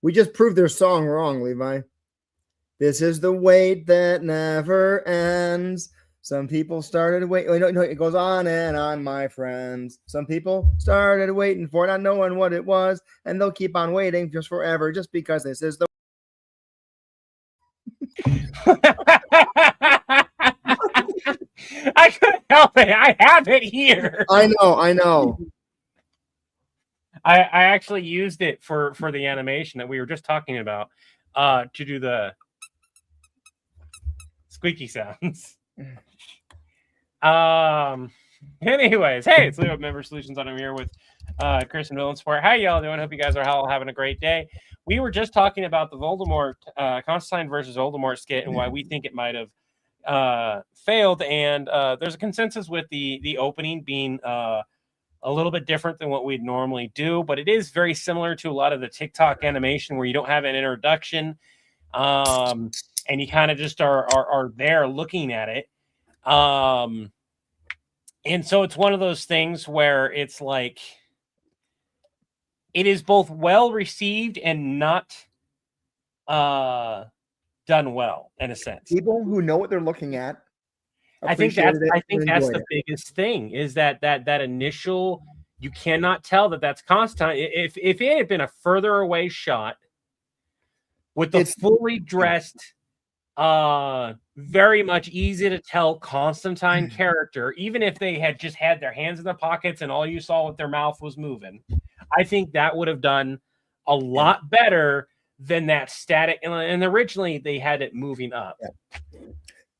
We just proved their song wrong, Levi. This is the wait that never ends. Some people started waiting. No, it goes on and on, my friends. Some people started waiting for not knowing what it was, and they'll keep on waiting just forever, just because this is the. I couldn't help it. I have it here. I know. I actually used it for the animation that we were just talking about to do the squeaky sounds. Anyways, hey, it's Leo of Member Solutions. I'm here with Chris and Villain Sport. How y'all doing? Hope you guys are all having a great day. We were just talking about the Voldemort, Constantine versus Voldemort skit and why we think it might have failed. And there's a consensus with the opening being a little bit different than what we'd normally do, but it is very similar to a lot of the TikTok animation where you don't have an introduction, and you kind of just are there looking at it. And so it's one of those things where it's like it is both well received and not done well in a sense. People who know what they're looking at. I think that's the biggest thing is that initial, you cannot tell that's Constantine. If it had been a further away shot with the fully dressed, very much easy to tell Constantine character, even if they had just had their hands in their pockets and all you saw with their mouth was moving, I think that would have done a lot better than that static. And originally they had it moving up. Yeah.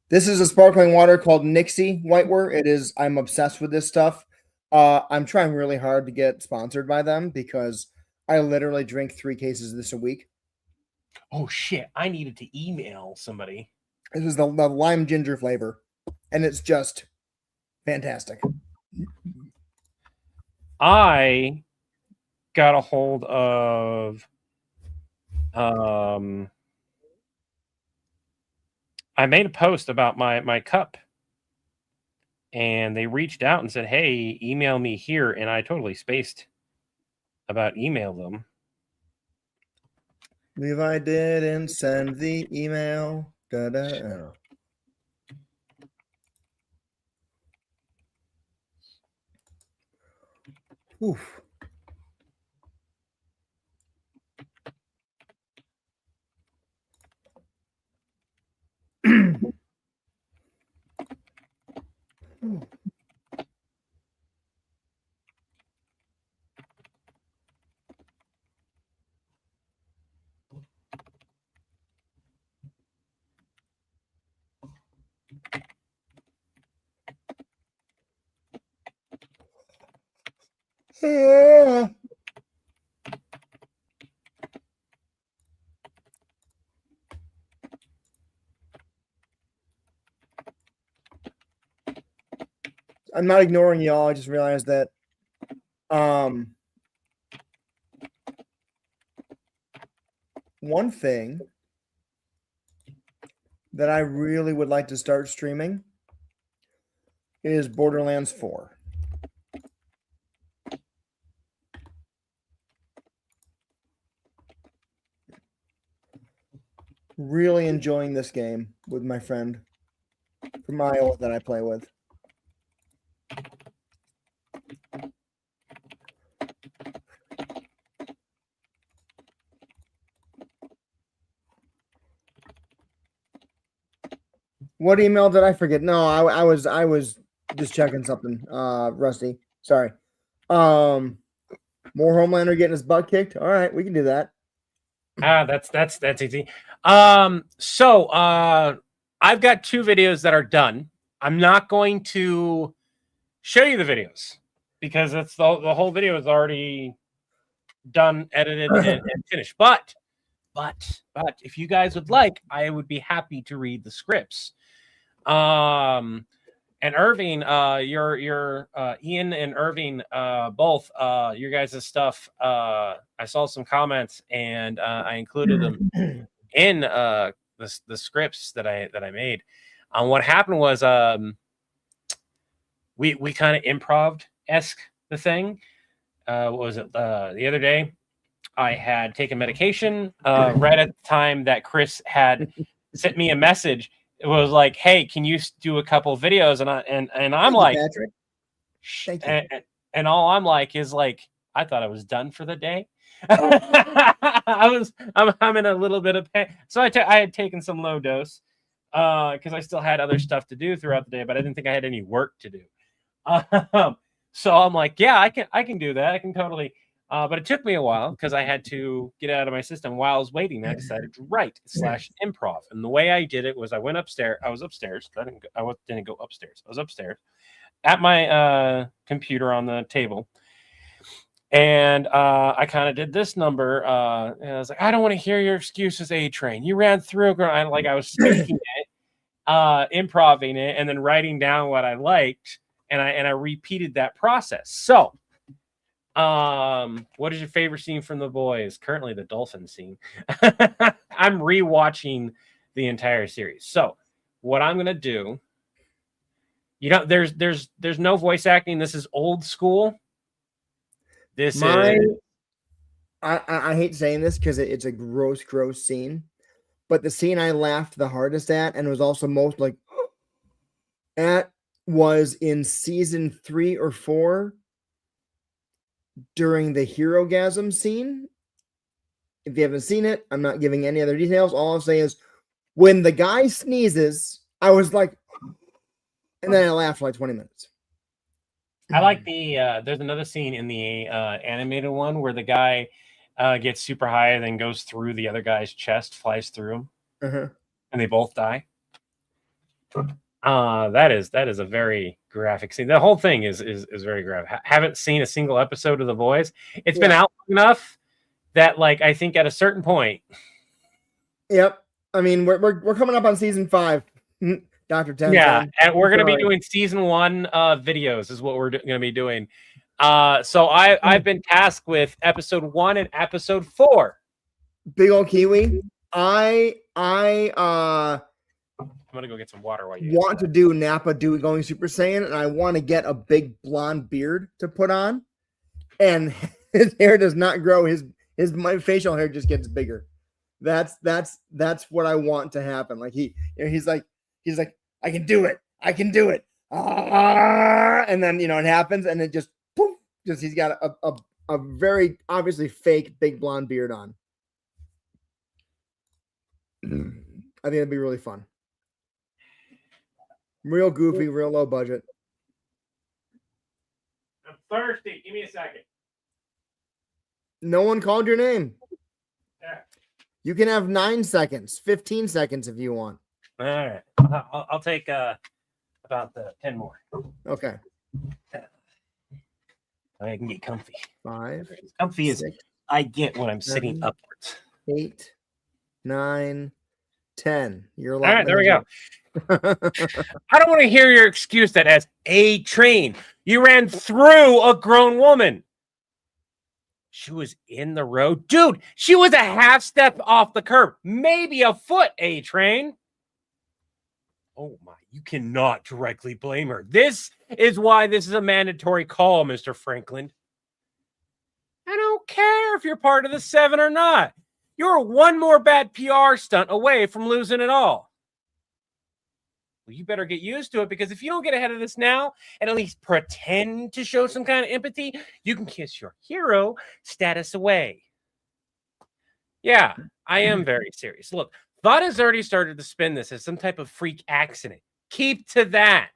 This is a sparkling water called Nixie Whiteware. It is. I'm obsessed with this stuff. I'm trying really hard to get sponsored by them because I literally drink 3 cases of this a week. Oh shit! I needed to email somebody. This is the lime ginger flavor, and it's just fantastic. I got a hold of I made a post about my cup, and they reached out and said, "Hey, email me here," and I totally spaced about email them. Levi didn't send the email. Da-da. Oof. I'm not ignoring y'all. I just realized that one thing that I really would like to start streaming is Borderlands 4. Really enjoying this game with my friend from Iowa that I play with. What email did I forget? No, I was just checking something. Rusty. Sorry. More Homelander getting his butt kicked. All right, we can do that. That's easy. So I've got 2 videos that are done. I'm not going to show you the videos because it's the whole video is already done, edited, and finished. But if you guys would like, I would be happy to read the scripts. And Irving, your Ian and Irving, both your guys' stuff. I saw some comments and I included them in the scripts that I made. What happened was we kind of improv-esque the thing. What was it the other day? I had taken medication right at the time that Chris had sent me a message. It was like, "Hey, can you do a couple of videos?" And I'm like, Patrick. Thank you. and all I'm like is like, I thought I was done for the day. I'm in a little bit of pain. So I had taken some low dose because I still had other stuff to do throughout the day, but I didn't think I had any work to do. So I'm like, yeah, I can do that. I can totally. But it took me a while because I had to get it out of my system. While I was waiting, I decided to write / improv. And the way I did it was I went upstairs. I was upstairs. I didn't go upstairs. I was upstairs at my computer on the table. And I kind of did this number. And I was like, I don't want to hear your excuses, A-Train. You ran through. I was speaking it, improving it, and then writing down what I liked. And I repeated that process. So, what is your favorite scene from The Boys? Currently, the dolphin scene. I'm rewatching the entire series. So, what I'm gonna do, there's no voice acting. This is old school. I hate saying this because it's a gross scene, but the scene I laughed the hardest at and was also most like at was in season 3 or 4 during the Hero-gasm scene. If you haven't seen it, I'm not giving any other details. All I'll say is when the guy sneezes, I was like, and then I laughed for like 20 minutes. I like there's another scene in the animated one where the guy gets super high and then goes through the other guy's chest, flies through him, and they both die. That is a very graphic scene. The whole thing is very graphic. Haven't seen a single episode of The Boys. It's been out enough that like I think at a certain point. Yep. I mean, we're coming up on season 5. Dr. Ten. Yeah, and we're gonna be doing season 1 videos is what we're gonna be doing. So I've been tasked with episode 1 and episode 4. Big old Kiwi. I'm gonna go get some water while you want to do Nappa going Super Saiyan, and I want to get a big blonde beard to put on, and his hair does not grow. My facial hair just gets bigger. That's what I want to happen. Like he's like I can do it. And then it happens, and it just poof, he's got a very obviously fake big blonde beard on. I think it'd be really fun. Real goofy, real low budget. I'm thirsty. Give me a second. No one called your name. Yeah. You can have 9 seconds, 15 seconds if you want. All right. I'll take about 10 more. Okay. I can get comfy. 5. As comfy as I get when I'm sitting upwards. 8, 9, 10. You're all right. There we go. I don't want to hear your excuse that as A-Train. You ran through a grown woman. She was in the road. Dude, she was a half step off the curb. Maybe a foot, A-Train. Oh my, you cannot directly blame her. This is why this is a mandatory call, Mr. Franklin. I don't care if you're part of the 7 or not. You're one more bad PR stunt away from losing it all. Well, you better get used to it, because if you don't get ahead of this now and at least pretend to show some kind of empathy, you can kiss your hero status away. Yeah, I am very serious. Look, Vought has already started to spin this as some type of freak accident. Keep to that.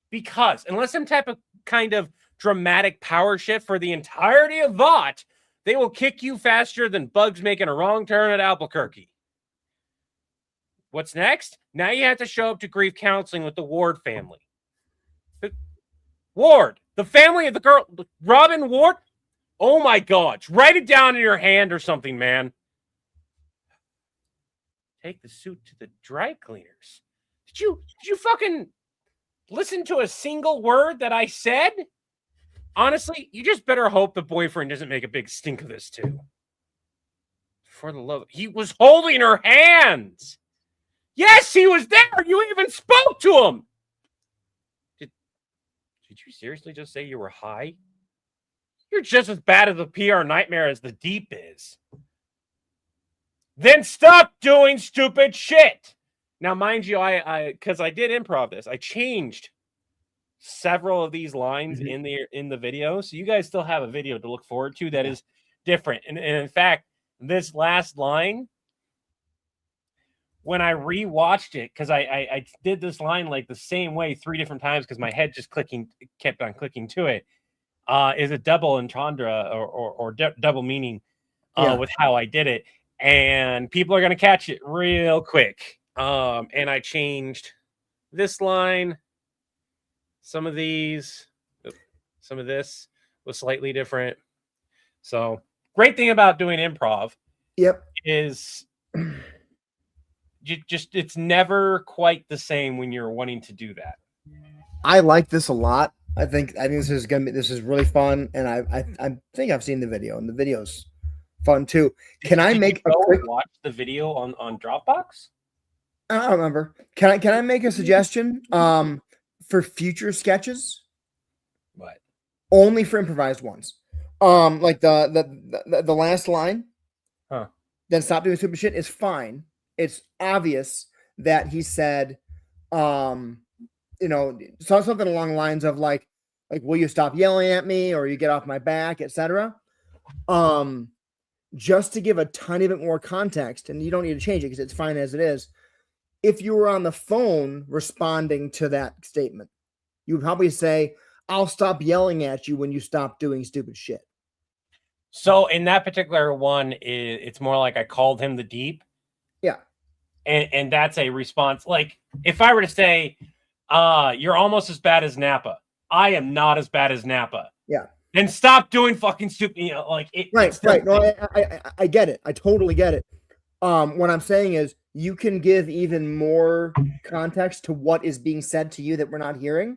Because unless some type of kind of dramatic power shift for the entirety of Vought, they will kick you faster than bugs making a wrong turn at Albuquerque. What's next? Now you have to show up to grief counseling with the Ward family. Ward, the family of the girl, Robin Ward? Oh my God. Write it down in your hand or something, man. Take the suit to the dry cleaners. Did you fucking listen to a single word that I said? Honestly, you just better hope the boyfriend doesn't make a big stink of this too. For the love of... He was holding her hands. Yes, he was there. You even spoke to him. Did you seriously just say you were high? You're just as bad as a PR nightmare as the Deep is. Then stop doing stupid shit. Now, mind you, because I did improv this, I changed several of these lines in the video, so you guys still have a video to look forward to that is different. And in fact, this last line, when I rewatched it, because I did this line like the same way 3 different times because my head just kept on clicking to it, is a double entendre or double meaning with how I did it. And people are going to catch it real quick. And I changed this line. Some of these, some of this was slightly different. So great thing about doing improv is it's never quite the same when you're wanting to do that. I like this a lot. I think this is really fun, and I think I've seen the video, and the video's fun too. Can I make a quick watch the video on Dropbox? I don't remember. Can I make a suggestion? For future sketches, what? Only for improvised ones. Like the last line, then stop doing stupid shit is fine. It's obvious that he said, something along the lines of like, will you stop yelling at me or you get off my back, etc. Just to give a tiny bit more context, and you don't need to change it because it's fine as it is. If you were on the phone responding to that statement, you would probably say, I'll stop yelling at you when you stop doing stupid shit. So in that particular one, it's more like I called him the Deep. Yeah. And that's a response. Like if I were to say, you're almost as bad as Napa. I am not as bad as Napa. Yeah. Then stop doing fucking stupid, like it. Right. No, I get it. I totally get it. What I'm saying is you can give even more context to what is being said to you that we're not hearing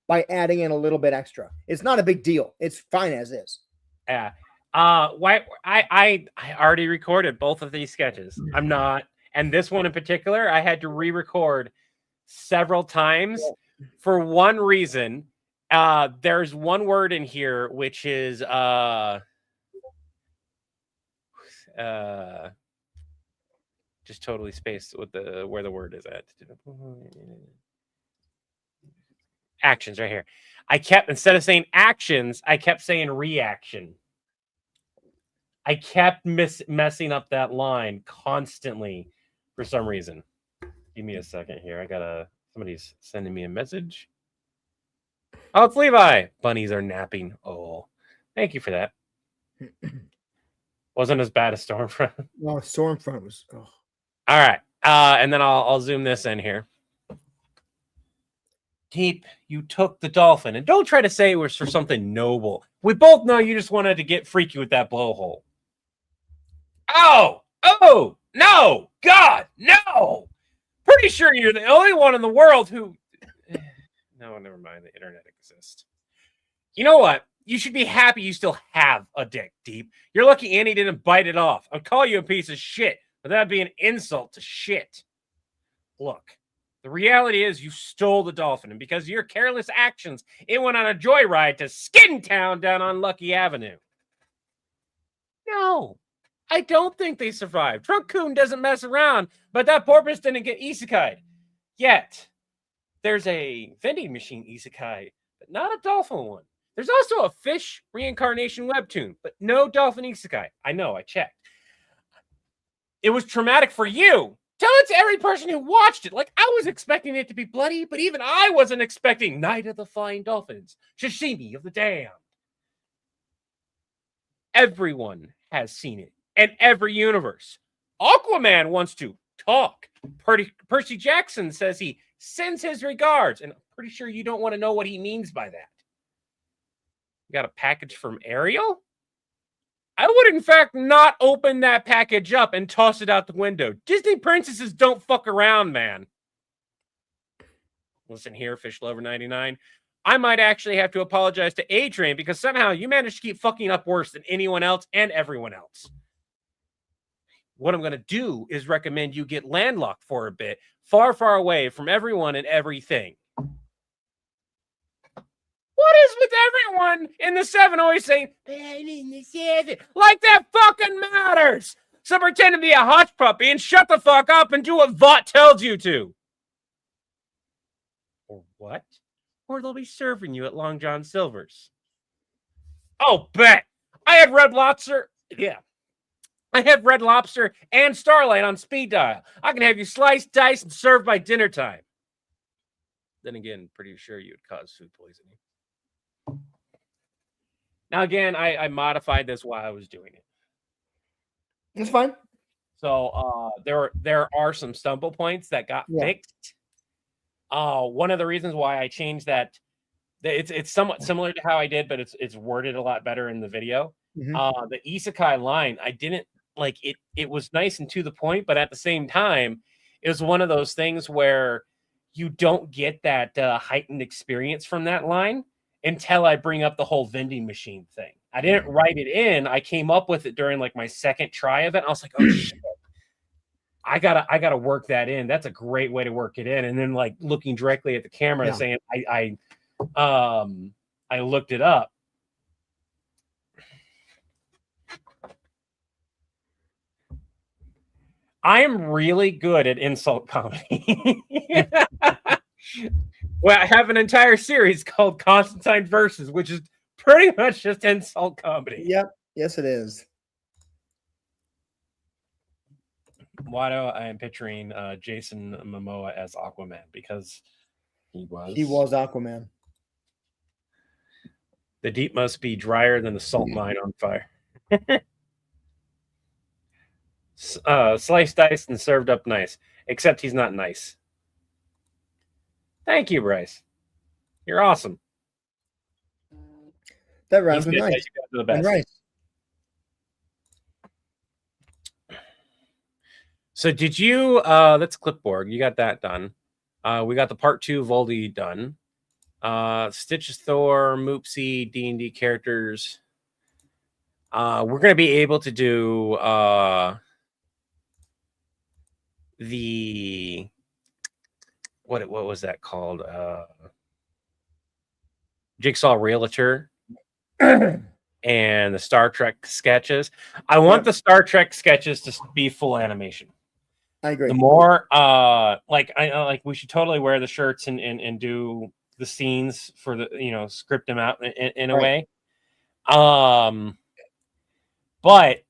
by adding in a little bit extra. It's not a big deal. It's fine as is. Yeah. Why I already recorded both of these sketches. I'm not, and this one in particular, I had to re-record several times for one reason. There's one word in here which is just totally spaced with where the word is at. Actions right here. I kept, instead of saying actions, I kept saying reaction. I kept messing up that line constantly for some reason. Give me a second here. Somebody's sending me a message. Oh, it's Levi. Bunnies are napping. Oh, thank you for that. Wasn't as bad as Stormfront. No, Stormfront was. Oh. All right. And then I'll zoom this in here. Deep, you took the dolphin. And don't try to say it was for something noble. We both know you just wanted to get freaky with that blowhole. Oh, no, God, no. Pretty sure you're the only one in the world who... No, never mind. The internet exists. You know what? You should be happy you still have a dick, Deep. You're lucky Annie didn't bite it off. I'll call you a piece of shit, but that'd be an insult to shit. Look, the reality is you stole the dolphin, and because of your careless actions, it went on a joyride to Skin Town down on Lucky Avenue. No, I don't think they survived. Trunk-kun doesn't mess around, but that porpoise didn't get isekai'd yet. There's a vending machine isekai, but not a dolphin one. There's also a fish reincarnation webtoon, but no dolphin isekai. I know, I checked. It was traumatic for you. Tell it to every person who watched it. Like, I was expecting it to be bloody, but even I wasn't expecting Night of the Flying Dolphins, Sashimi of the Damned. Everyone has seen it, and every universe. Aquaman wants to talk. Percy Jackson says he sends his regards, and I'm pretty sure you don't want to know what he means by that. You got a package from Ariel? I would, in fact, not open that package up and toss it out the window. Disney princesses don't fuck around, man. Listen here, Fish Lover 99. I might actually have to apologize to A-Train because somehow you managed to keep fucking up worse than anyone else and everyone else. What I'm going to do is recommend you get landlocked for a bit, far, far away from everyone and everything. What is with everyone in the 7 always saying, "Man, in the 7," like that fucking matters? So pretend to be a hush puppy and shut the fuck up and do what Vought tells you to. Or what? Or they'll be serving you at Long John Silver's. Oh, bet. I had Red Lobster. Yeah. I have Red Lobster and Starlight on speed dial. I can have you sliced, diced, and served by dinner time. Then again, pretty sure you would cause food poisoning. Now, again, I modified this while I was doing it. It's fine. So there are some stumble points that got fixed. One of the reasons why I changed that, it's somewhat similar to how I did, but it's worded a lot better in the video. The isekai line, I didn't like it. It was nice and to the point, but at the same time, it was one of those things where you don't get that heightened experience from that line until I bring up the whole vending machine thing. I didn't write it in. I came up with it during like my second try of it. I was like, oh shit, I gotta work that in. That's a great way to work it in. And then like looking directly at the camera saying I looked it up. I am really good at insult comedy. Well, I have an entire series called Constantine Versus, which is pretty much just insult comedy. Yep. Yes, it is. Wado, I am picturing Jason Momoa as Aquaman because he was Aquaman. The deep must be drier than the salt mine on fire. Sliced, diced, and served up nice. Except he's not nice. Thank you, Bryce. You're awesome. That rhymes with nice. The best. Right. So did you that's Clipboard. You got that done. We got the part 2 Voldy done. Stitches, Thor, Moopsy, D&D characters. We're gonna be able to do the what was that called? Jigsaw Realtor and the Star Trek sketches. I want the Star Trek sketches to be full animation. I agree. The more like we should totally wear the shirts and do the scenes for the script them out in a way. But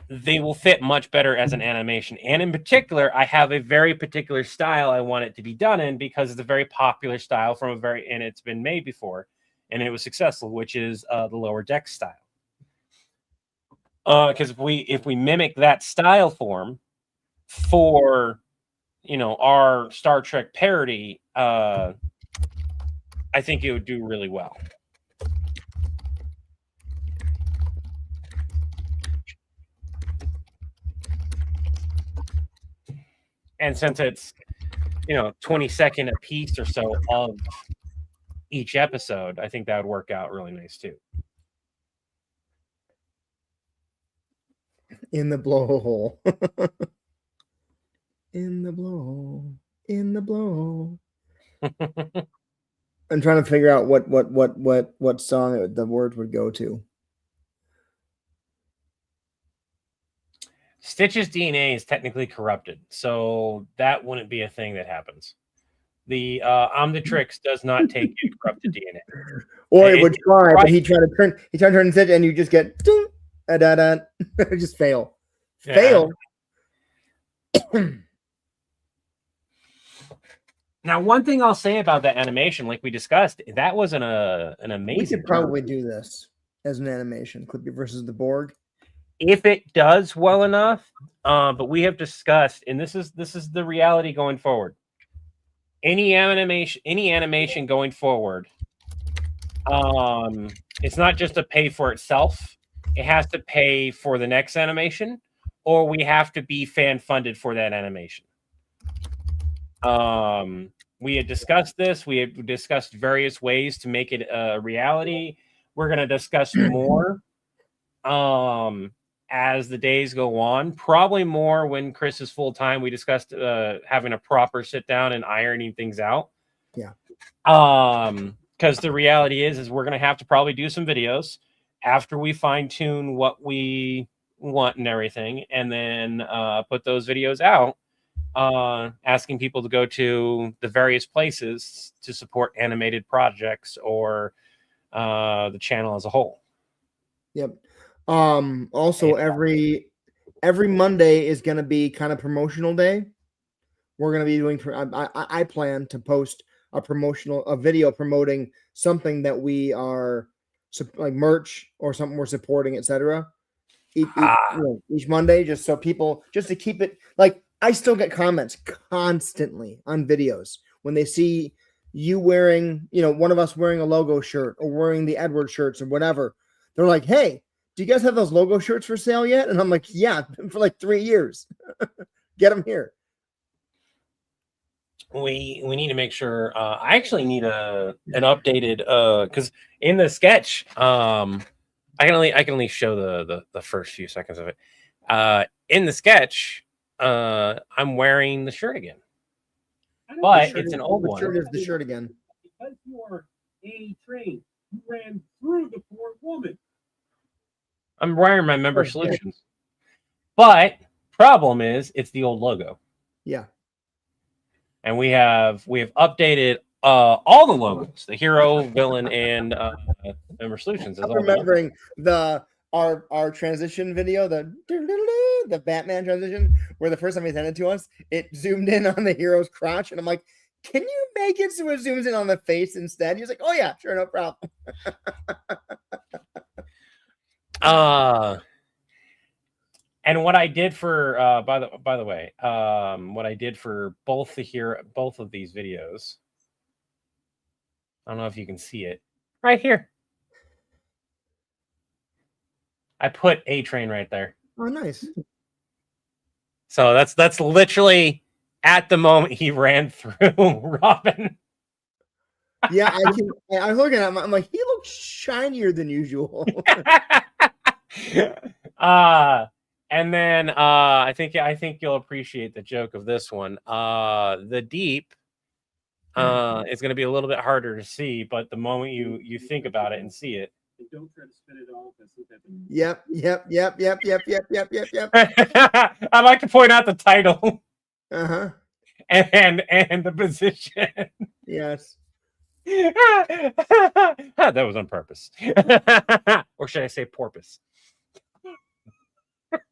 they will fit much better as an animation. And in particular, I have a very particular style I want it to be done in because it's a very popular style and it's been made before and it was successful, which is the Lower Deck style. Because if we mimic that style form for our Star Trek parody, I think it would do really well. And since it's 20-second a piece or so of each episode, I think that would work out really nice too. In the blowhole. In the blowhole. In the blowhole. I'm trying to figure out what song the words would go to. Stitch's DNA is technically corrupted, so that wouldn't be a thing that happens. The Omnitrix does not take in corrupted DNA. Or it would try, but he tried to turn Stitch, and you just get just fail. Yeah. Fail. Now, one thing I'll say about that animation, like we discussed, that was an amazing. We could probably do this as an animation, Clippy versus the Borg. If it does well enough, but we have discussed, and this is the reality going forward. Any animation going forward, it's not just to pay for itself. It has to pay for the next animation, or we have to be fan funded for that animation. We had discussed this. We had discussed various ways to make it a reality. We're going to discuss more as the days go on. Probably more when Chris is full time. We discussed having a proper sit down and ironing things out. Yeah. Because because the reality is we're going to have to probably do some videos after we fine tune what we want and everything, and then put those videos out, asking people to go to the various places to support animated projects or the channel as a whole. Yep. Also, every Monday is going to be kind of promotional day. We're going to be doing. I plan to post a video promoting something that we are like merch or something we're supporting, etc. Each Monday, just so people, just to keep it like, I still get comments constantly on videos when they see you wearing, one of us wearing a logo shirt or wearing the Edward shirts or whatever. They're like, "Hey, do you guys have those logo shirts for sale yet?" And I'm like, "Yeah, for like 3 years. Get them here." We need to make sure. I actually need an updated because in the sketch, I can only show the first few seconds of it. In the sketch, I'm wearing the shirt again, but it's an old one. The shirt is the shirt again. Because you are A-Train, you ran through the poor woman. I'm wearing my Member Solutions, but problem is it's the old logo. Yeah. And we have updated all the logos, the hero, villain, and Member Solutions. I'm remembering our transition video, the Batman transition, where the first time he sent it to us, it zoomed in on the hero's crotch, and I'm like, "Can you make it so it zooms in on the face instead?" He's like, "Oh yeah, sure, no problem." And what I did for by the way, what I did for both of these videos, I don't know if you can see it right here. I put A-Train right there. Oh, nice. So that's literally at the moment he ran through Robin. Yeah, I was looking at him. I'm like, he looks shinier than usual. And then I think you'll appreciate the joke of this one. The deep is going to be a little bit harder to see, but the moment you think about it and see it, and don't try to spin it off. Yep. I'd like to point out the title. Uh-huh. And the position. Yes. That was on purpose. Or should I say porpoise?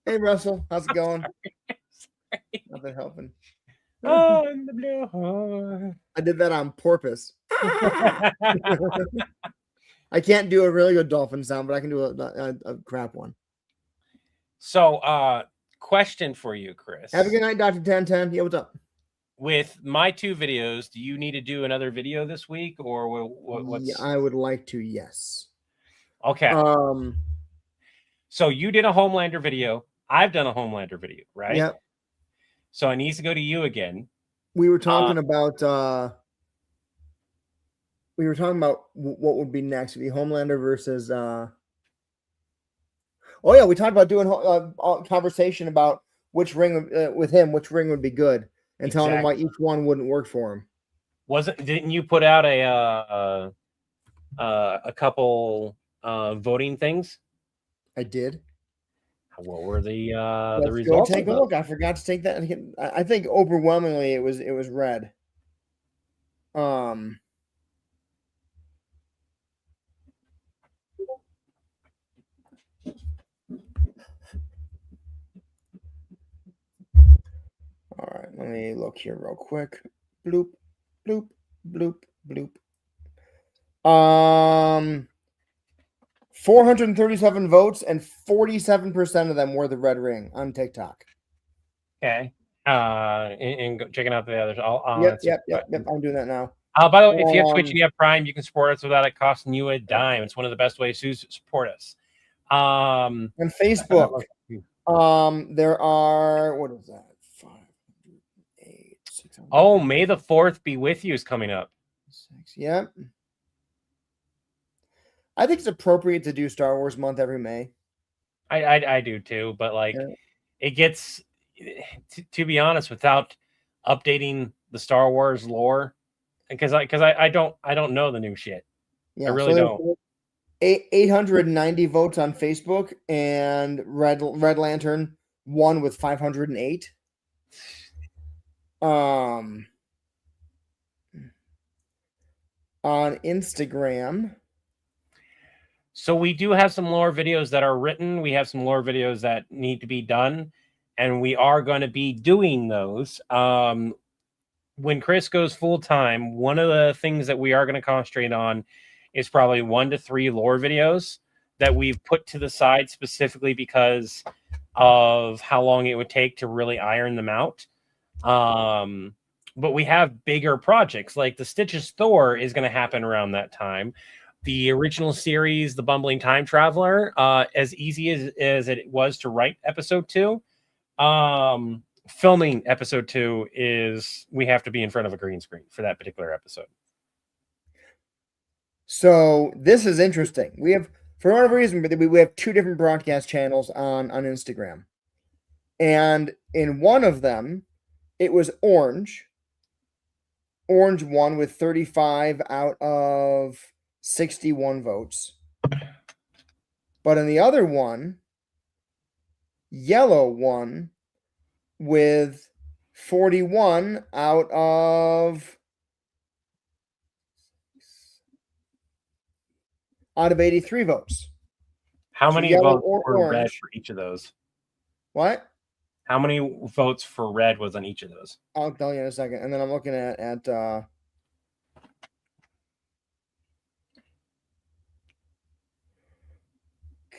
Hey, Russell, how's it going? Nothing helping. Oh, in the blue hole. I did that on porpoise. I can't do a really good dolphin sound, but I can do a crap one. So, question for you, Chris. Have a good night, Dr. 1010. Yeah, what's up? With my 2 videos, do you need to do another video this week, or what's? Yeah, I would like to, yes. Okay. So you did a Homelander video. I've done a Homelander video, right? Yep. So it needs to go to you again. We were talking about what would be next. It'd be Homelander versus oh yeah, we talked about doing a conversation about which ring with him, which ring would be good, and telling him why each one wouldn't work for him. Didn't you put out a couple voting things? I did. What were the Let's results? Go take a look. I forgot to take that. I think overwhelmingly it was red. All right, let me look here real quick. Bloop, bloop, bloop, bloop. 437 votes, and 47% of them were the red ring on TikTok. Okay. And checking out the others. Yep. I'm doing that now. By the way, if you have Twitch and you have Prime, you can support us without it costing you a dime. It's one of the best ways to support us. On Facebook, there are, what is that? 5, 8, 6. Oh, May the 4th be with you is coming up. 6. Yep. I think it's appropriate to do Star Wars month every May. I do too, but it gets, to be honest, without updating the Star Wars lore, because I don't know the new shit. Yeah, I really so don't. 890 votes on Facebook, and Red Lantern won with 508. On Instagram. So we do have some lore videos that are written. We have some lore videos that need to be done, and we are going to be doing those. When Chris goes full time, one of the things that we are going to concentrate on is probably 1 to 3 lore videos that we've put to the side specifically because of how long it would take to really iron them out. But we have bigger projects like the Stitches Thor is going to happen around that time. The original series, The Bumbling Time Traveler, as easy as it was to write episode 2, filming episode 2 is we have to be in front of a green screen for that particular episode. So this is interesting. We have, for whatever reason, we have 2 different broadcast channels on Instagram. And in one of them, it was Orange. Orange won with 35 out of 61 votes. But in the other one, Yellow won with 41 out of 83 votes. How So many Yellow votes or were red Orange. for each of those? What? How many votes for red was on each of those? I'll tell you in a second. And then I'm looking at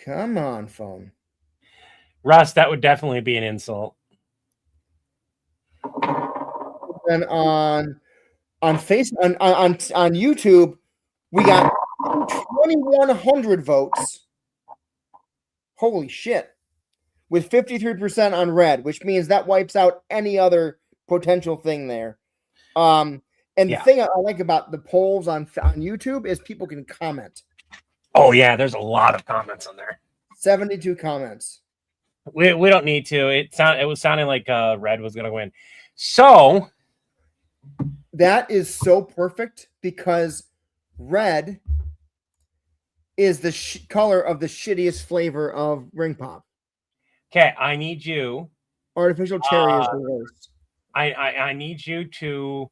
come on, phone. Russ, that would definitely be an insult. And on YouTube, we got 2,100 votes. Holy shit. With 53% on red, which means that wipes out any other potential thing there. And the thing I like about the polls on YouTube is people can comment. Oh yeah, there's a lot of comments on there. 72 comments. We don't need to. It was sounding like red was going to win. So that is so perfect because red is the color of the shittiest flavor of Ring Pop. Okay, I need you. Artificial cherry is the worst. I need you to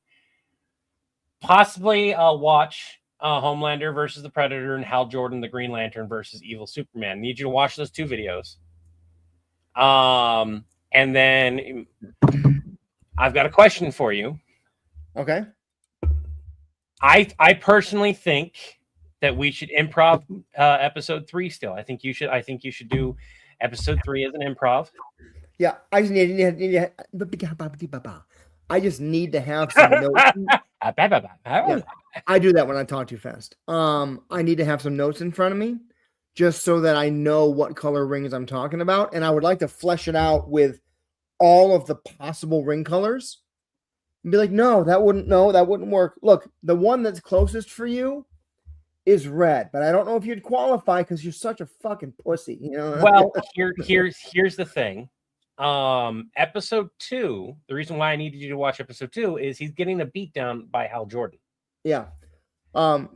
possibly watch Homelander versus the Predator and Hal Jordan, the Green Lantern versus Evil Superman. I need you to watch those 2 videos. And then I've got a question for you. Okay. I personally think that we should improv episode 3 still. I think you should do episode 3 as an improv. Yeah, I just need to have some notes. Yeah, I do that when I talk too fast. I need to have some notes in front of me just so that I know what color rings I'm talking about. And I would like to flesh it out with all of the possible ring colors and be like, no, that wouldn't work. Look, the one that's closest for you is red, but I don't know if you'd qualify because you're such a fucking pussy. You know? Well, here's the thing. Episode 2, the reason why I needed you to watch episode 2 is he's getting a beat down by Hal Jordan. Yeah.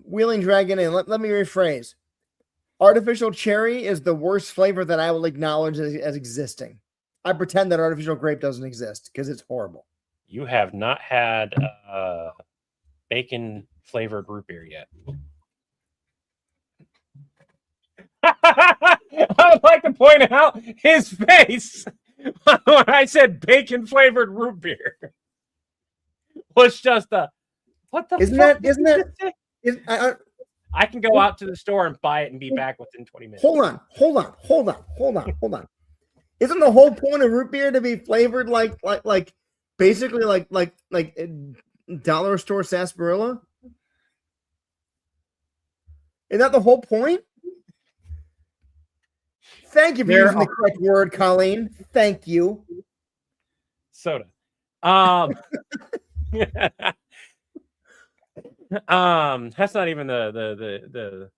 Wheeling Dragon, and let me rephrase. Artificial cherry is the worst flavor that I will acknowledge as existing. I pretend that artificial grape doesn't exist because it's horrible. You have not had bacon flavored root beer yet. I would like to point out his face when I said bacon flavored root beer was just a what the fuck? I can go out to the store and buy it and be back within 20 minutes. Hold on. Isn't the whole point of root beer to be flavored like basically like dollar store sarsaparilla? Isn't that the whole point? Thank you for using the correct word, Colleen. Thank you. Soda. That's not even the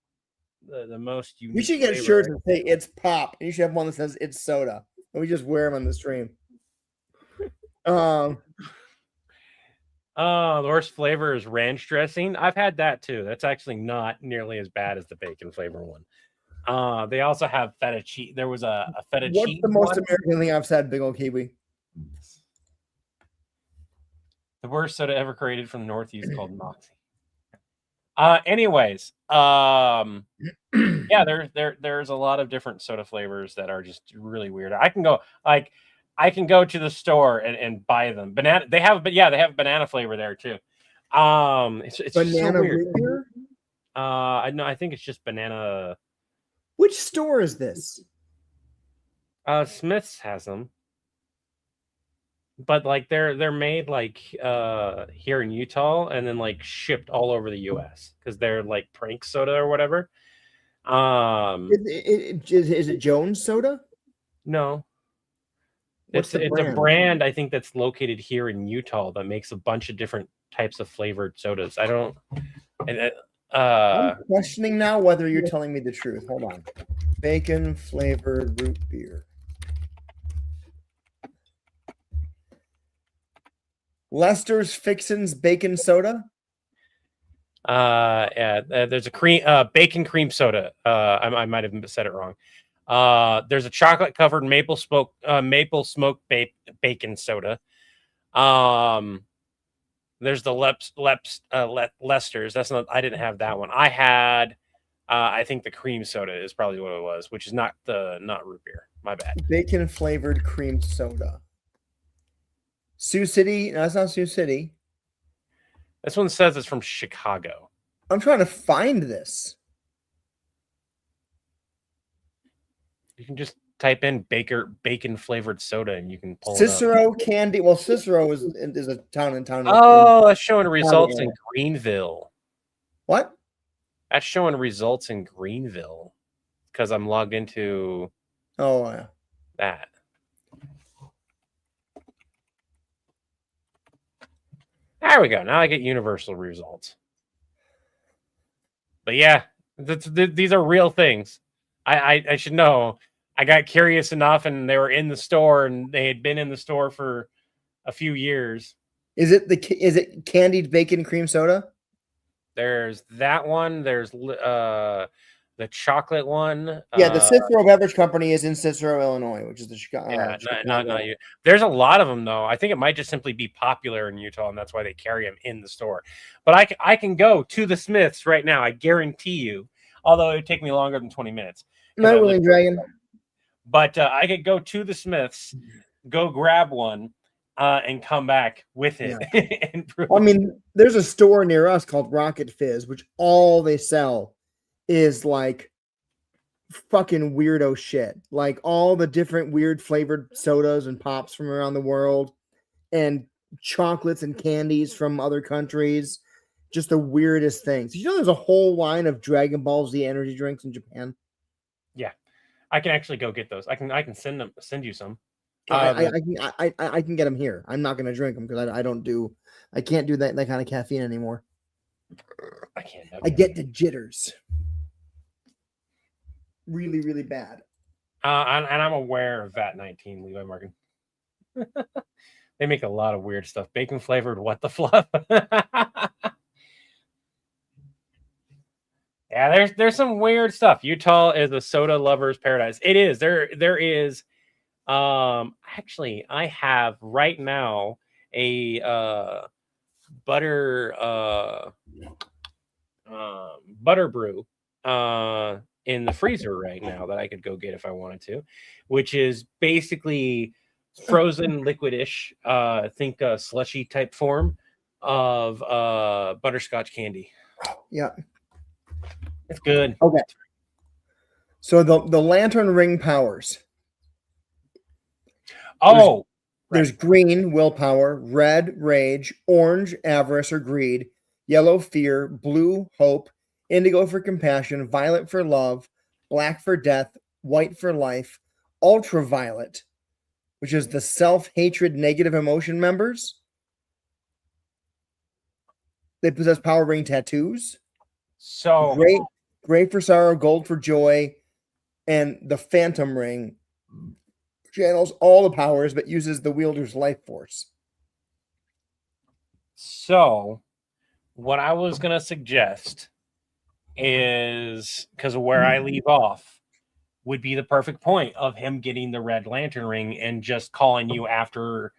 most unique. You should get shirts that say it's pop. You should have one that says it's soda. And we just wear them on the stream. The worst flavor is ranch dressing. I've had that too. That's actually not nearly as bad as the bacon flavor one. They also have feta cheese. There was a feta What's cheese the most one. American thing I've said, Big Ol' Kiwi? The worst soda ever created from the Northeast called Moxie. Anyways, yeah, there's a lot of different soda flavors that are just really weird. I can go to the store and buy them. Banana, they have banana flavor there too. It's just so Banana weird. root beer? I think it's just banana. Which store is this? Smith's has them, but like they're made like here in Utah and then like shipped all over the U.S. because they're like prank soda or whatever. Is it Jones Soda? No, What's the it's brand? a brand I think that's located here in Utah that makes a bunch of different types of flavored sodas. I don't. And I'm questioning now whether you're telling me the truth. Hold on. Bacon flavored root beer. Lester's Fixin's Bacon Soda. There's a bacon cream soda. I might have said it wrong. There's a chocolate covered maple smoked bacon soda. There's the Lester's. That's not. I didn't have that one. I had. I think the cream soda is probably what it was, which is not root beer. My bad. Bacon flavored cream soda. Sioux City. No, that's not Sioux City. This one says it's from Chicago. I'm trying to find this. You can just type in bacon flavored soda and you can pull Cicero it up. Candy. Well, Cicero is a town. Oh, that's showing results in Greenville. What? That's showing results in Greenville because I'm logged into that. There we go. Now I get universal results. But yeah, these are real things. I should know. I got curious enough, and they were in the store, and they had been in the store for a few years. Is it candied bacon cream soda? There's that one. There's the chocolate one. Yeah, the Cicero Beverage Company is in Cicero, Illinois, which is the Chicago. Yeah, not you. There's a lot of them though. I think it might just simply be popular in Utah, and that's why they carry them in the store. But I can go to the Smiths right now. I guarantee you. Although it would take me longer than 20 minutes. Night Willing Dragon. But I could go to the Smiths, go grab one, and come back with it. Yeah. I mean, there's a store near us called Rocket Fizz, which all they sell is like fucking weirdo shit. Like all the different weird flavored sodas and pops from around the world and chocolates and candies from other countries. Just the weirdest things. You know, there's a whole line of Dragon Ball Z energy drinks in Japan. Yeah, I can actually go get those. I can send you some. I can get them here. I'm not going to drink them because I can't do that kind of caffeine anymore. I can't. I get the jitters. Really, really bad. And I'm aware of VAT-19, Levi Markin. They make a lot of weird stuff. Bacon flavored what the fluff? Yeah, there's some weird stuff. Utah is a soda lover's paradise. It is. There is actually I have right now a butter brew in the freezer right now that I could go get if I wanted to, which is basically frozen liquidish, think a slushy type form of butterscotch candy. Yeah. It's good. Okay. So the lantern ring powers. Oh, there's green, willpower, red, rage, orange, avarice or greed, yellow, fear, blue, hope, indigo for compassion, violet for love, black for death, white for life, ultraviolet, which is the self-hatred negative emotion members. They possess power ring tattoos. So gray for sorrow, gold for joy, and the phantom ring channels all the powers but uses the wielder's life force. So, what I was gonna suggest is because of where I leave off would be the perfect point of him getting the Red Lantern ring and just calling you after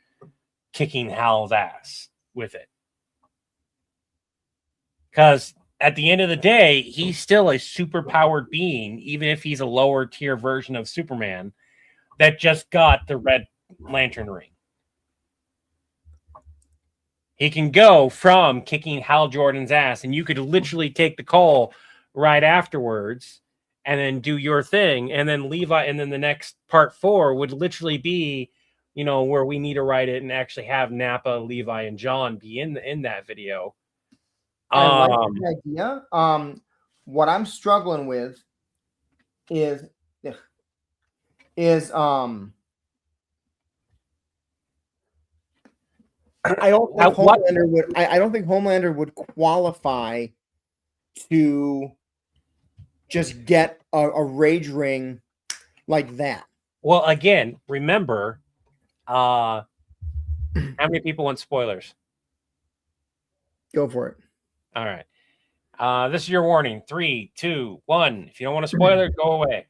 kicking Hal's ass with it. Because at the end of the day, he's still a super powered being, even if he's a lower tier version of Superman that just got the Red Lantern ring. He can go from kicking Hal Jordan's ass, and you could literally take the call right afterwards and then do your thing. And then Levi, and then the next part 4 would literally be, where we need to write it and actually have Nappa, Levi, and John be in that video. I like the idea. What I'm struggling with is I don't think Homelander would. I don't think Homelander would qualify to just get a rage ring like that. Well, again, remember, how many people want spoilers? Go for it. All right. This is your warning. 3, 2, 1. If you don't want a spoiler, go away.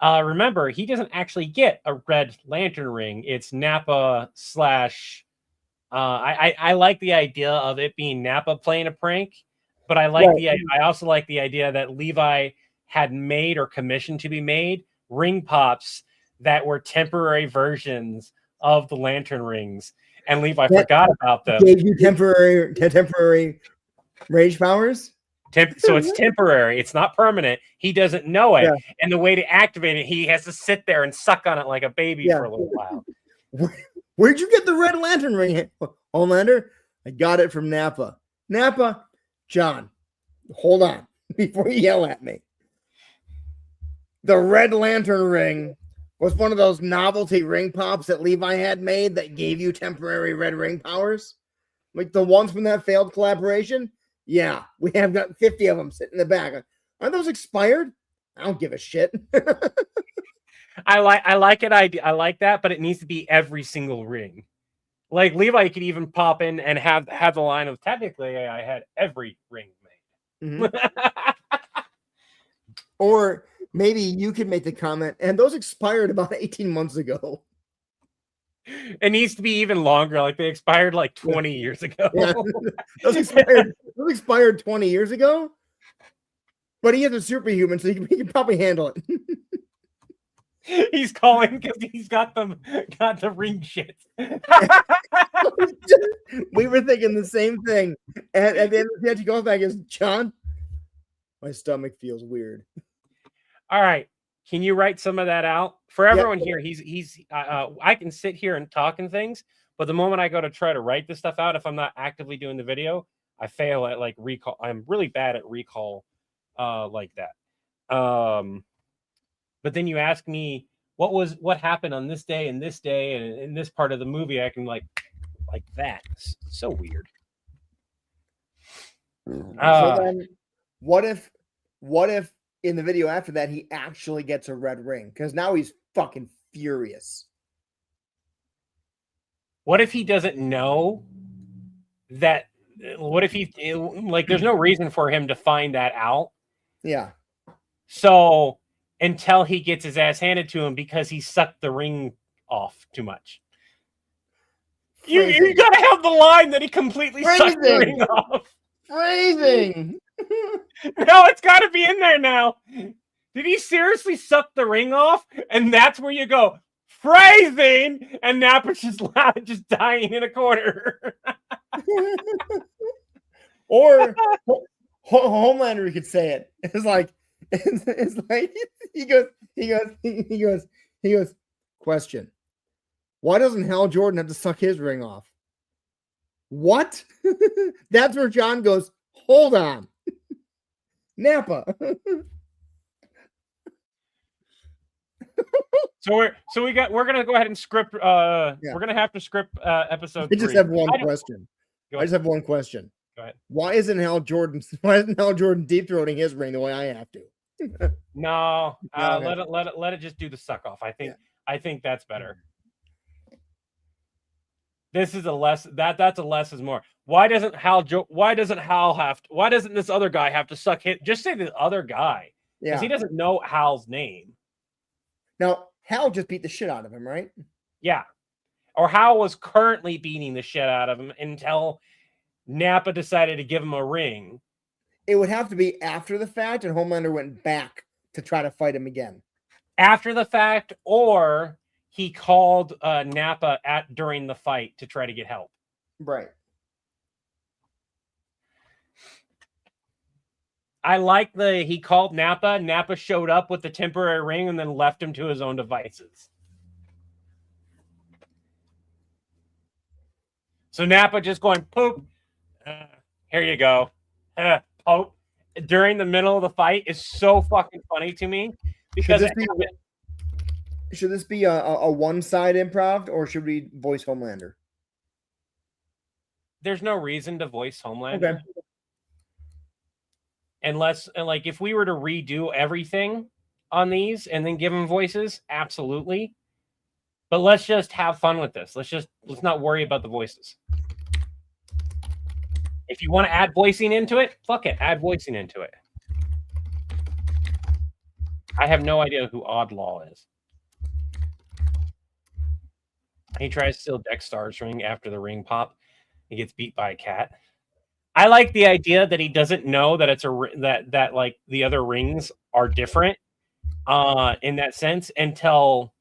Remember, he doesn't actually get a Red Lantern ring. It's Nappa / I like the idea of it being Nappa playing a prank, but I also like the idea that Levi had made or commissioned to be made ring pops that were temporary versions of the Lantern rings, and Levi forgot about them. Gave you temporary rage powers. So it's temporary. It's not permanent. He doesn't know it. Yeah. And the way to activate it, he has to sit there and suck on it like a baby for a little while. Where'd you get the Red Lantern ring, Homelander? I got it from Nappa. Nappa, John, hold on before you yell at me. The Red Lantern ring was one of those novelty ring pops that Levi had made that gave you temporary red ring powers. Like the ones from that failed collaboration. Yeah, we have got 50 of them sitting in the back. Aren't those expired? I don't give a shit. I like it. I like that, but it needs to be every single ring. Like Levi could even pop in and have the line of technically I had every ring made. Mm-hmm. Or maybe you could make the comment, and those expired about 18 months ago. It needs to be even longer. Like they expired like 20 years ago. Yeah. Those expired 20 years ago. But he is a superhuman, so he can probably handle it. He's calling because he's got the ring shit. We were thinking the same thing. And at the end of the day, he goes back and goes, John, my stomach feels weird. All right. Can you write some of that out for everyone here? I can sit here and talk and things, but the moment I go to try to write this stuff out, if I'm not actively doing the video, I fail at like recall. I'm really bad at recall like that. But then you ask me what happened on this day and in this part of the movie, I can like that. It's so weird. So then what if in the video after that, he actually gets a red ring? Because now he's fucking furious. What if he doesn't know that? What if he, like, there's no reason for him to find that out? Yeah. So until he gets his ass handed to him because he sucked the ring off too much. You gotta have the line that he completely sucked the ring off. Phrasing. No, it's got to be in there now. Did he seriously suck the ring off? And that's where you go, phrasing, and Nappa's just dying in a corner. Or Homelander could say it. It's like he goes. Question: why doesn't Hal Jordan have to suck his ring off? What? That's where John goes, hold on. Nappa. We're gonna go ahead and script we're gonna have to script episode 3. I just have one question. Go ahead. Why isn't Hal Jordan deep throating his ring the way I have to? No, let it just do the suck off. I think that's better. This is a less that's a less is more. Why doesn't Hal why doesn't this other guy have to suck hit? Just say the other guy. Because Yeah. he doesn't know Hal's name. Now, Hal just beat the shit out of him, right? Yeah. Or Hal was currently beating the shit out of him until Nappa decided to give him a ring. It would have to be after the fact, and Homelander went back to try to fight him again. After the fact, or he called Nappa during the fight to try to get help. Right. I like he called Nappa. Nappa showed up with the temporary ring and then left him to his own devices. So Nappa just going, poop. Here you go. Pope. During the middle of the fight is so fucking funny to me. Because should this be a one-side improv, or should we voice Homelander? There's no reason to voice Homelander. Okay. Unless, like, if we were to redo everything on these and then give them voices, absolutely. But let's just have fun with this. Let's not worry about the voices. If you want to add voicing into it, fuck it, add voicing into it. I have no idea who Oddlaw is. He tries to steal Dexter's ring after the ring pop. He gets beat by a cat. I like the idea that he doesn't know that it's that like the other rings are different in that sense until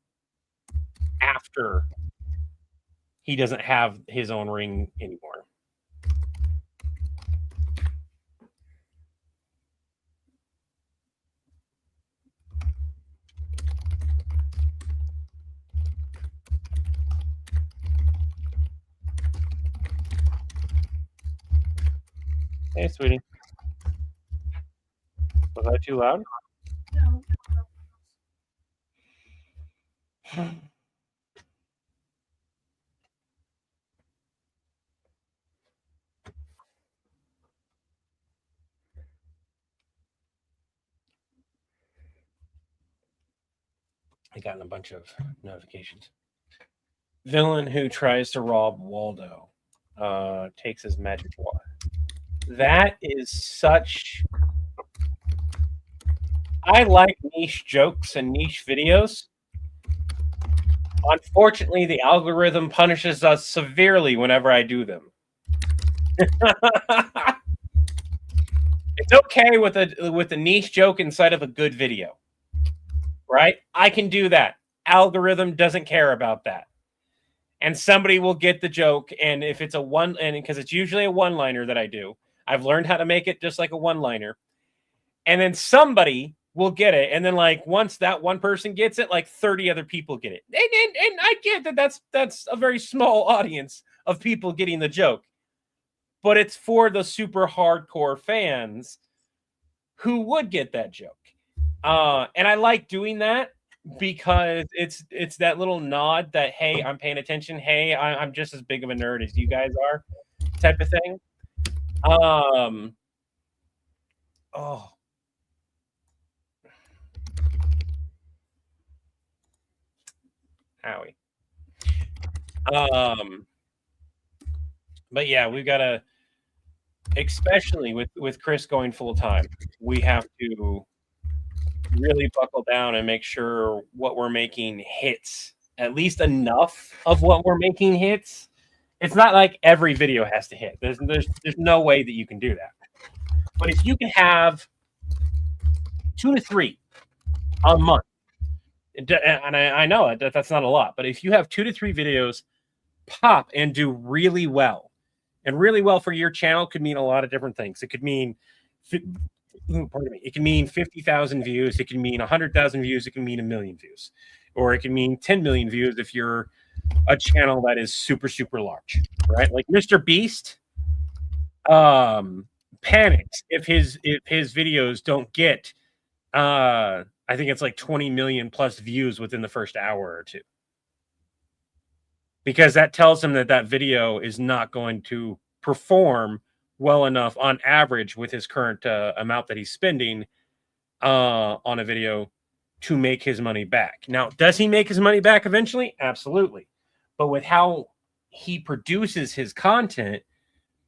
after he doesn't have his own ring anymore. Hey, sweetie. Was that too loud? No. I gotten a bunch of notifications. Villain who tries to rob Waldo takes his magic wand. That is such. I like niche jokes and niche videos. Unfortunately, the algorithm punishes us severely whenever I do them. It's okay with a niche joke inside of a good video, right? I can do that. Algorithm doesn't care about that. And somebody will get the joke, and if it's because it's usually a one-liner that I do, I've learned how to make it just like a one-liner. And then somebody will get it, and then like once that one person gets it, like 30 other people get it. And I get that that's a very small audience of people getting the joke. But it's for the super hardcore fans who would get that joke. And I like doing that because it's that little nod that, hey, I'm paying attention. Hey, I'm just as big of a nerd as you guys are, type of thing. Howie. But yeah, we've got to, especially with Chris going full time, we have to really buckle down and make sure what we're making hits, at least enough of what we're making hits. It's not like every video has to hit. There's no way that you can do that. But if you can have 2 to 3 a month, and I know that's not a lot, but if you have 2 to 3 videos pop and do really well, and really well for your channel could mean a lot of different things. It could mean, pardon me, it can mean 50,000 views. It can mean 100,000 views. It can mean 1 million views, or it can mean 10 million views if you're a channel that is super, super large, right? Like Mr. Beast panics if his videos don't get, I think it's like 20 million plus views within the first hour or two. Because that tells him that video is not going to perform well enough on average with his current amount that he's spending on a video to make his money back. Now, does he make his money back eventually? Absolutely. But with how he produces his content,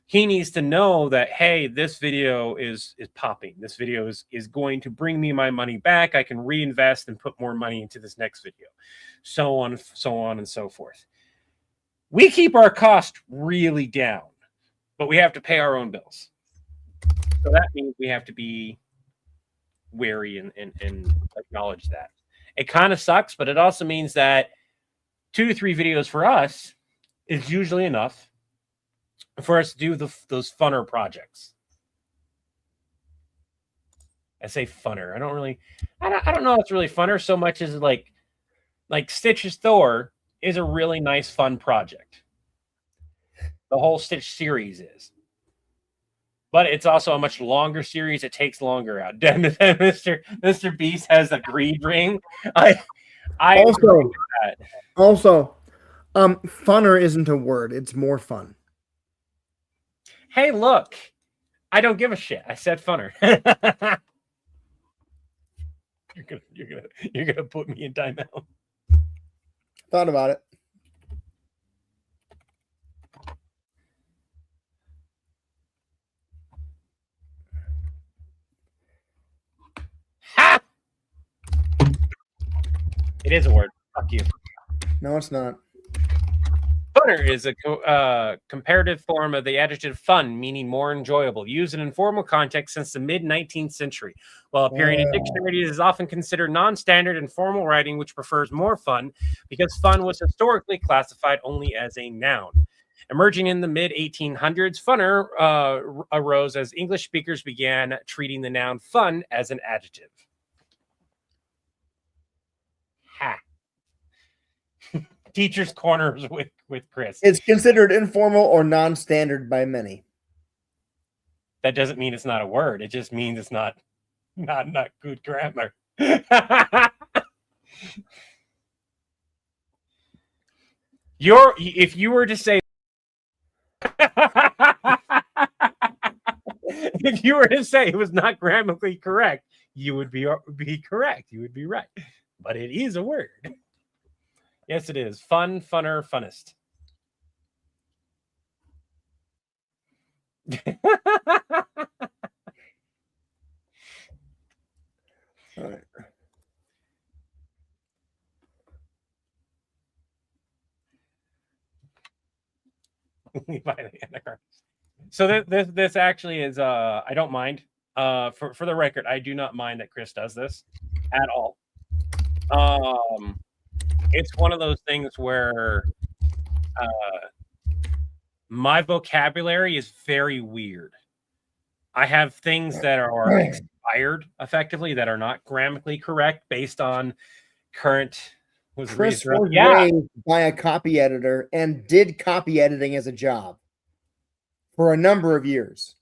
he needs to know that, hey, this video is popping. This video is going to bring me my money back. I can reinvest and put more money into this next video. So on and so forth. We keep our cost really down, but we have to pay our own bills. So that means we have to be wary and acknowledge that. It kind of sucks, but it also means that 2 to 3 videos for us is usually enough for us to do those funner projects. I say funner. I don't know if it's really funner so much as like Stitch's Thor is a really nice, fun project. The whole Stitch series is. But it's also a much longer series. It takes longer out. Mr. Beast has a greed ring. I also, funner isn't a word. It's more fun. Hey, look, I don't give a shit. I said funner. You're gonna put me in timeout. Thought about it. Ha! It is a word. Fuck you. No, it's not. Funner is a comparative form of the adjective fun, meaning more enjoyable, used in informal context since the mid-19th century. While appearing in dictionaries, it is often considered non-standard in formal writing, which prefers more fun, because fun was historically classified only as a noun. Emerging in the mid-1800s, funner arose as English speakers began treating the noun fun as an adjective. Ha. Teacher's Corners with Chris. It's considered informal or non-standard by many. That doesn't mean it's not a word. It just means it's not good grammar. If you were to say if you were to say it was not grammatically correct, you would be correct. You would be right. But it is a word. Yes, it is. Fun, funner, funnest. All right. So this actually is I don't mind. For the record, I do not mind that Chris does this at all. It's one of those things where my vocabulary is very weird. I have things that are expired effectively that are not grammatically correct based on current. Chris was raised by a copy editor and did copy editing as a job for a number of years.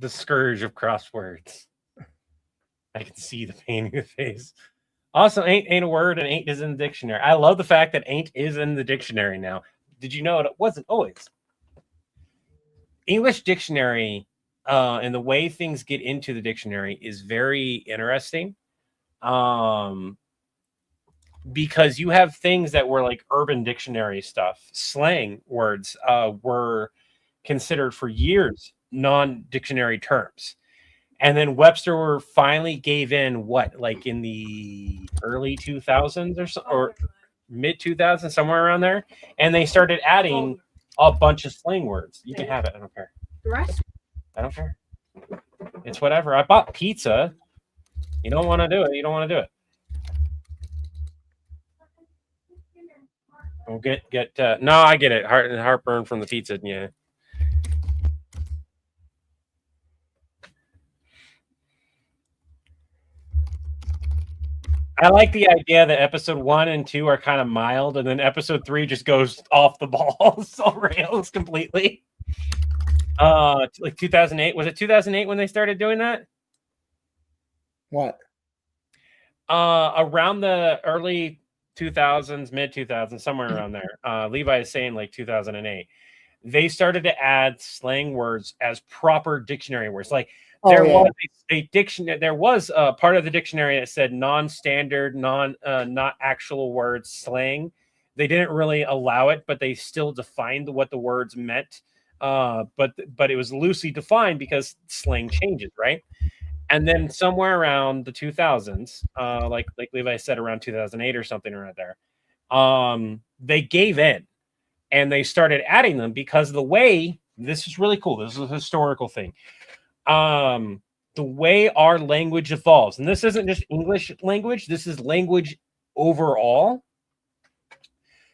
The scourge of crosswords. I can see the pain in your face. Also, ain't a word, and ain't is in the dictionary. I love the fact that ain't is in the dictionary now. Did you know it wasn't always? English dictionary and the way things get into the dictionary is very interesting. Because you have things that were like urban dictionary stuff, slang words were considered for years non-dictionary terms. And then Webster finally gave in like in the early 2000s or mid 2000s, somewhere around there. And they started adding a bunch of slang words. You can have it. I don't care. I don't care. It's whatever. I bought pizza. You don't want to do it. You don't want to do it. We'll get no, I get it. Heartburn from the pizza. Yeah. I like the idea that episode 1 and 2 are kind of mild, and then episode 3 just goes off the balls, all rails completely. Like 2008. Was it 2008 when they started doing that? What? Around the early 2000s, mid 2000s, somewhere around there. Levi is saying like 2008. They started to add slang words as proper dictionary words. Like was a dictionary. There was a part of the dictionary that said non-standard, not actual words, slang. They didn't really allow it, but they still defined what the words meant. But it was loosely defined because slang changes, right? And then somewhere around the 2000s, like Levi said, around 2008 or something around there, they gave in and they started adding them because the way this is really cool. This is a historical thing. The way our language evolves, and this isn't just English language, this is language overall.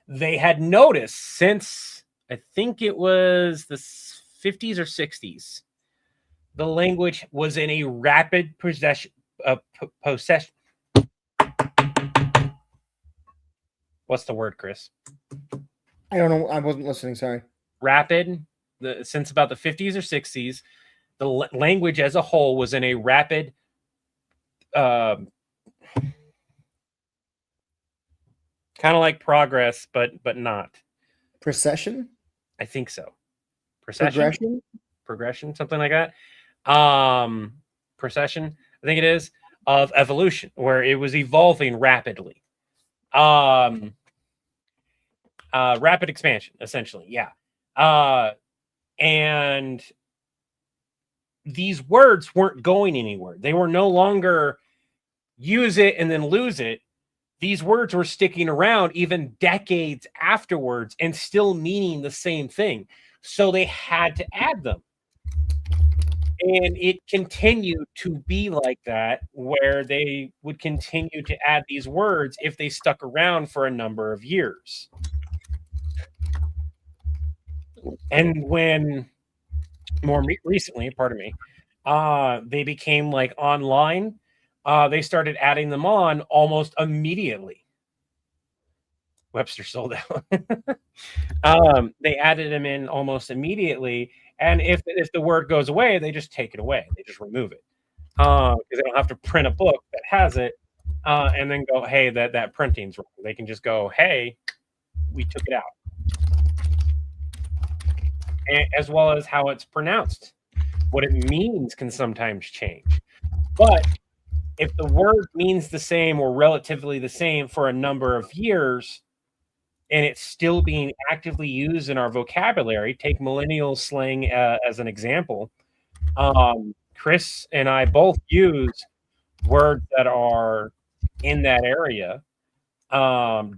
They had noticed since I think it was the 50s or 60s, the language was in a rapid possession. What's the word, Chris? I don't know. I wasn't listening. Sorry. Rapid. Since about the 50s or 60s, the language as a whole was in a rapid kind of like progress, but not. Procession? I think so. Progression, something like that. Procession, I think it is, of evolution, where it was evolving rapidly. Rapid expansion, essentially, yeah. And these words weren't going anywhere. They were no longer use it and then lose it. These words were sticking around even decades afterwards and still meaning the same thing. So they had to add them. And it continued to be like that, where they would continue to add these words if they stuck around for a number of years. And when more recently, pardon me, they became like online, they started adding them on almost immediately. Webster sold out. They added them in almost immediately, and if the word goes away, they just take it away. They just remove it because they don't have to print a book that has it and then go, hey, that printing's wrong. They can just go, hey, we took it out. And, as well as how it's pronounced. What it means can sometimes change. But if the word means the same or relatively the same for a number of years, and it's still being actively used in our vocabulary, take millennial slang as an example. Chris and I both use words that are in that area.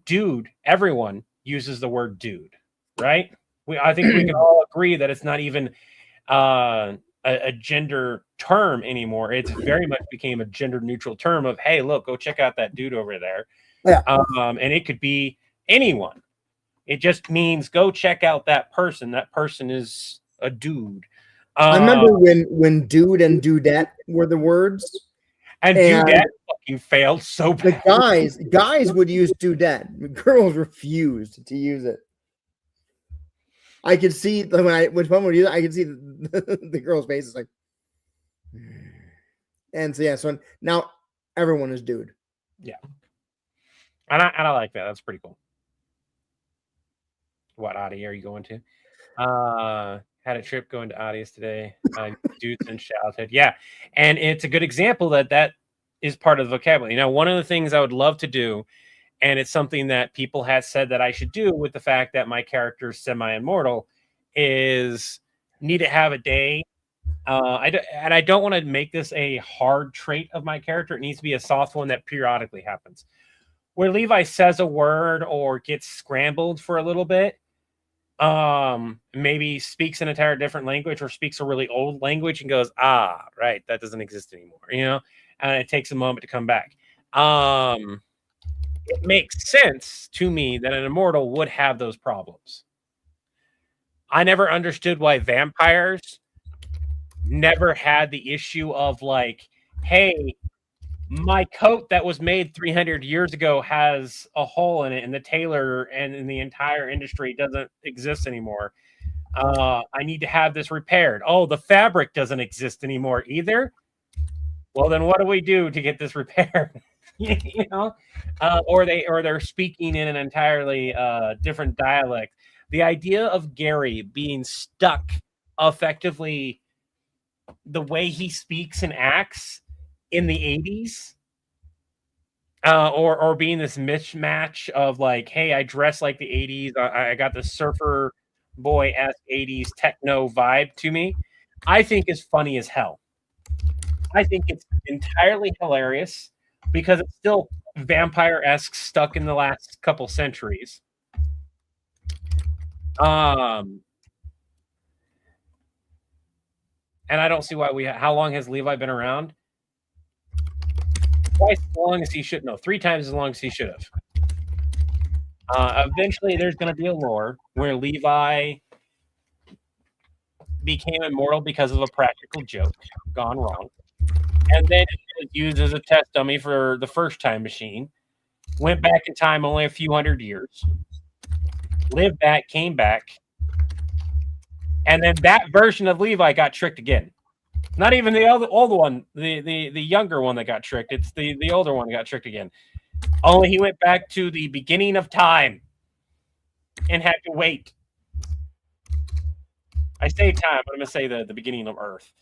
Dude, everyone uses the word dude, right? I think we can all agree that it's not even a gender term anymore. It's very much became a gender neutral term of, hey, look, go check out that dude over there. Yeah. And it could be anyone. It just means go check out that person. That person is a dude. I remember when dude and dudette were the words. And dudette fucking failed so bad. The guys would use dudette. Girls refused to use it. I could see when someone would use it, I could see the girl's faces like, and so yeah. So now everyone is dude. Yeah, and I like that. That's pretty cool. What Adi are you going to? Had a trip going to Adi's today. Dudes and childhood, yeah, and it's a good example that is part of the vocabulary. Now, one of the things I would love to do. And it's something that people have said that I should do with the fact that my character is semi-immortal is need to have a day. I don't want to make this a hard trait of my character. It needs to be a soft one that periodically happens. Where Levi says a word or gets scrambled for a little bit, maybe speaks an entire different language or speaks a really old language and goes, right, that doesn't exist anymore, and it takes a moment to come back. It makes sense to me that an immortal would have those problems. I never understood why vampires never had the issue of like, hey, my coat that was made 300 years ago has a hole in it and the tailor and in the entire industry doesn't exist anymore. I need to have this repaired. Oh, the fabric doesn't exist anymore either. Well, then what do we do to get this repaired? Or they're speaking in an entirely different dialect. The idea of Gary being stuck effectively the way he speaks and acts in the 80s or being this mismatch of like, hey, I dress like the 80s. I got the surfer boy-esque 80s techno vibe to me. I think is funny as hell. I think it's entirely hilarious because it's still vampire-esque, stuck in the last couple centuries. And I don't see why how long has Levi been around? Twice as long as he should. No, 3 times as long as he should have. Eventually, there's going to be a lore where Levi became immortal because of a practical joke gone wrong. And then it was used as a test dummy for the first time machine. Went back in time only a few hundred years. Lived back, came back. And then that version of Levi got tricked again. Not even the older one, the younger one that got tricked. It's the older one that got tricked again. Only he went back to the beginning of time and had to wait. I say time, but I'm going to say the beginning of Earth.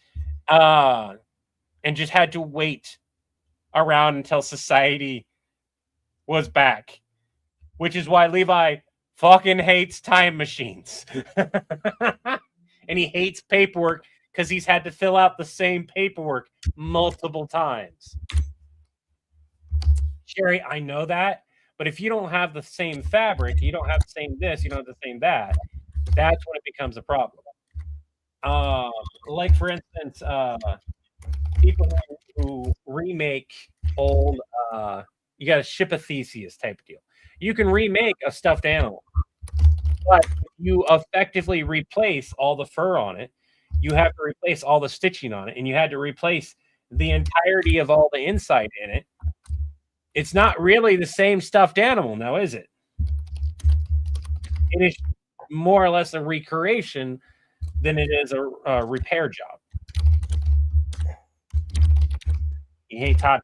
And just had to wait around until society was back. Which is why Levi fucking hates time machines. And he hates paperwork because he's had to fill out the same paperwork multiple times. Sherry, I know that, but if you don't have the same fabric, you don't have the same this, you don't have the same that, that's when it becomes a problem. Like, for instance, people who remake old, you got a Ship of Theseus type of deal. You can remake a stuffed animal, but you effectively replace all the fur on it. You have to replace all the stitching on it, and you had to replace the entirety of all the inside in it. It's not really the same stuffed animal now, is it? It is more or less a recreation than it is a repair job. He hates hot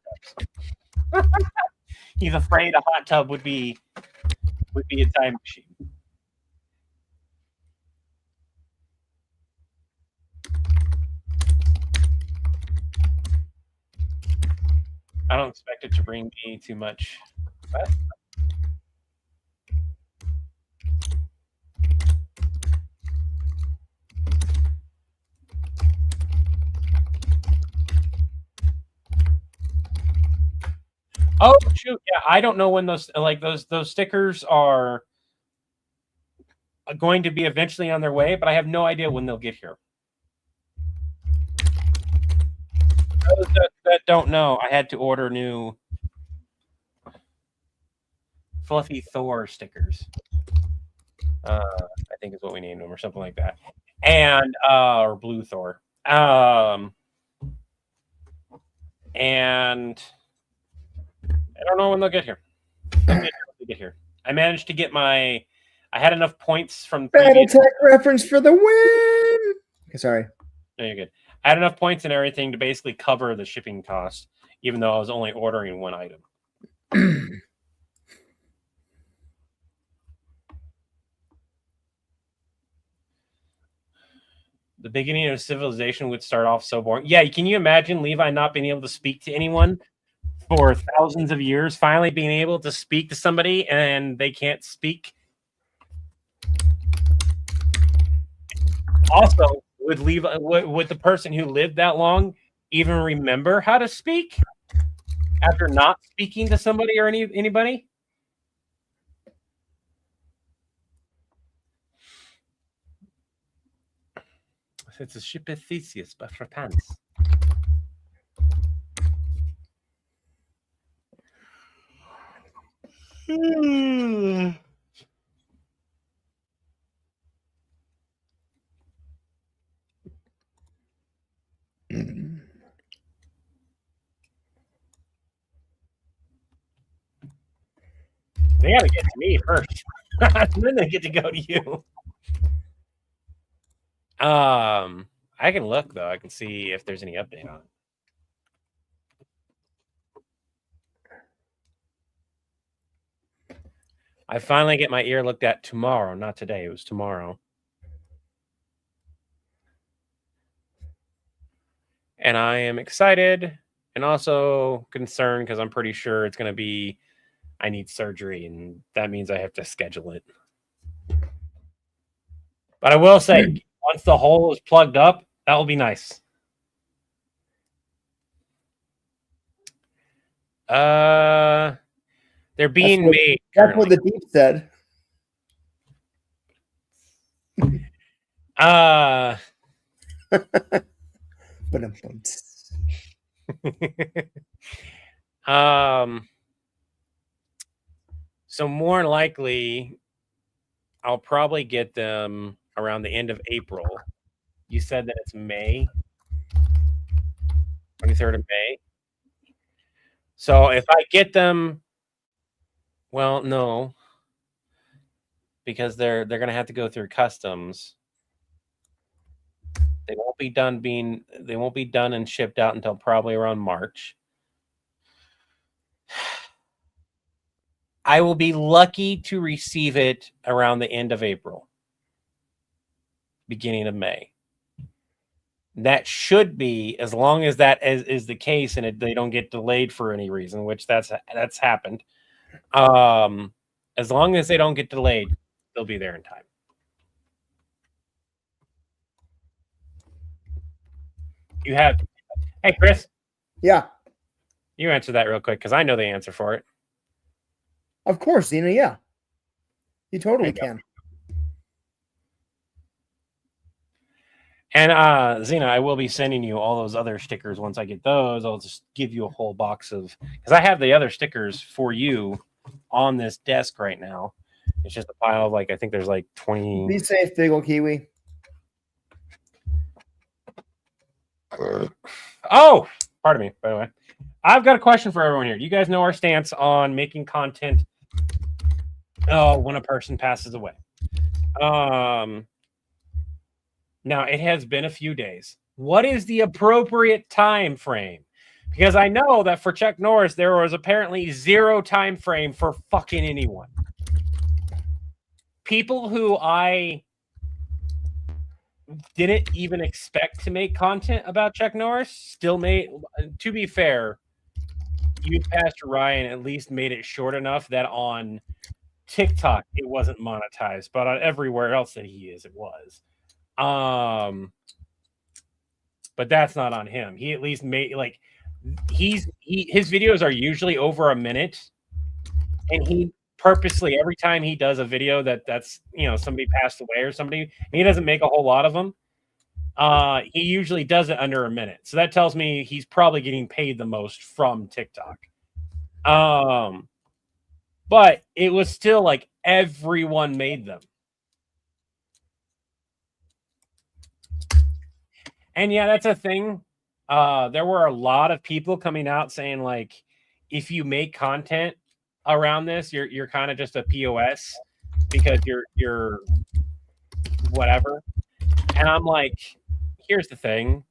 tubs. He's afraid a hot tub would be a time machine. I don't expect it to bring me too much. What? Oh shoot! Yeah, I don't know when those stickers are going to be eventually on their way, but I have no idea when they'll get here. Those that don't know, I had to order new Fluffy Thor stickers. I think is what we named them, or something like that, and or Blue Thor. And I don't know when they'll get here. I managed to get I had enough points from BattleTech reference for the win. Okay, sorry. No, you're good. I had enough points and everything to basically cover the shipping cost, even though I was only ordering one item. The beginning of civilization would start off so boring. Yeah, can you imagine Levi not being able to speak to anyone for thousands of years, finally being able to speak to somebody and they can't speak? Also, would the person who lived that long even remember how to speak after not speaking to somebody or anybody? It's a Ship of Theseus, but for pants. They gotta get to me first. Then they get to go to you. I can look though. I can see if there's any update on it. I finally get my ear looked at tomorrow, not today. It was tomorrow. And I am excited and also concerned because I'm pretty sure it's going to be I need surgery, and that means I have to schedule it. But I will say, once the hole is plugged up, that will be nice. They're being made. That's what the Deep said. So more than likely, I'll probably get them around the end of April. You said that it's May, 23rd of May. So if I get them, well, no, because they're going to have to go through customs. They won't be done and shipped out until probably around March. I will be lucky to receive it around the end of April, beginning of May. That should be, as long as that is the case and they don't get delayed for any reason, which that's happened. As long as they don't get delayed, they'll be there in time. You have, hey Chris. Yeah. You answer that real quick because I know the answer for it. Of course, Zena. Yeah, you totally can. And Zena, I will be sending you all those other stickers once I get those. I'll just give you a whole box of, because I have the other stickers for you on this desk right now. It's just a pile of I think there's 20. Be safe, Big Ol' Kiwi. Oh, pardon me, by the way. I've got a question for everyone here. Do you guys know our stance on making content when a person passes away? Now, it has been a few days. What is the appropriate time frame? Because I know that for Chuck Norris, there was apparently 0 time frame for fucking anyone. People who I didn't even expect to make content about Chuck Norris still made. To be fair, you, Pastor Ryan, at least made it short enough that on TikTok it wasn't monetized, but on everywhere else that he is, it was. But that's not on him. He at least made his videos are usually over a minute, and he purposely, every time he does a video that's somebody passed away or somebody, he doesn't make a whole lot of them. He usually does it under a minute, so that tells me he's probably getting paid the most from TikTok. But it was still everyone made them. And yeah, that's a thing. There were a lot of people coming out saying if you make content around this, you're kind of just a POS because you're whatever. And I'm here's the thing.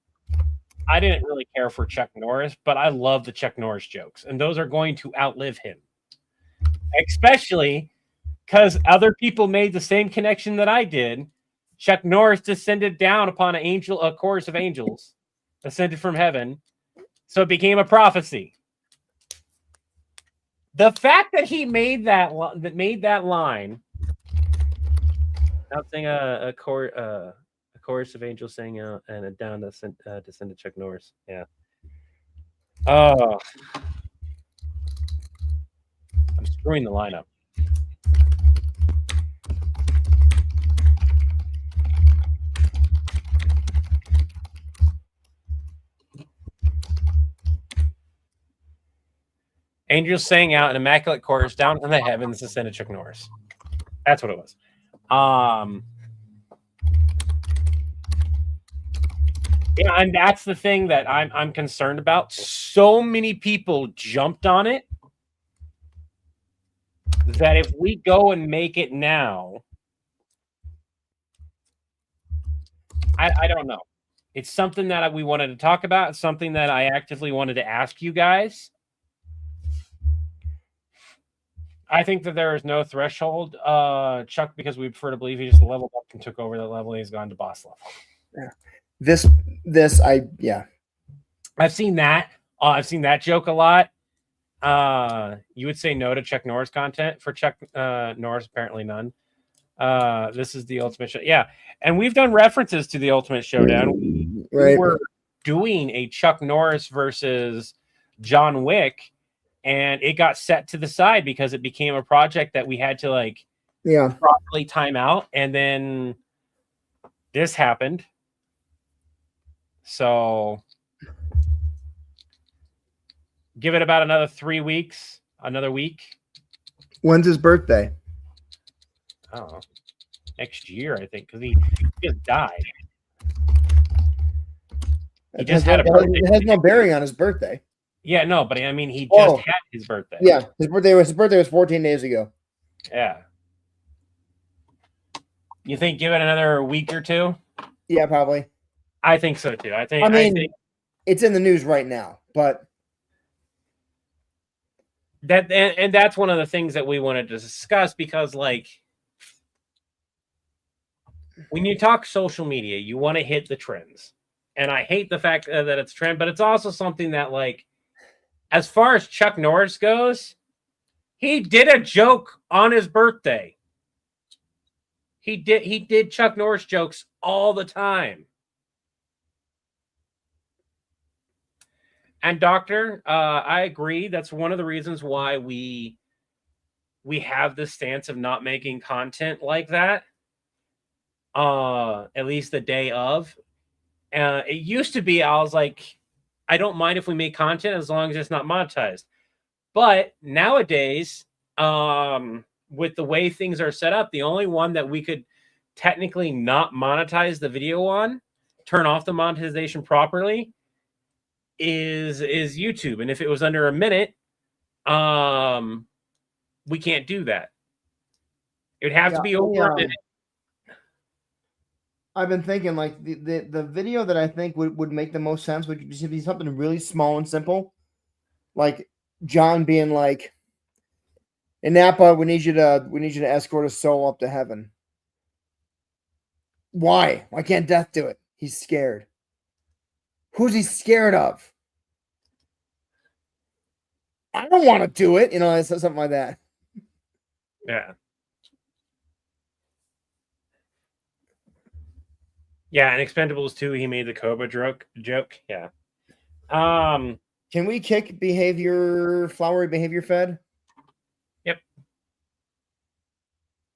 I didn't really care for Chuck Norris, but I love the Chuck Norris jokes, and those are going to outlive him. Especially because other people made the same connection that I did. Chuck Norris descended down upon a chorus of angels, ascended from heaven, so it became a prophecy. The fact that he made that line, not saying a chorus of angels sang out and down descended Chuck Norris. Yeah. Oh, I'm screwing the lineup. Angels sang out an immaculate chorus down from the heavens, ascended Chuck Norris. That's what it was. Yeah, and that's the thing that I'm concerned about. So many people jumped on it that if we go and make it now, I don't know. It's something that we wanted to talk about. It's something that I actively wanted to ask you guys. I think that there is no threshold, Chuck, because we prefer to believe he just leveled up and took over that level. He's gone to boss level. Yeah. I've seen that I've seen that joke a lot. You would say no to Chuck Norris content for Chuck Norris, apparently none. This is the Ultimate Show. Yeah, and we've done references to the Ultimate Showdown. We Right. were doing a Chuck Norris versus John Wick, and it got set to the side because it became a project that we had to like Yeah. properly time out, and then this happened. So give it about another 3 weeks, another week. When's his birthday? I don't know. Next year, I think, because he just died. He It just has, had a no, birthday. it has no bearing on his birthday. Yeah, no, but I mean, he just Oh. had his birthday. Yeah, his birthday was 14 days ago. Yeah. You think give it another week or two? Yeah, probably. I think so too. I I mean, think it's in the news right now, but that and that's one of the things that we wanted to discuss because, like, when you talk social media, you want to hit the trends, and I hate the fact that it's trend, but it's also something that, like, as far as Chuck Norris goes, he did a joke on his birthday. He did Chuck Norris jokes all the time. And Doctor, I agree. That's one of the reasons why we have this stance of not making content like that. At least the day of. It used to be, I was like, I don't mind if we make content as long as it's not monetized. But nowadays, with the way things are set up, the only one that we could technically not monetize the video on, turn off the monetization properly, is YouTube. And if it was under a minute, we can't do that. It would have to be over a minute. I've been thinking like the video that I think would make the most sense would be something really small and simple, like John being like, "In Napa, we need you to escort a soul up to heaven." Why? Why can't Death do it? He's scared. Who's he scared of? I don't want to do it. You know, it's something like that. Yeah. Yeah, and Expendables 2, he made the Cobra joke. Yeah. Can we kick flowery behavior fed? Yep.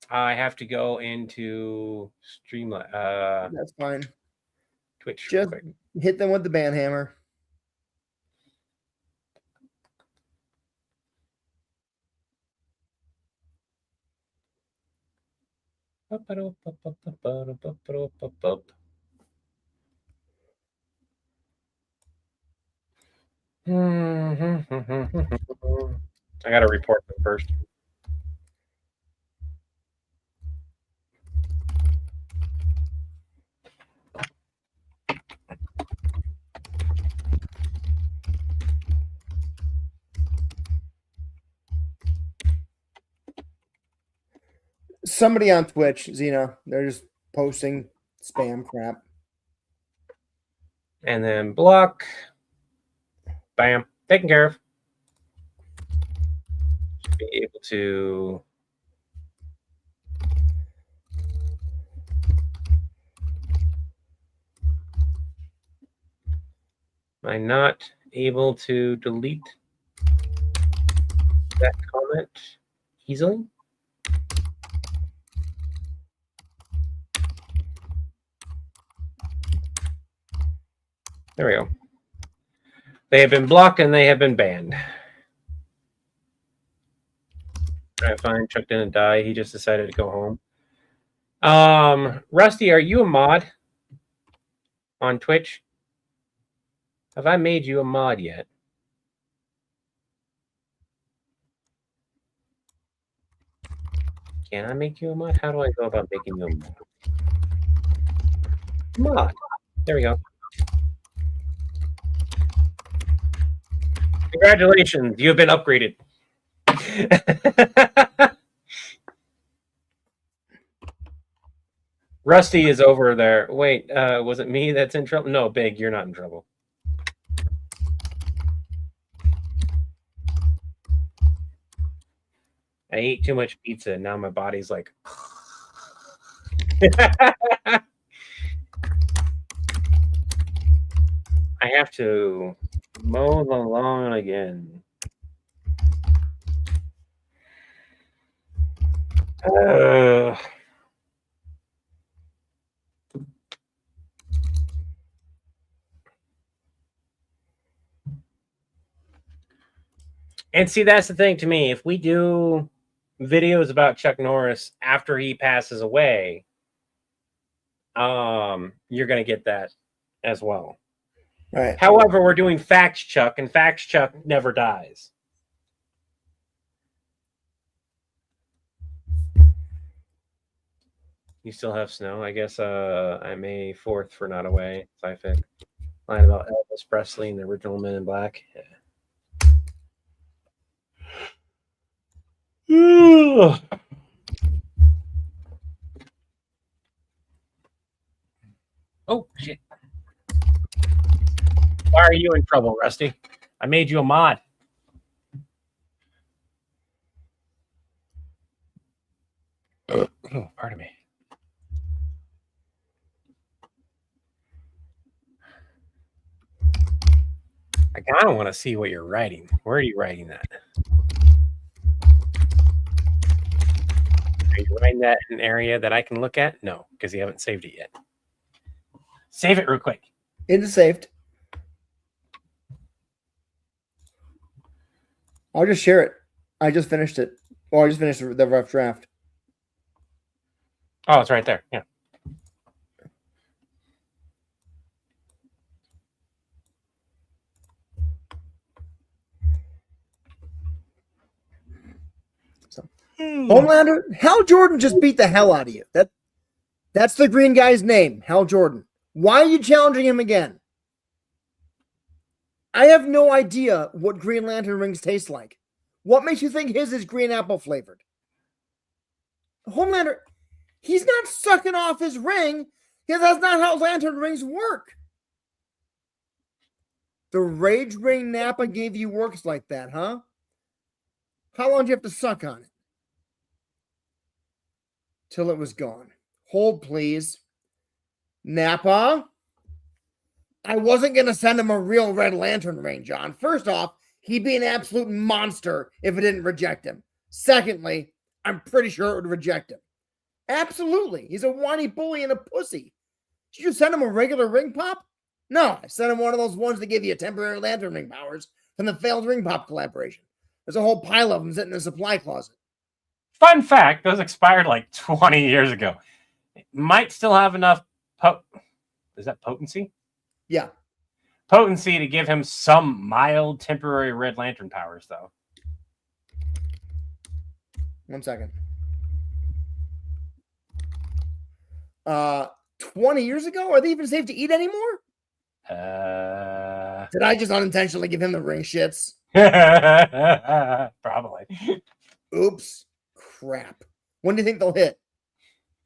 I have to go into Streamline. That's fine. Twitch. Just real quick. hit them with the band hammer. I gotta report them first. Somebody on Twitch, Xena, they're just posting spam crap. And then block. Bam. Taken care of. Should be able to. Am I not able to delete that comment easily? There we go. They have been blocked and they have been banned. All right, fine. Chuck didn't die. He just decided to go home. Rusty, are you a mod on Twitch? Have I made you a mod yet? Can I make you a mod? How do I go about making you a mod? Mod. There we go. Congratulations, you have been upgraded. Rusty is over there. Wait, was it me that's in trouble? No, Big, you're not in trouble. I ate too much pizza and now my body's like I have to mow the lawn again. And see, that's the thing to me. If we do videos about Chuck Norris after he passes away, you're gonna get that as well. Right. However, we're doing Facts Chuck, and Facts Chuck never dies. You still have snow? I guess I'm a fourth for not away. Sci-fi line about Elvis Presley and the original Men in Black. Yeah. Oh, shit. Why are you in trouble, Rusty? I made you a mod. Oh, pardon me. I kind of want to see what you're writing. Where are you writing that? Are you writing that in an area that I can look at? No, because you haven't saved it yet. Save it real quick. It is saved. I'll just share it. I just finished it. Or I just finished the rough draft. Oh, it's right there. Yeah. Homelander, Hal Jordan just beat the hell out of you. That's the green guy's name, Hal Jordan. Why are you challenging him again? I have no idea what Green Lantern rings taste like. What makes you think his is green apple flavored? Homelander, he's not sucking off his ring because that's not how lantern rings work. The Rage Ring Nappa gave you works like that, huh? How long do you have to suck on it? Till it was gone. Hold, please. Nappa? I wasn't going to send him a real Red Lantern ring, John. First off, he'd be an absolute monster if it didn't reject him. Secondly, I'm pretty sure it would reject him. Absolutely. He's a whiny bully and a pussy. Did you send him a regular ring pop? No, I sent him one of those ones that give you temporary lantern ring powers from the failed ring pop collaboration. There's a whole pile of them sitting in the supply closet. Fun fact, those expired like 20 years ago. It might still have enough is that potency? Yeah. Potency to give him some mild temporary Red Lantern powers, though. 1 second. 20 years ago? Are they even safe to eat anymore? Did I just unintentionally give him the ring shits? Probably. Oops. Crap. When do you think they'll hit?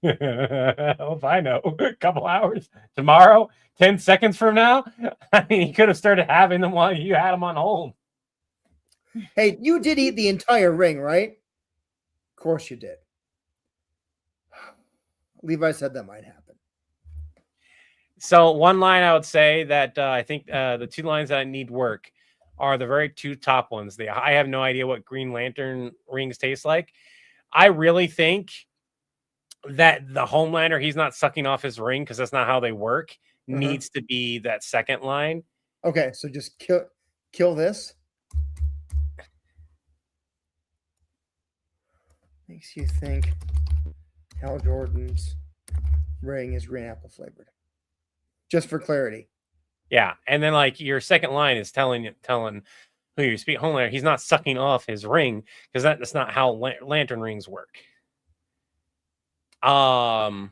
Well, if I know, a couple hours. Tomorrow? 10 seconds from now? I mean, you could have started having them while you had them on hold. Hey, you did eat the entire ring, right? Of course you did. Levi said that might happen. So one line I would say that I think the two lines that I need work are the very two top ones. I have no idea what Green Lantern rings taste like. I really think that the Homelander, he's not sucking off his ring because that's not how they work, needs to be that second line. Okay, so just kill this. Makes you think Hal Jordan's ring is green apple flavored. Just for clarity. Yeah, and then like your second line is telling who you speak Homelander, he's not sucking off his ring because that's not how lantern rings work. That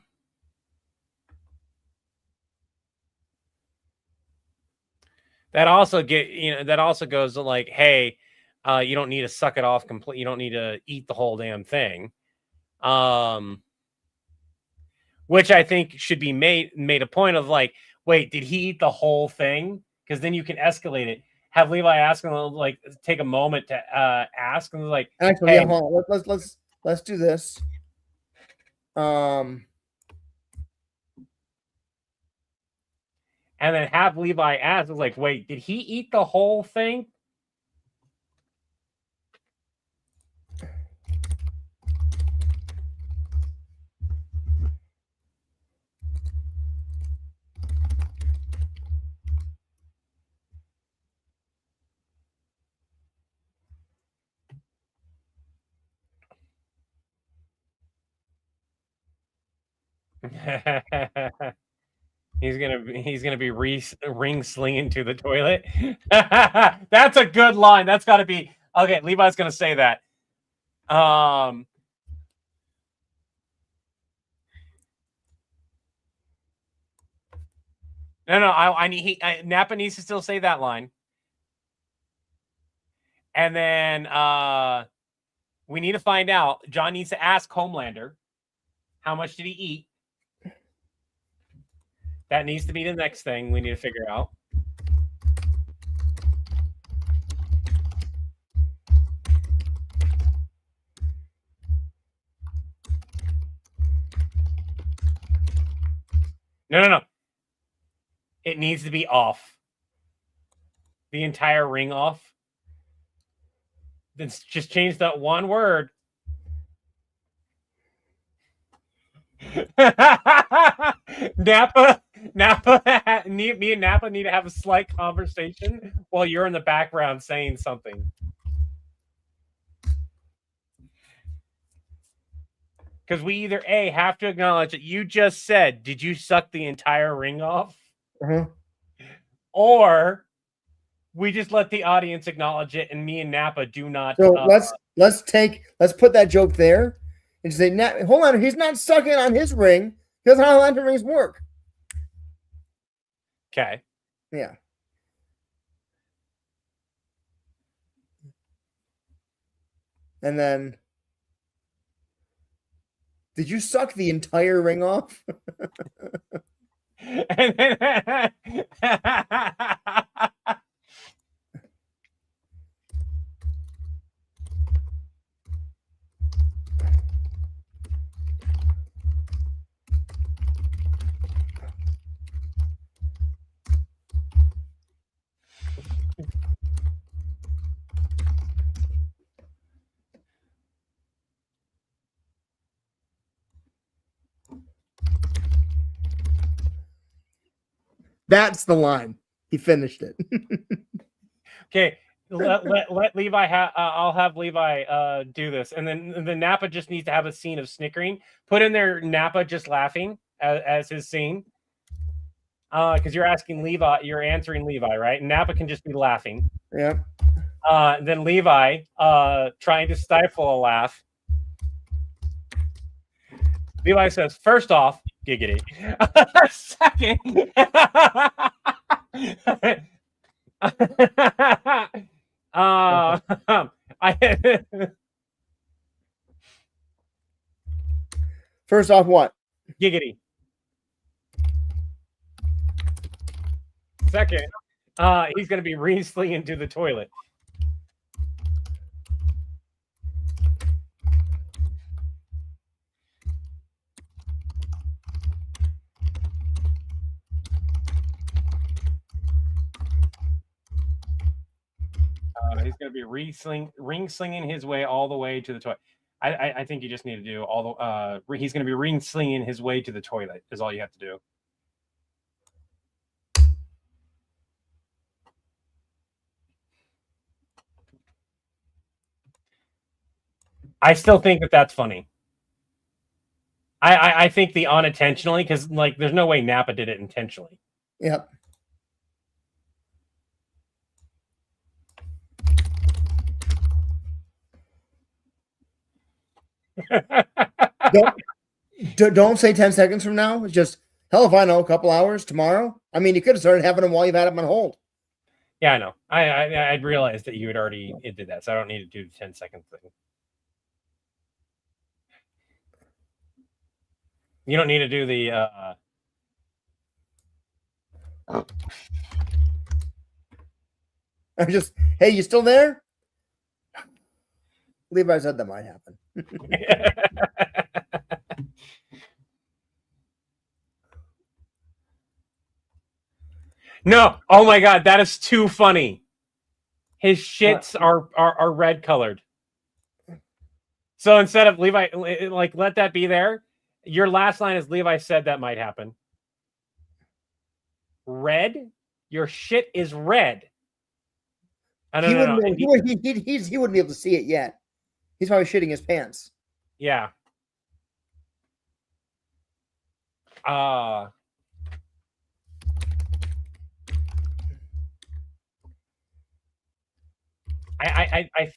also goes to like, hey, you don't need to suck it off complete. You don't need to eat the whole damn thing. Which I think should be made a point of like, wait, did he eat the whole thing? Because then you can escalate it. have Levi ask him, like, take a moment to ask him, like, Actually, hey, yeah, hold on. Let's do this. and then have Levi ask, like, wait, did he eat the whole thing? He's gonna be ring slinging to the toilet. That's a good line. That's got to be okay. Levi's gonna say that. No. I need Nappa needs to still say that line, and then we need to find out. John needs to ask Homelander, how much did he eat? That needs to be the next thing we need to figure out. No. It needs to be off. The entire ring off. Then just change that one word. Nappa, me and Nappa need to have a slight conversation while you're in the background saying something. Because we either A, have to acknowledge that you just said, did you suck the entire ring off? Or we just let the audience acknowledge it, and me and Nappa do not. So let's put that joke there and say, hold on, he's not sucking on his ring because how lantern rings work. Okay. Yeah. And then, did you suck the entire ring off? And then, That's the line. He finished it. okay. Let Levi have. I'll have Levi do this, and then the Nappa just needs to have a scene of snickering. Put in there Nappa just laughing as his scene, because you're asking Levi, you're answering Levi, right? And Nappa can just be laughing. Yeah. Then Levi trying to stifle a laugh. Levi says, "First off, giggity." Second. First off, what? Giggity. Second, he's going to be re-slinging to the toilet. He's going to be ring slinging his way all the way to the toilet. I think you just need to do all the. He's going to be ring slinging his way to the toilet. Is all you have to do. I still think that that's funny. I think the unintentionally, because like there's no way Nappa did it intentionally. Yep. don't say 10 seconds from now. It's just, hell if I know, a couple hours, tomorrow. I mean, you could have started having them while you've had them on hold. Yeah, I know. I realized that you had already did that, so I don't need to do the 10-second thing. You don't need to do the I'm just, hey, you still there? Levi said that might happen. No, oh my god, that is too funny. His shits are red colored. So instead of Levi, like, let that be there. Your last line is Levi said that might happen. Red? Your shit is red. I don't know. He wouldn't be able to see it yet. He's probably shitting his pants. Yeah. I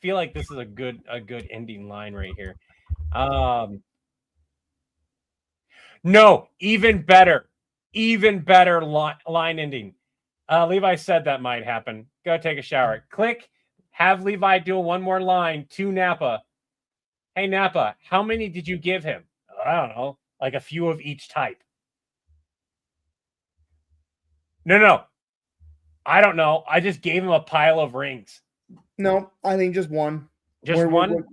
feel like this is a good ending line right here. No, even better line ending. Levi said that might happen. Go take a shower. Click. Have Levi do one more line to Nappa. Hey Nappa, how many did you give him? I don't know, like a few of each type. No. I don't know. I just gave him a pile of rings. No, I think just one. Just one?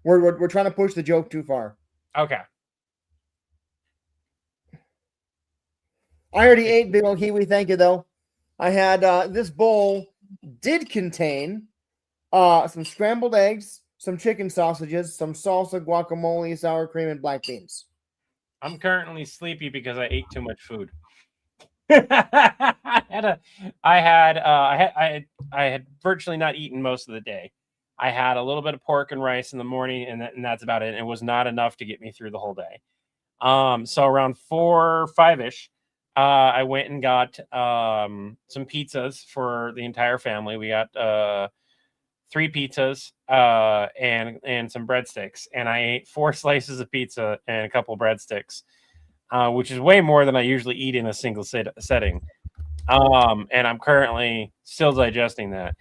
We're trying to push the joke too far. Okay. I already ate, Big Ol' Kiwi. Thank you, though. I had this bowl did contain some scrambled eggs, some chicken sausages, some salsa, guacamole, sour cream, and black beans. I'm currently sleepy because I ate too much food. I had virtually not eaten most of the day. I had a little bit of pork and rice in the morning, and that's about it. It was not enough to get me through the whole day. So around 4 or 5-ish, I went and got some pizzas for the entire family. We got 3 pizzas and some breadsticks, and I ate 4 slices of pizza and a couple breadsticks. Which is way more than I usually eat in a single setting. And I'm currently still digesting that.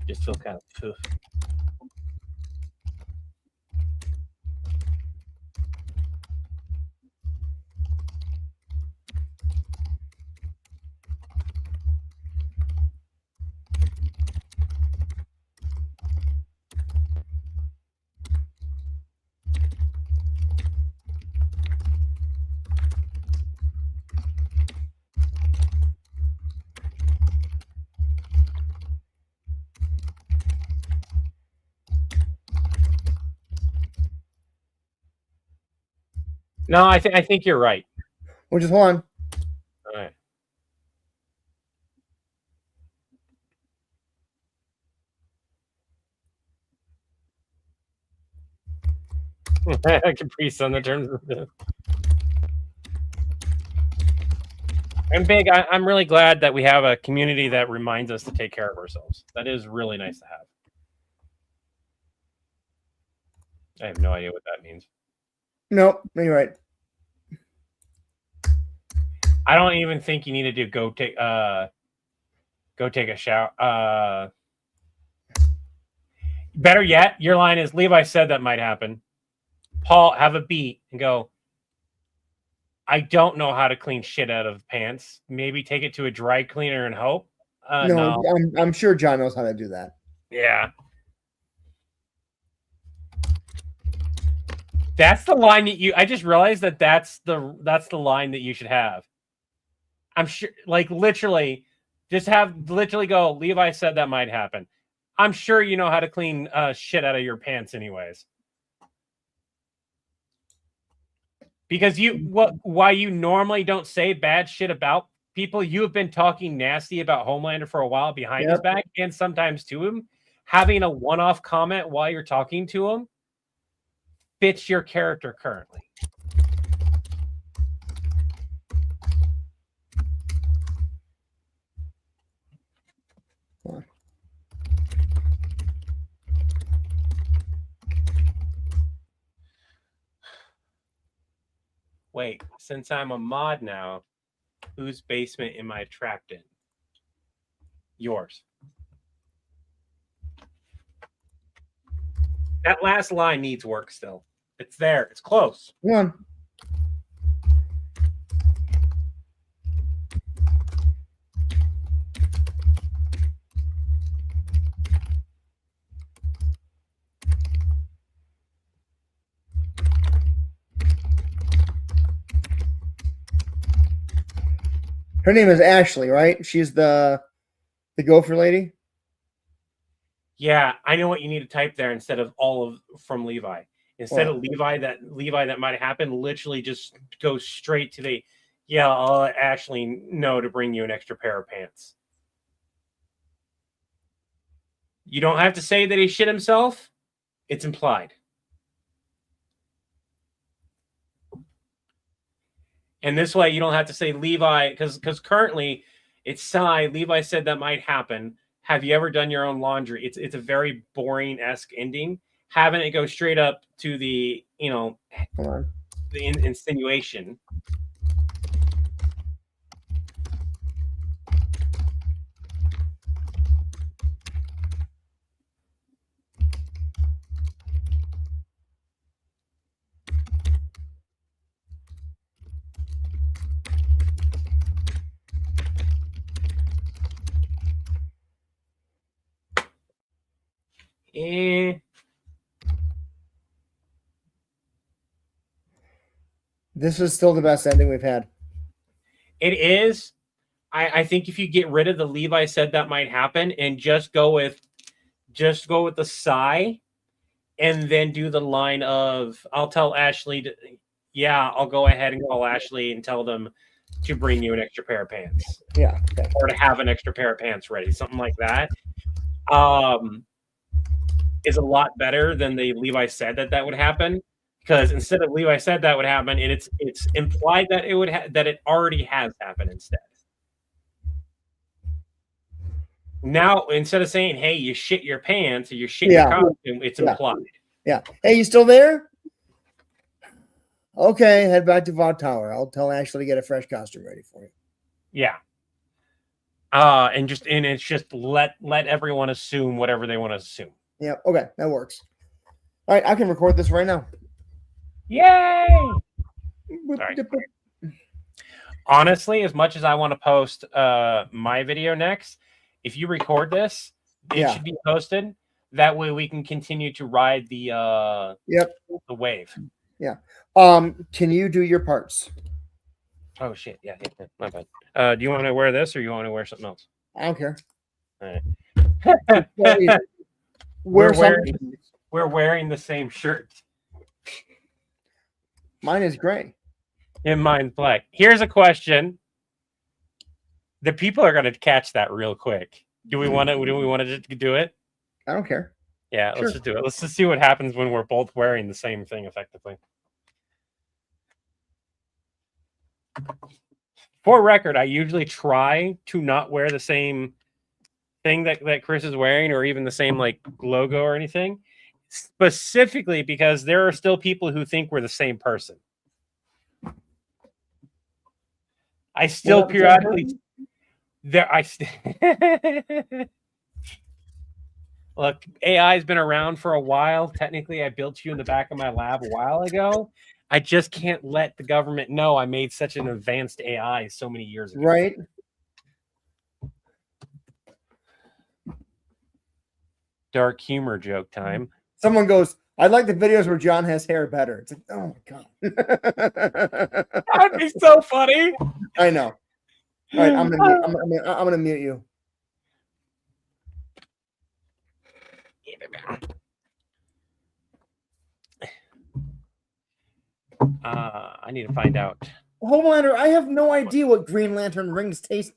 Just feel kind of poof. No, I think you're right. Well, just hold on. All right. Capri Sun, the terms of the... And Big, I'm really glad that we have a community that reminds us to take care of ourselves. That is really nice to have. I have no idea what that means. Nope, you're right. I don't even think you need to do go take a shower. Better yet, your line is Levi said that might happen. Paul, have a beat and go, I don't know how to clean shit out of pants. Maybe take it to a dry cleaner and hope. No. I'm sure John knows how to do that. Yeah. That's the line that I just realized that's the line that you should have. I'm sure, like, literally go, Levi said that might happen. I'm sure you know how to clean shit out of your pants anyways. Because why you normally don't say bad shit about people, you have been talking nasty about Homelander for a while behind his back and sometimes to him. Having a one-off comment while you're talking to him fits your character currently. Wait, since I'm a mod now, whose basement am I trapped in? Yours. That last line needs work still. It's there. It's close. Come on. Her name is Ashley, right? She's the gopher lady. Yeah, I know what you need to type there instead of all of from Levi. Instead What? of Levi that might have happened, literally just go straight to the yeah, I'll let Ashley know to bring you an extra pair of pants. You don't have to say that he shit himself. It's implied. And this way you don't have to say Levi, because currently it's Cy. Levi said that might happen. Have you ever done your own laundry? It's a very boring-esque ending. Having it go straight up to the, Hold on. the insinuation. This is still the best ending we've had. It is. I think if you get rid of the Levi said that might happen and just go with the sigh, and then do the line of I'll tell Ashley to, yeah, I'll go ahead and call Ashley and tell them to bring you an extra pair of pants. Yeah. Okay. Or to have an extra pair of pants ready, something like that. Is a lot better than the Levi said that would happen, because instead of Levi said that would happen, and it's implied that it would that it already has happened instead. Now instead of saying hey you shit your pants or you shit your costume, it's implied. Yeah. Hey, you still there? Okay, head back to Vought Tower. I'll tell Ashley to get a fresh costume ready for you. Yeah. And it's just let everyone assume whatever they want to assume. Yeah. Okay, that works. All right, I can record this right now. Yay! Right. Honestly, as much as I want to post my video next, if you record this, it should be posted. That way we can continue to ride the the wave. Yeah. Can you do your parts? Oh shit! Yeah, my bad. Do you want to wear this or you want to wear something else? I don't care. All right. We're wearing the same shirt. Mine is gray. And mine's black. Here's a question. The people are going to catch that real quick. Do we want to do it? I don't care. Yeah, let's just do it. Let's just see what happens when we're both wearing the same thing effectively. For record, I usually try to not wear the same thing that Chris is wearing, or even the same like logo or anything, specifically because there are still people who think we're the same person. I still periodically look, AI has been around for a while. Technically, I built you in the back of my lab a while ago. I just can't let the government know I made such an advanced AI so many years ago. Right. Dark humor joke time. Someone goes, I like the videos where John has hair better. It's like, oh my god. That'd be so funny. I know. All right, I'm gonna mute you. I need to find out. Homelander, I have no idea what Green Lantern rings taste.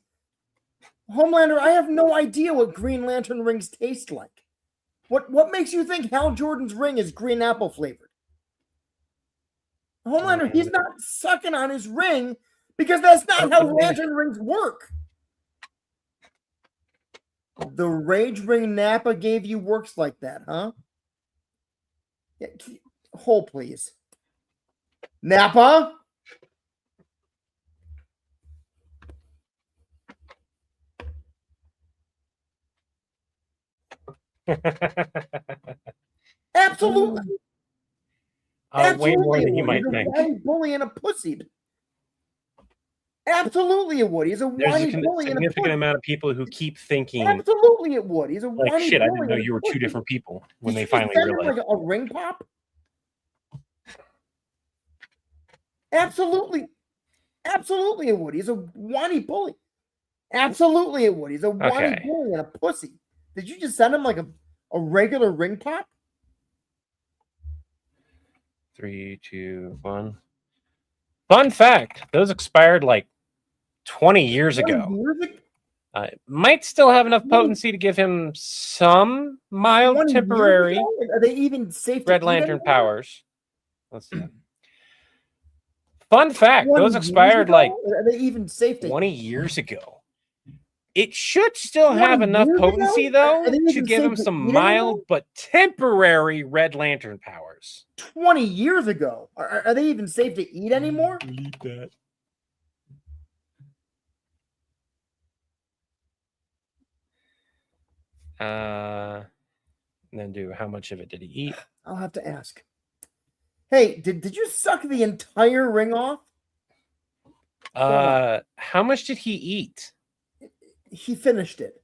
Homelander, I have no idea what Green Lantern rings taste like. What makes you think Hal Jordan's ring is green apple flavored? Homelander, he's not sucking on his ring because that's not how lantern rings work. The Rage Ring Napa gave you works like that, huh? Yeah, hold, please. Napa? Absolutely. Way more than you might think. He's a whiny bully and a pussy. Absolutely, it would. He's a whiny bully and a significant amount of people who keep thinking. Absolutely, it would. He's a like whiny shit. I bully didn't know and you were pussy. two different people when Did they you finally send him realized. like a ring pop. Absolutely, absolutely, it would. He's a whiny bully. Absolutely, it would. He's a whiny Okay. bully and a pussy. Did you just send him like a regular ring pop? 3, 2, 1. Fun fact: those expired like 20 years 20 ago. years ago? Might still have enough potency to give him some mild 20 years temporary ago? Are they even safe to Red eat Lantern anymore? powers. Let's see. Fun fact: 20 those years expired ago? like Are they even safe to 20 years ago. It should still 20 have enough years ago? potency, Are though, they to even give safe him to some eat mild anymore? but temporary Red Lantern powers. 20 years ago. Are they even safe to eat anymore? Eat that. And then do how much of it did he eat? I'll have to ask. Hey, did you suck the entire ring off? How much did he eat? He finished it.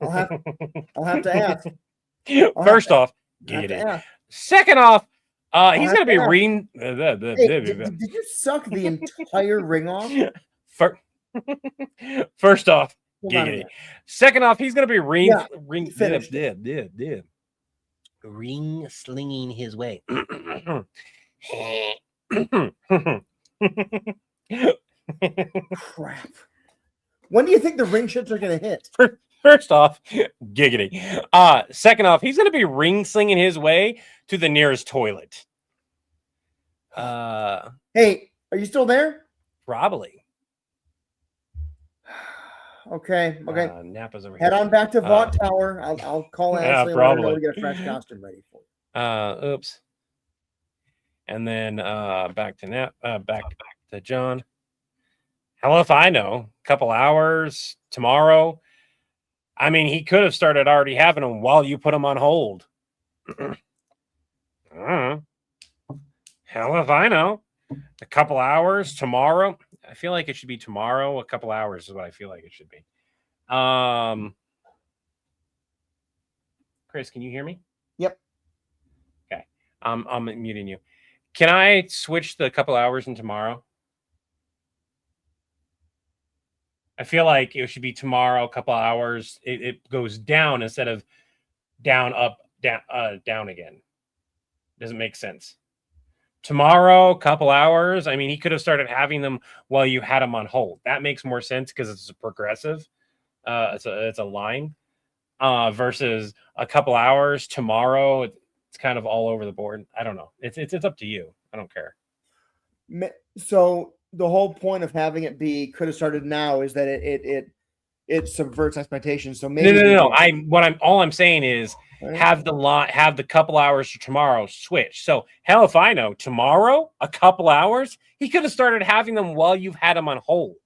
I'll have to ask. First off, I'll have get to it. ask. Second off, he's have gonna be to ask. reading. Hey, did you suck the entire ring off? First off, Hold on giggity. again. Second off, he's gonna be ring finished ring slinging his way. Crap. When do you think the ring ships are going to hit? First off, giggity. Second off, he's going to be ring slinging his way to the nearest toilet. Hey, are you still there? Probably. Okay. Nappa's over Head here. on back to Vought Tower. I'll call Ashley and let her know probably. to get a fresh costume ready for you. Oops. And then back to John. Hell if I know. A couple hours tomorrow. I mean, he could have started already having them while you put him on hold. Hell if I know. A couple hours tomorrow. I feel like it should be tomorrow. A couple hours is what I feel like it should be. Chris, can you hear me? Yep. Okay. I'm muting you. Can I switch the couple hours in tomorrow? I feel like it should be tomorrow, a couple hours. It goes down instead of down, up, down again. Doesn't make sense. Tomorrow, couple hours. I mean, he could have started having them while you had him on hold. That makes more sense because it's a progressive. It's a line. Versus a couple hours tomorrow. It's kind of all over the board. I don't know. It's up to you. I don't care. So the whole point of having it be could have started now is that it subverts expectations. So maybe no. All I'm saying is have the couple hours for tomorrow switch. So hell if I know, tomorrow, a couple hours, he could have started having them while you've had him on hold.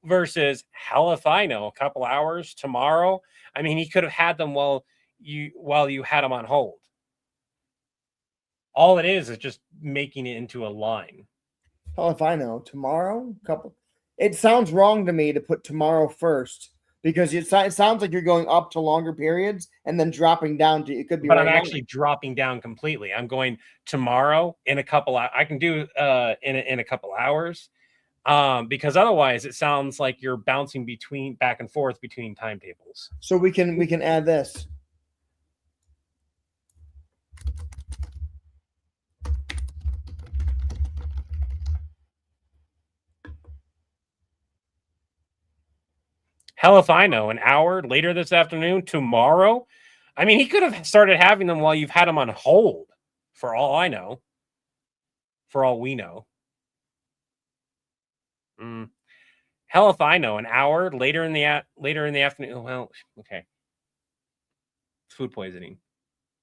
Versus hell if I know, a couple hours tomorrow. I mean, he could have had them while you had him on hold. All it is just making it into a line. Hell if I know. Tomorrow, couple. It sounds wrong to me to put tomorrow first because it sounds like you're going up to longer periods and then dropping down to it could be. But I'm actually dropping down completely. I'm going tomorrow in a couple. I can do in a couple hours. Because otherwise it sounds like you're bouncing back and forth between timetables. So we can add this. Hell if I know, an hour later this afternoon, tomorrow. I mean, he could have started having them while you've had them on hold, for all I know. For all we know. Hell if I know, an hour later in the afternoon. Well, okay. Food poisoning.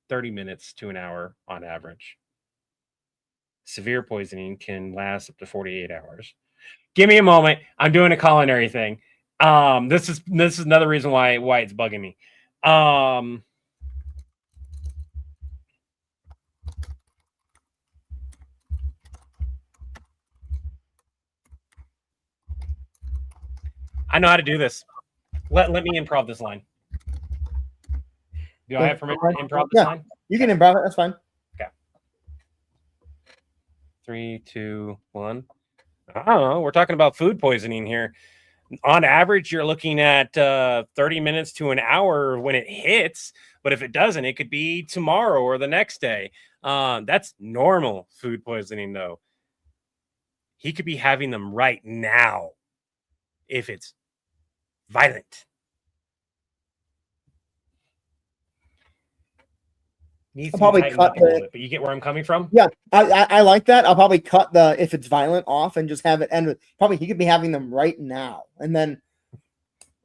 30 minutes to an hour on average. Severe poisoning can last up to 48 hours. Give me a moment. I'm doing a culinary thing. This is another reason why it's bugging me. I know how to do this. Let me improv this line. Do I have permission to improv this line? You can improv it. That's fine. Okay. 3, 2, 1. I don't know. We're talking about food poisoning here. On average, you're looking at 30 minutes to an hour when it hits. But if it doesn't, it could be tomorrow or the next day. That's normal food poisoning, though. He could be having them right now if it's violent. Needs I'll to be probably tightened cut up a little the- bit, but you get where I'm coming from? Yeah, I like that. I'll probably cut the if it's violent off and just have it end with probably he could be having them right now. And then,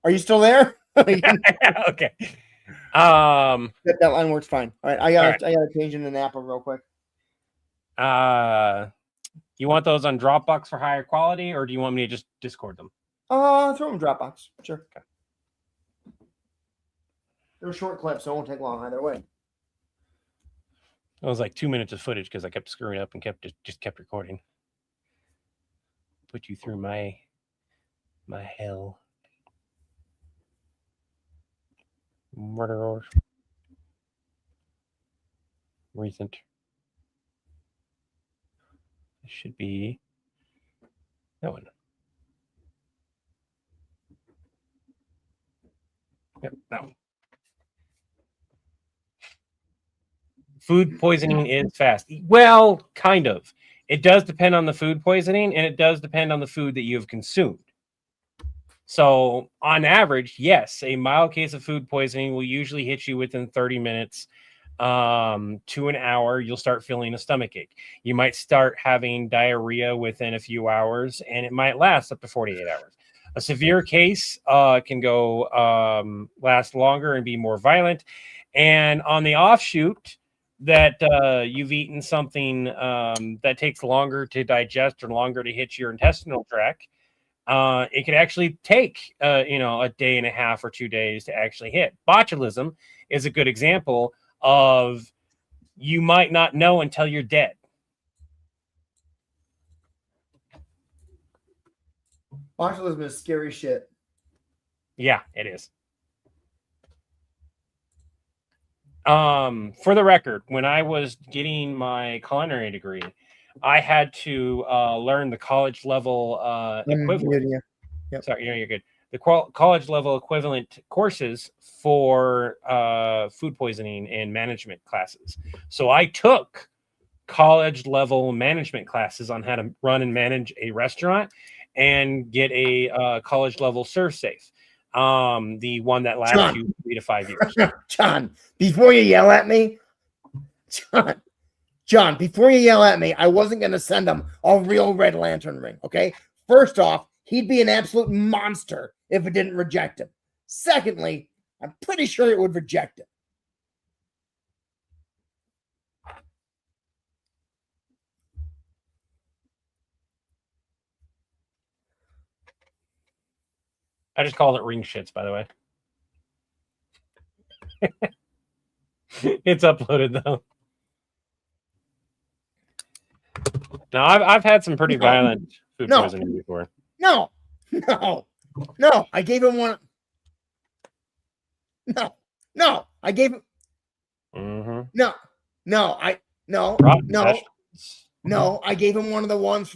are you still there? Okay. That line works fine. All right, I gotta change into Napa real quick. You want those on Dropbox for higher quality, or do you want me to just Discord them? Throw them in Dropbox. Sure. Okay. They're short clips, so it won't take long either way. It was like 2 minutes of footage because I kept screwing up and just kept recording. Put you through my hell. Murderer. Recent. It should be that one. Yep, that one. Food poisoning is fast. Well, kind of. It does depend on the food poisoning, and it does depend on the food that you have consumed. So, on average, yes, a mild case of food poisoning will usually hit you within 30 minutes to an hour. You'll start feeling a stomach ache. You might start having diarrhea within a few hours, and it might last up to 48 hours. A severe case can go last longer and be more violent. And on the offshoot that you've eaten something that takes longer to digest or longer to hit your intestinal tract, it could actually take a day and a half or 2 days to actually hit. Botulism is a good example of you might not know until you're dead. Botulism is scary shit. Yeah, it is. For the record, when I was getting my culinary degree, I had to learn the college level equivalent. Yep. Sorry, you're good. The college level equivalent courses for food poisoning and management classes. So I took college level management classes on how to run and manage a restaurant and get a college level serve safe. The one that lasts you 3 to 5 years. John, before you yell at me, John, before you yell at me, I wasn't going to send him a real Red Lantern ring, okay? First off, he'd be an absolute monster if it didn't reject him. Secondly, I'm pretty sure it would reject him. I just called it ring shits, by the way. It's uploaded though. Now I've had some pretty violent food poisoning before. No. I gave him one. No. I gave him. Mm-hmm. No. I gave him one of the ones.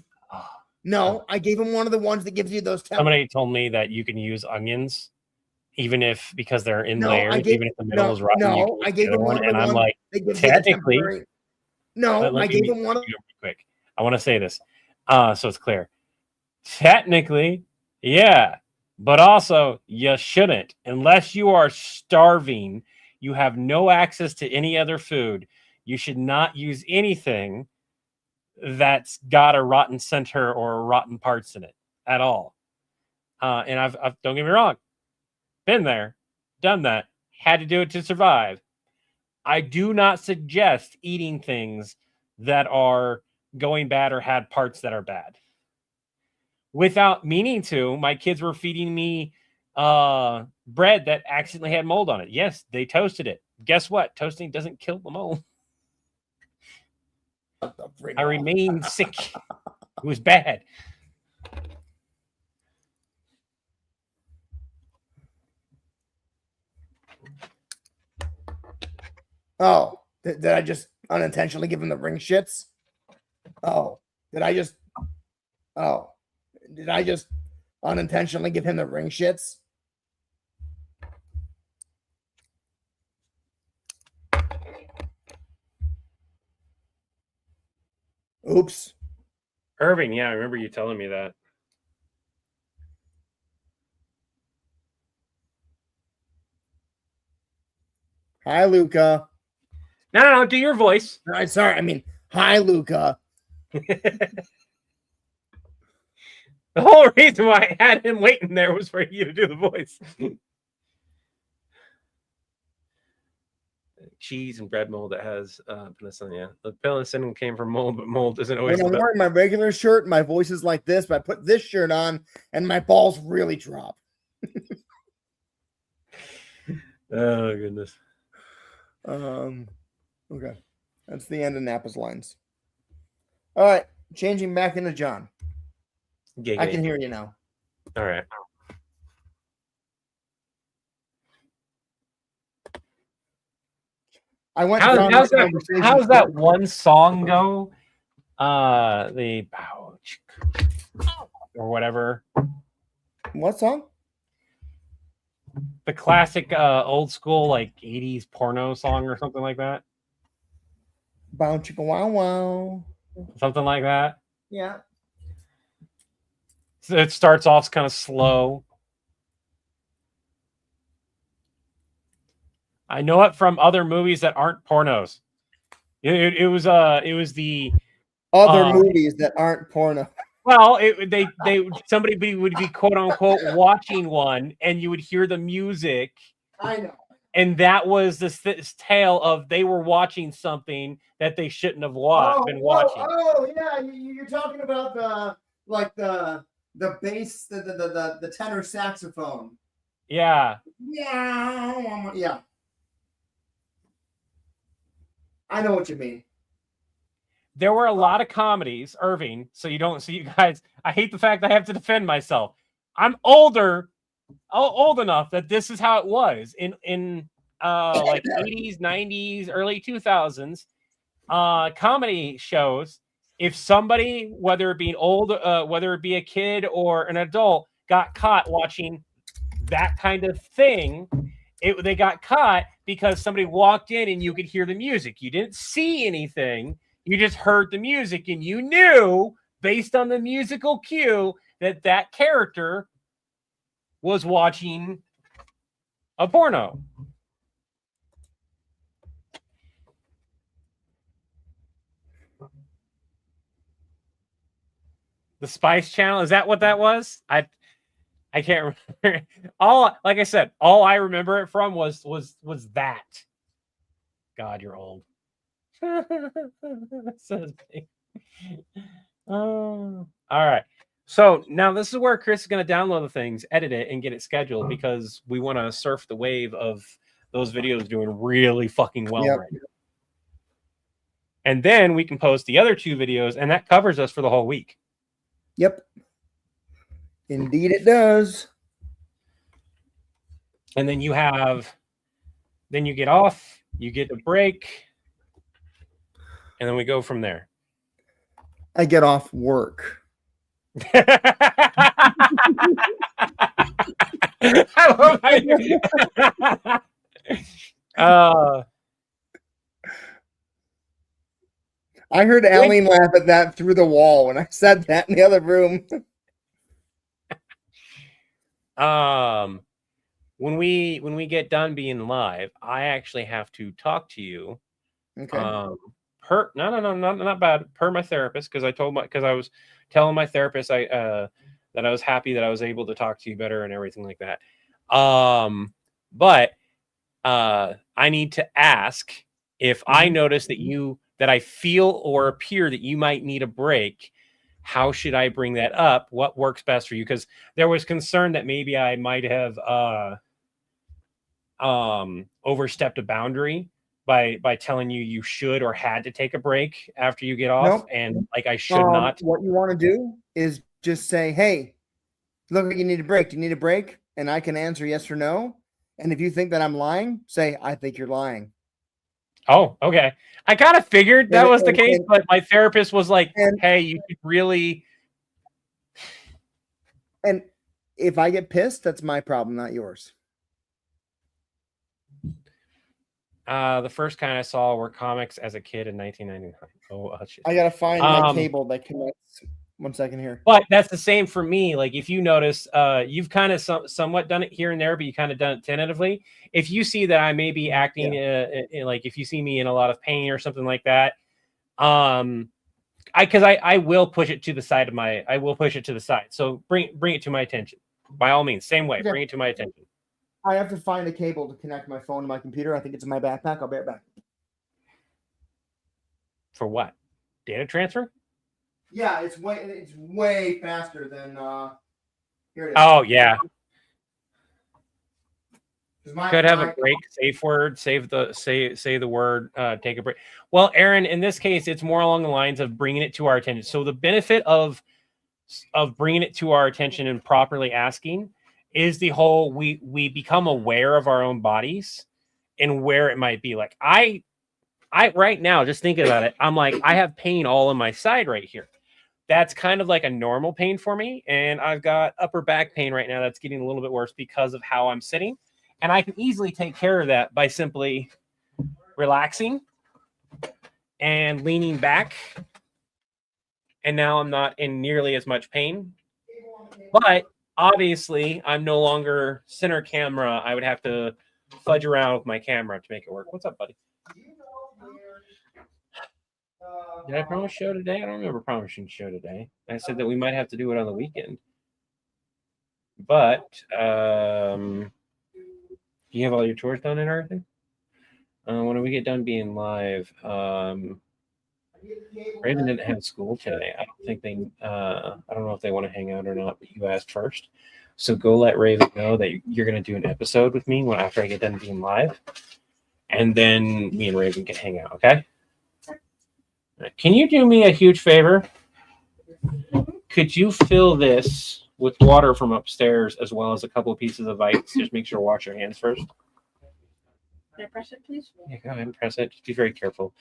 No, I gave him one of the ones that gives you those. Somebody told me that you can use onions, even if because they're in layers, even if the middle is rotten. No, I gave him one, and I'm like, technically. I gave him one. Quick, I want to say this, so it's clear. Technically, yeah, but also you shouldn't, unless you are starving. You have no access to any other food. You should not use anything that's got a rotten center or rotten parts in it at all. And I've don't get me wrong, been there, done that, had to do it to survive. I do not suggest eating things that are going bad or had parts that are bad. Without meaning to, my kids were feeding me bread that accidentally had mold on it. Yes, they toasted it. Guess what? Toasting doesn't kill the mold. I remained sick. It was bad. Oh, did I just unintentionally give him the ring shits? Oh, did I just? Oh, Did I just unintentionally give him the ring shits? Oops. Irving, yeah, I remember you telling me that. Hi, Luca. No, do your voice. Sorry, I mean, hi, Luca. The whole reason why I had him waiting there was for you to do the voice. Cheese and bread mold that has penicillin. Yeah, the penicillin came from mold, but mold isn't always. When I'm wearing my regular shirt, my voice is like this, but I put this shirt on and my balls really drop. Oh, goodness. Okay. That's the end of Nappa's lines. All right. Changing back into John. Giggity. I can hear you now. All right. I went. How's that one song go? The or whatever. What song? The classic old school like 80s porno song or something like that. Bow chicka wow wow. Something like that. Yeah. So it starts off kind of slow. I know it from other movies that aren't pornos. It was the other movies that aren't porno. Well, somebody would be quote unquote watching one, and you would hear the music. I know. And that was this tale of they were watching something that they shouldn't have been watching. Oh yeah, you're talking about the bass, the tenor saxophone. Yeah. Yeah. I know what you mean. There were a lot of comedies, Irving. So you guys. I hate the fact that I have to defend myself. I'm old enough that this is how it was in like 80s, 90s, early 2000s. Comedy shows. If somebody, whether it be whether it be a kid or an adult, got caught watching that kind of thing, they got caught because somebody walked in and you could hear the music. You didn't see anything. You just heard the music, and you knew based on the musical cue that character was watching a porno. The Spice Channel, is that what that was? I can't remember. Like I said, all I remember it from was that. God, you're old. All right. So now this is where Chris is going to download the things, edit it, and get it scheduled because we want to surf the wave of those videos doing really fucking well right now. And then we can post the other 2 videos, and that covers us for the whole week. Yep. Indeed it does. And then you get off, you get a break, and then we go from there. I get off work. I heard Aline laugh at that through the wall when I said that in the other room. When we get done being live, I actually have to talk to you. Okay. Not bad. Per my therapist, because I was telling my therapist that I was happy that I was able to talk to you better and everything like that. But I need to ask if I notice that I feel or appear that you might need a break. How should I bring that up? What works best for you? Because there was concern that maybe I might have overstepped a boundary by telling you should or had to take a break after you get off. Nope. And like I should not. What you want to do is just say, hey, look like you need a break. Do you need a break? And I can answer yes or no. And if you think that I'm lying, say, I think you're lying. Oh, okay. I kind of figured that was the case, but my therapist was like, hey, you should really. And if I get pissed, that's my problem, not yours. The first kind I saw were comics as a kid in 1999. Oh, shit. I gotta find my cable that connects. 1 second here. But that's the same for me. Like if you notice, you've kind of somewhat done it here and there, but you kind of done it tentatively. If you see that I may be acting, like if you see me in a lot of pain or something like that, I will push it to the side of I will push it to the side. So bring it to my attention. By all means, same way. Okay. Bring it to my attention. I have to find a cable to connect my phone to my computer. I think it's in my backpack. I'll be right back. For what? Data transfer? Yeah, it's way faster than here it is. Oh yeah. Could have a break, safe word, say the word, take a break. Well, Aaron, in this case, it's more along the lines of bringing it to our attention. So the benefit of bringing it to our attention and properly asking is the whole we become aware of our own bodies and where it might be. Like I right now, just thinking about it, I'm like, I have pain all on my side right here. That's kind of like a normal pain for me. And I've got upper back pain right now that's getting a little bit worse because of how I'm sitting. And I can easily take care of that by simply relaxing and leaning back. And now I'm not in nearly as much pain. But obviously, I'm no longer center camera. I would have to fudge around with my camera to make it work. What's up, buddy? Did I promise show today? I don't remember promising show today. I said that we might have to do it on the weekend. But you have all your chores done and everything? When we get done being live, Raven didn't have school today. I don't think I don't know if they want to hang out or not, but you asked first. So go let Raven know that you're going to do an episode with me after I get done being live. And then me and Raven can hang out, okay? Can you do me a huge favor? Could you fill this with water from upstairs as well as a couple of pieces of ice? Just make sure to wash your hands first. Can I press it, please? Yeah, go ahead and press it. Just be very careful.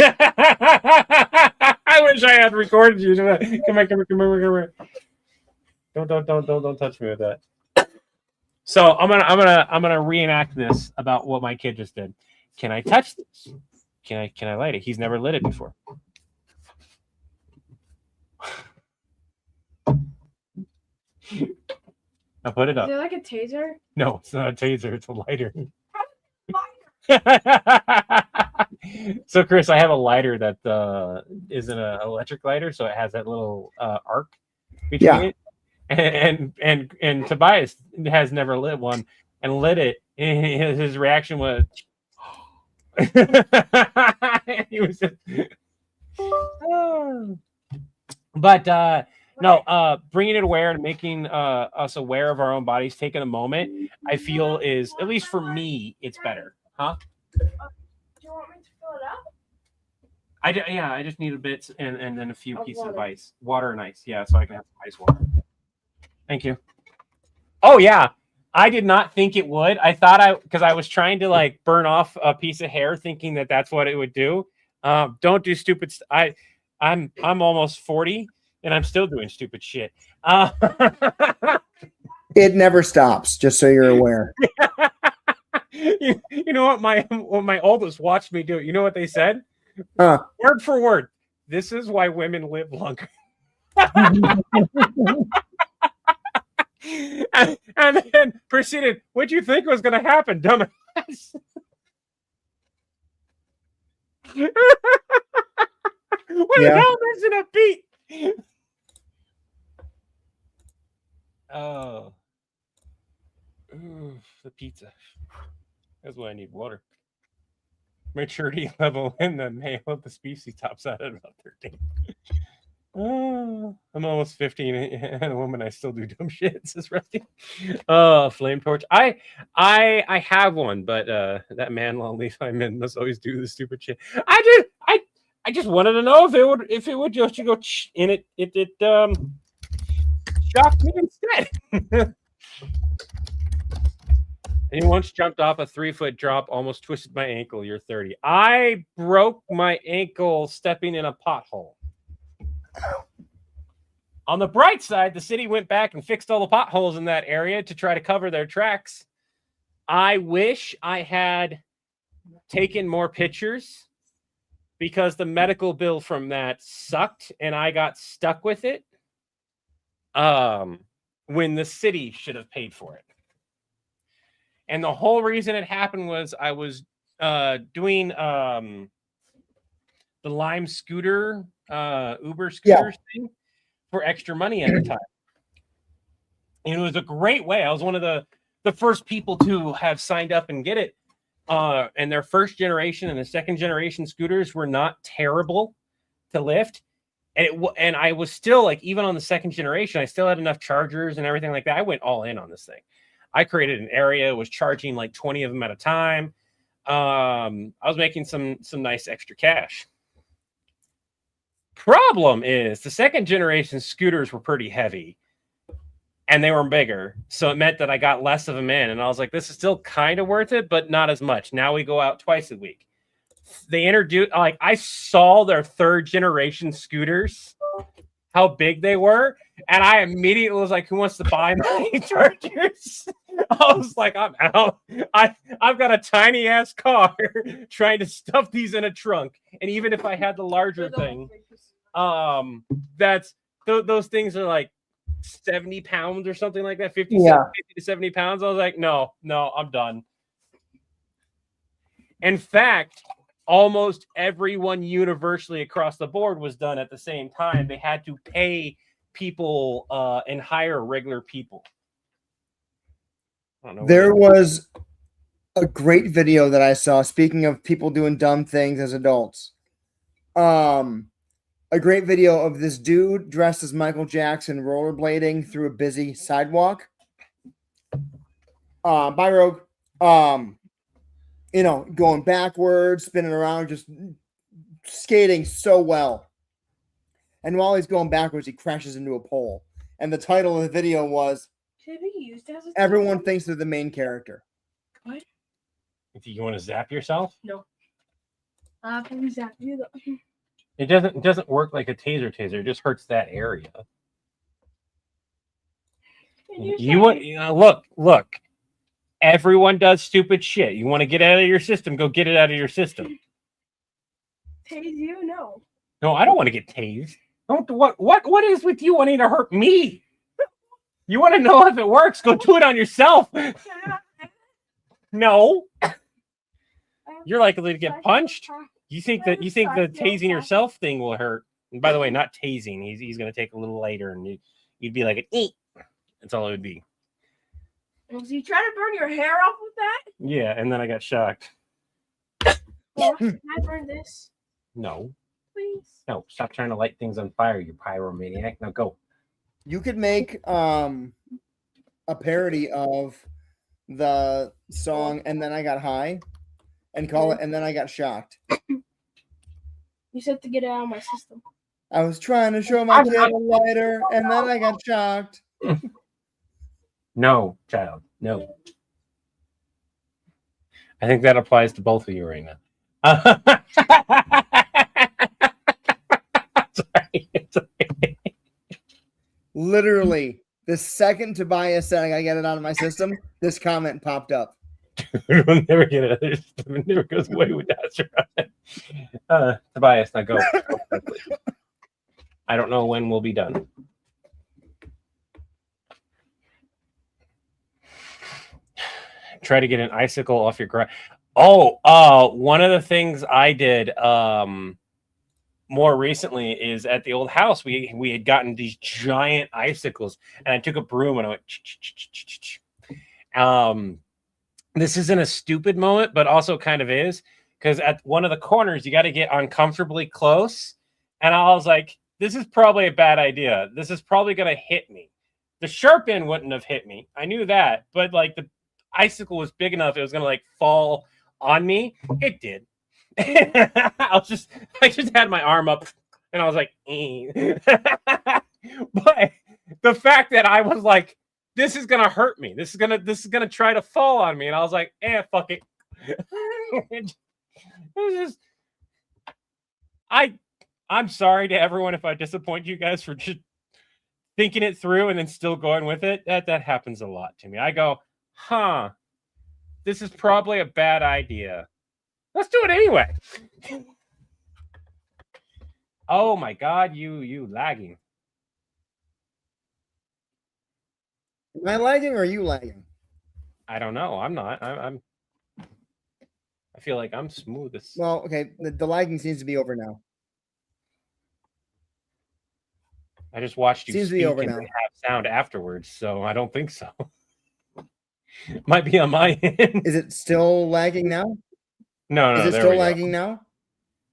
I wish I had recorded you. Come here. Don't touch me with that. So I'm gonna reenact this about what my kid just did. Can I touch this? Can I light it? He's never lit it before. I'll put it up. Is it like a taser? No, it's not a taser. It's a lighter. So, Chris, I have a lighter that isn't an electric lighter, so it has that little arc between it. And Tobias has never lit one and lit it. And his reaction was, he was just, but no, bringing it aware and making us aware of our own bodies, taking a moment, I feel is, at least for me, it's better. Huh? Do you want me to fill it up? I just need a bit and then a few pieces of ice. Water and ice. Yeah, so I can have some ice water. Thank you. Oh, yeah. I did not think it would. I thought because I was trying to like burn off a piece of hair thinking that that's what it would do. Don't do stupid. I'm almost 40 and I'm still doing stupid shit. It never stops, just so you're aware. You know what my oldest watched me do? You know what they said? Word for word. This is why women live longer. and then proceeded, what'd you think was going to happen, dumbass? What the hell is in a beat? Oh. Ooh, the pizza. That's why I need water. Maturity level in the male of the species tops out at about 13. Oh, I'm almost 15 and a woman. I still do dumb shit, says Rusty. Oh, flame torch. I have one, but that man long leaf I men must always do the stupid shit. I just wanted to know if it would just go in it. It shocked me instead. And he once jumped off a 3-foot drop, almost twisted my ankle. You're 30. I broke my ankle stepping in a pothole. On the bright side, the city went back and fixed all the potholes in that area to try to cover their tracks. I wish I had taken more pictures because the medical bill from that sucked and I got stuck with it. When the city should have paid for it. And the whole reason it happened was I was doing the Lime scooter, Uber scooters thing for extra money at the time. And it was a great way. I was one of the first people to have signed up and get it. And their first generation and the second generation scooters were not terrible to lift. And I was still like, even on the second generation, I still had enough chargers and everything like that. I went all in on this thing. I created an area, was charging like 20 of them at a time. I was making some nice extra cash. Problem is, the second generation scooters were pretty heavy and they were bigger. So it meant that I got less of them in. And I was like, this is still kind of worth it, but not as much. Now we go out twice a week. They introduced, like, I saw their third generation scooters, how big they were, and I immediately was like, who wants to buy my chargers? I was like, I'm out. I've got a tiny ass car trying to stuff these in a trunk. And even if I had the larger thing, those things are like 70 pounds or something like that, 50 to 70 pounds. I was like, no, I'm done. In fact, almost everyone universally across the board was done at the same time. They had to pay people and hire regular people. I don't know. There was a great video that I saw, speaking of people doing dumb things as adults. A great video of this dude dressed as Michael Jackson rollerblading through a busy sidewalk. By Rogue. Going backwards, spinning around, just skating so well. And while he's going backwards, he crashes into a pole. And the title of the video was, Should it be used as a Everyone Thinks They're the Main Character. What? If you want to zap yourself? No. Can we zap you though? It doesn't work like a taser. It just hurts that area. Look. Everyone does stupid shit. You want to get out of your system, go get it out of your system. Tase you? No. No, I don't want to get tased. What is with you wanting to hurt me? You want to know if it works? Go do it on yourself. No. You're likely to get punched. You think the tasing yourself thing will hurt? And by the way, not tasing. He's going to take a little later, and you'd be like, eat. That's all it would be. Was you trying to burn your hair off with that? Yeah, and then I got shocked. Well, can I burn this? No. Please. No, stop trying to light things on fire, you pyromaniac. Now go. You could make a parody of the song And Then I Got High and call it And Then I Got Shocked. You said to get it out of my system. I was trying to show my kid a lighter and then I got shocked. No, child. No. I think that applies to both of you right now. Sorry. Literally, the second Tobias said I gotta get it out of my system, this comment popped up. We'll never get it. It never goes away with that. Tobias, now go. I don't know when we'll be done. Try to get an icicle off your garage. One of the things I did more recently is at the old house, we had gotten these giant icicles, and I took a broom and I went. This isn't a stupid moment, but also kind of is, because at one of the corners you got to get uncomfortably close, and I was like, this is probably a bad idea. This is probably gonna hit me. The sharp end wouldn't have hit me. I knew that, but like the icicle was big enough, it was gonna like fall on me. It did. I just had my arm up and I was like, but the fact that I was like, this is gonna hurt me. This is gonna try to fall on me, and I was like, fuck it. It was just, I'm sorry to everyone if I disappoint you guys for just thinking it through and then still going with it. That happens a lot to me. I go, huh, this is probably a bad idea. Let's do it anyway. Oh my God, you lagging. Am I lagging or are you lagging? I don't know. I'm not. I feel like I'm smooth as. Well, okay. The lagging seems to be over now. I just watched you Seems to be speak over and now. then have sound afterwards, so I don't think so. Might be on my end. Is it still lagging now? No, Is it there still we go. lagging now?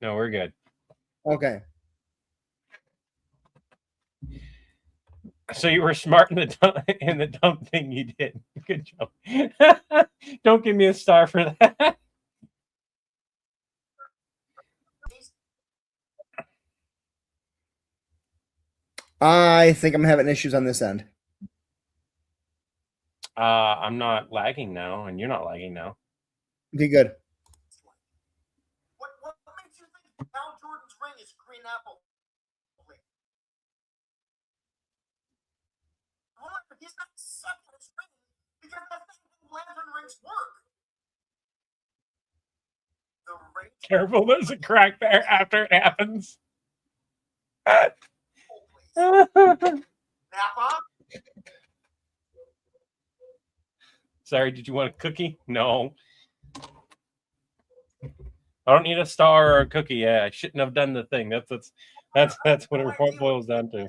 No, we're good. Okay. So you were smart in the dumb thing you did. Good job. Don't give me a star for that. I think I'm having issues on this end. I'm not lagging now, and you're not lagging now. Be good. What makes you think Al Jordan's ring is green apple? However, he's not sucking his ring because that's how lantern rings work. The ring. Careful, there's a crack there after it happens. Napa? Sorry, did you want a cookie? No. I don't need a star or a cookie. Yeah, I shouldn't have done the thing. That's what it boils down to.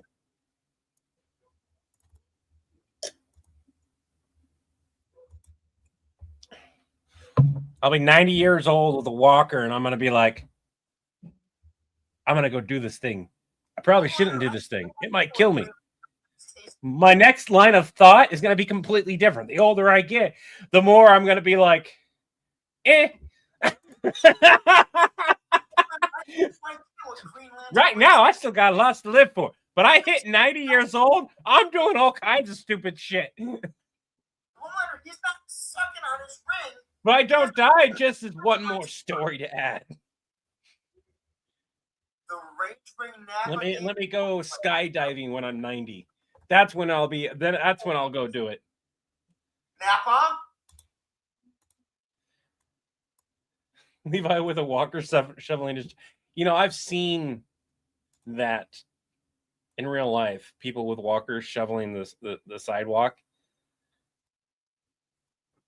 I'll be 90 years old with a walker, and I'm gonna be like, I'm gonna go do this thing. I probably shouldn't do this thing. It might kill me. My next line of thought is gonna be completely different. The older I get, the more I'm gonna be like, eh. Right now, I still got lots to live for. But I hit 90 years old, I'm doing all kinds of stupid shit. He's not sucking on his ring. But I don't die, just as one more story to add. The rage ring Napa. Let me go skydiving when I'm 90. That's when I'll go do it. Napa? Levi with a walker shoveling his. I've seen that in real life. People with walkers shoveling the sidewalk.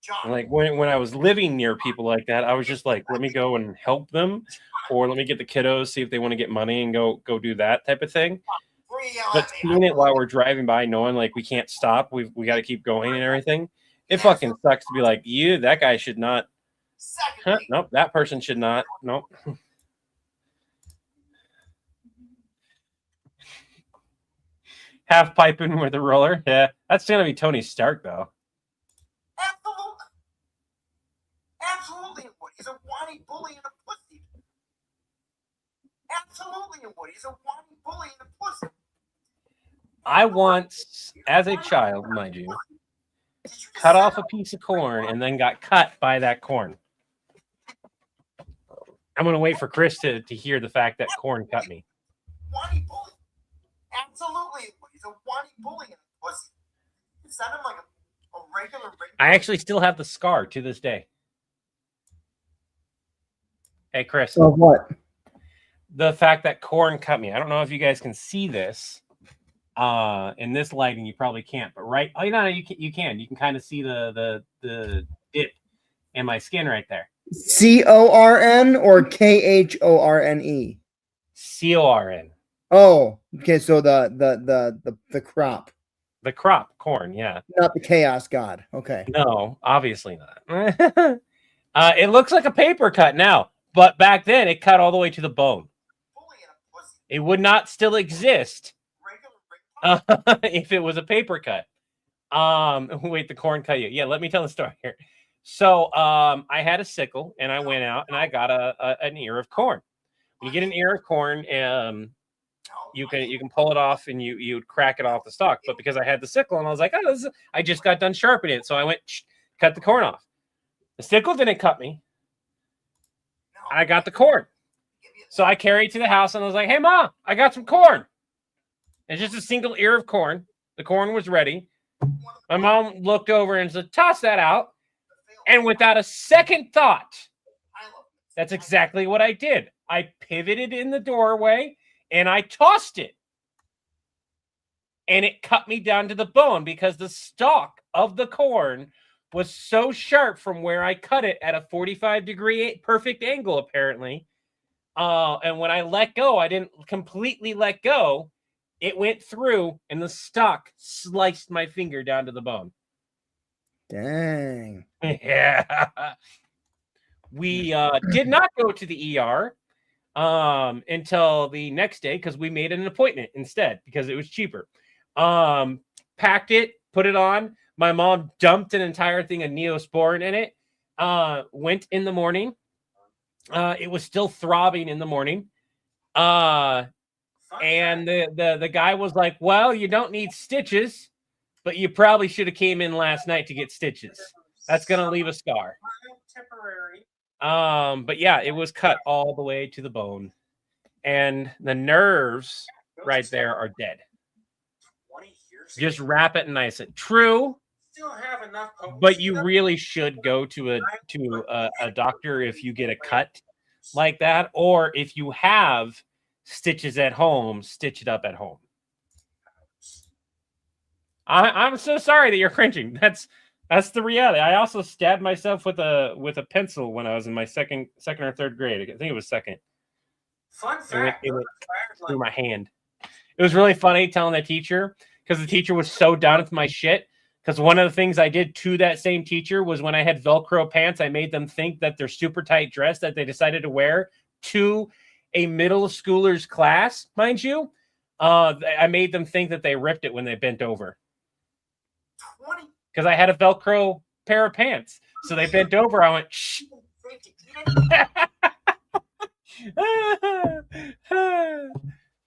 John. Like when I was living near people like that, I was just like, let me go and help them, or let me get the kiddos, see if they want to get money and go do that type of thing. But seeing it while we're driving by, knowing like we can't stop, we got to keep going and everything. It fucking sucks to be like, that guy should not. Huh, nope, that person should not. Nope. Half piping with a roller. Yeah, that's gonna be Tony Stark though. Absolutely, it would. He's a whiny bully and a pussy. Absolutely, it would. He's a whiny bully and a pussy. I once, as a child, mind you, cut off a piece of corn and then got cut by that corn. I'm going to wait for Chris to hear the fact that corn cut me. Whiny bully. Absolutely, it would. He's a whiny bully and a pussy. You send him like a regular ring. I actually still have the scar to this day. Hey, Chris. Of what? The fact that corn cut me. I don't know if you guys can see this. In this lighting, you probably can't. But right, you can. You can kind of see the dip in my skin right there. CORN or KHORNE? CORN. Oh, okay. So the crop, The crop corn, yeah. not the chaos god. Okay. No, obviously not. It looks like a paper cut now, but back then it cut all the way to the bone. Bully and a pussy. It would not still exist Regular ring. if it was a paper cut. Wait, the corn cut you. Yeah, let me tell the story here. So I had a sickle and I went out and I got an ear of corn. When you get an ear of corn, you can pull it off and you crack it off the stalk. But because I had the sickle and I was like, I just got done sharpening it, so I went cut the corn off. The sickle didn't cut me. I got the corn, so I carried it to the house and I was like, "Hey, Mom, I got some corn." It's just a single ear of corn. The corn was ready. My mom looked over and said, toss that out. And without a second thought, that's exactly what I did. I pivoted in the doorway and I tossed it. And it cut me down to the bone because the stalk of the corn was so sharp from where I cut it at a 45-degree perfect angle, apparently. And when I let go, I didn't completely let go. It went through and the stalk sliced my finger down to the bone. Dang. Yeah. We did not go to the ER until the next day because we made an appointment instead because it was cheaper. Packed it, put it on. My mom dumped an entire thing of Neosporin in it. Went in the morning. It was still throbbing in the morning. And the guy was like, well, you don't need stitches, but you probably should have came in last night to get stitches. That's going to leave a scar. Temporary. But yeah, it was cut all the way to the bone. And the nerves right there are dead. 20 years. Just wrap it and ice it. True, Still have enough. but you really should go to a doctor if you get a cut like that, or if you have stitches at home, stitch it up at home. I'm so sorry that you're cringing. That's the reality. I also stabbed myself with a pencil when I was in my second or third grade. I think it was second. Fun fact. It went through my hand. It was really funny telling the teacher because the teacher was so down with my shit. Because one of the things I did to that same teacher was when I had Velcro pants, I made them think that their super tight dress that they decided to wear to a middle schooler's class, mind you, I made them think that they ripped it when they bent over. 20. Because I had a Velcro pair of pants. So they bent over. I went, shh.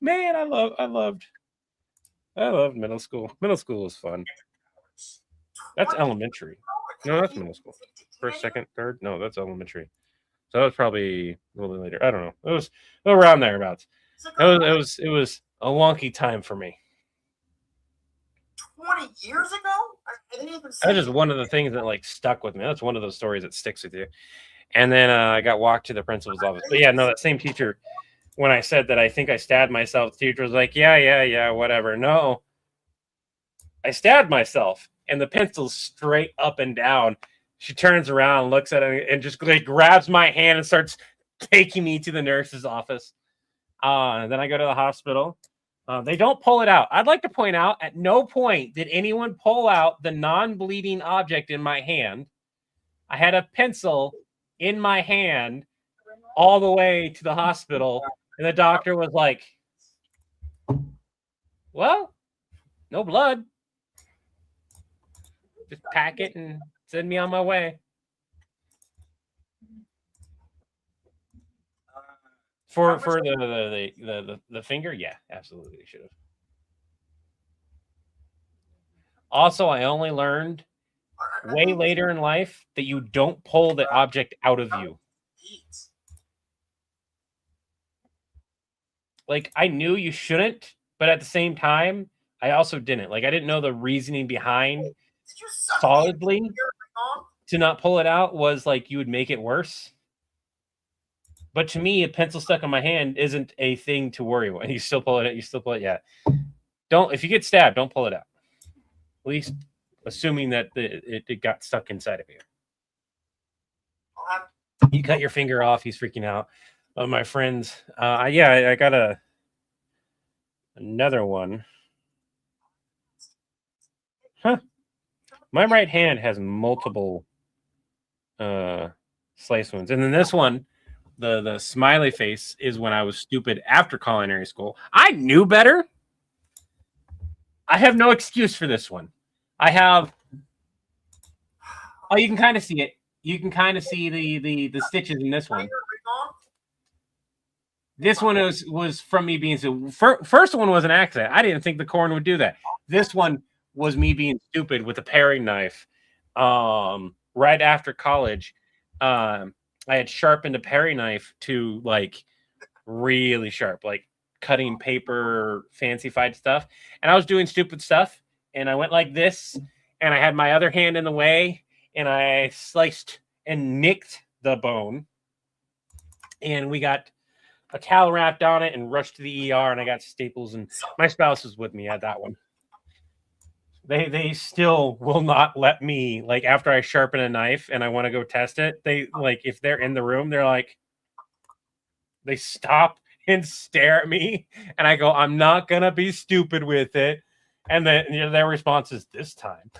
Man, I loved middle school. Middle school was fun. That's elementary. No, that's middle school. First, second, third. No, that's elementary. So that was probably a little bit later. I don't know. It was around thereabouts. It was a wonky time for me. 20 years ago? I didn't even That's just one of the things that like stuck with me. That's one of those stories that sticks with you. And then I got walked to the principal's office. But yeah, no, that same teacher, when I said that I think I stabbed myself, the teacher was like, yeah, whatever. No, I stabbed myself. And the pencil's straight up and down. She turns around, looks at it, and just like grabs my hand and starts taking me to the nurse's office. And then I go to the hospital. They don't pull it out. I'd like to point out, at no point did anyone pull out the non-bleeding object in my hand. I had a pencil in my hand all the way to the hospital. And the doctor was like, well, no blood. Just pack it and send me on my way. For the finger, yeah, absolutely should have. Also, I only learned way later in life that you don't pull the object out of you. Like, I knew you shouldn't, but at the same time, I also didn't. Like, I didn't know the reasoning behind solidly to not pull it out was like you would make it worse. But to me, a pencil stuck in my hand isn't a thing to worry about. You still pull it. Yeah. Don't, if you get stabbed, don't pull it out. At least assuming that it got stuck inside of you. You cut your finger off. He's freaking out. My friends. I got another one. Huh. My right hand has multiple slice wounds. And then this one, the smiley face, is when I was stupid after culinary school. I knew better. I have no excuse for this one. I have... Oh, you can kind of see it. You can kind of see the stitches in this one. This one was from me being... First one was an accident. I didn't think the corn would do that. This one was me being stupid with a paring knife. Right after college, I had sharpened a paring knife to like really sharp, like cutting paper, fancy-fied stuff. And I was doing stupid stuff. and I went like this, and I had my other hand in the way, and I sliced and nicked the bone, and we got a towel wrapped on it and rushed to the ER, and I got staples, and my spouse was with me at that one. They still will not let me, like, after I sharpen a knife and I want to go test it, they, like, if they're in the room, they're like, they stop and stare at me, and I go, I'm not gonna be stupid with it. And then, you know, their response is, this time.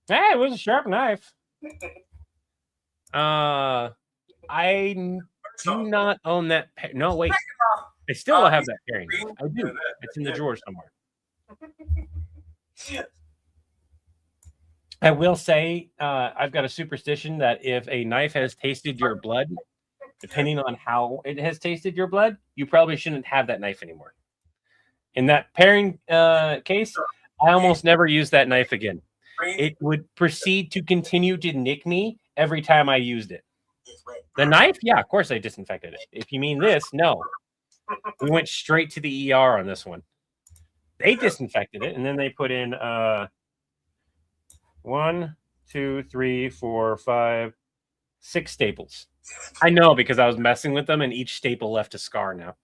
Hey, it was a sharp knife. I do not own that. No, wait. I still have that pairing. I do. It's in the drawer somewhere. I will say, I've got a superstition that if a knife has tasted your blood, depending on how it has tasted your blood, you probably shouldn't have that knife anymore. In that pairing case, I almost never use that knife again. It would proceed to continue to nick me every time I used it. The knife? Yeah, of course I disinfected it. If you mean this, no. We went straight to the ER on this one. They disinfected it, and then they put in 1, 2, 3, 4, 5, 6 staples. I know, because I was messing with them, and each staple left a scar now.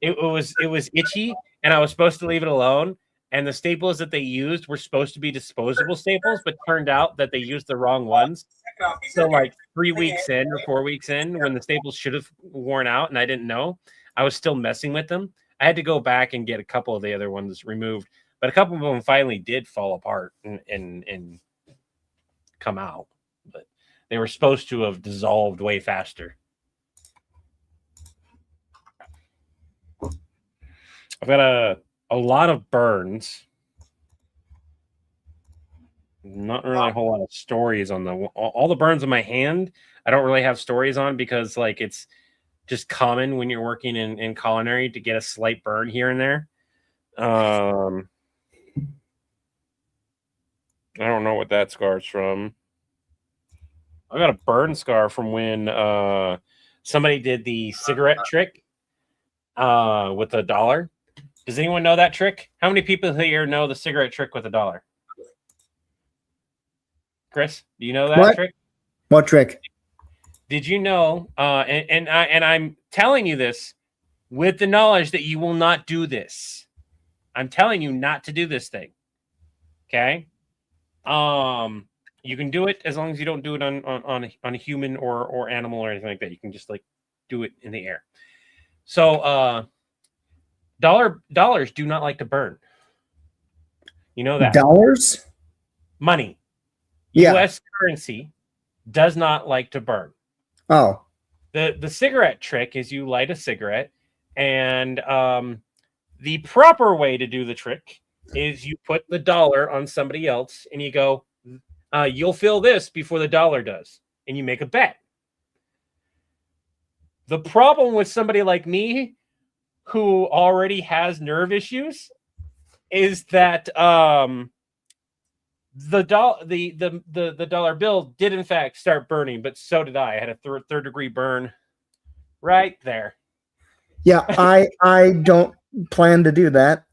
It was itchy, and I was supposed to leave it alone. And the staples that they used were supposed to be disposable staples, but turned out that they used the wrong ones. So, like 3 weeks in or 4 weeks in, when the staples should have worn out and I didn't know, I was still messing with them. I had to go back and get a couple of the other ones removed, but a couple of them finally did fall apart and come out. But they were supposed to have dissolved way faster. I've got a lot of burns. Not really a whole lot of stories on all the burns on my hand. I don't really have stories on, because like it's just common when you're working in culinary to get a slight burn here and there. I don't know what that scar's from. I got a burn scar from when somebody did the cigarette trick with $1. Does anyone know that trick? How many people here know the cigarette trick with $1? Chris, do you know that trick? What trick? Did you know? And I'm telling you this with the knowledge that you will not do this. I'm telling you not to do this thing. Okay. You can do it as long as you don't do it on a human or animal or anything like that. You can just like do it in the air. So dollars do not like to burn. You know that. Dollars? Money. Yeah. US currency does not like to burn. Oh. The cigarette trick is you light a cigarette, and the proper way to do the trick is you put the dollar on somebody else and you go, you'll feel this before the dollar does, and you make a bet. The problem with somebody like me who already has nerve issues is that the dollar bill did in fact start burning, but so did I. I had a third degree burn right there. Yeah, I don't plan to do that.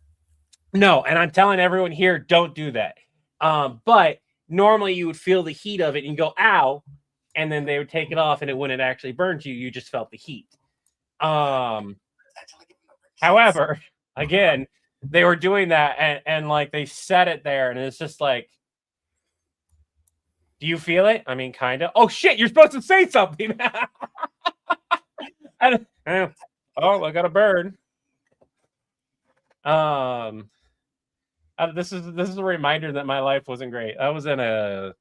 No, and I'm telling everyone here, don't do that. But normally you would feel the heat of it and go, ow, and then they would take it off and it wouldn't actually burn you. You just felt the heat. However, again, they were doing that and like they set it there and it's just like, do you feel it? I mean, kind of. Oh shit, you're supposed to say something. I got a burn. This is a reminder that my life wasn't great. I was in a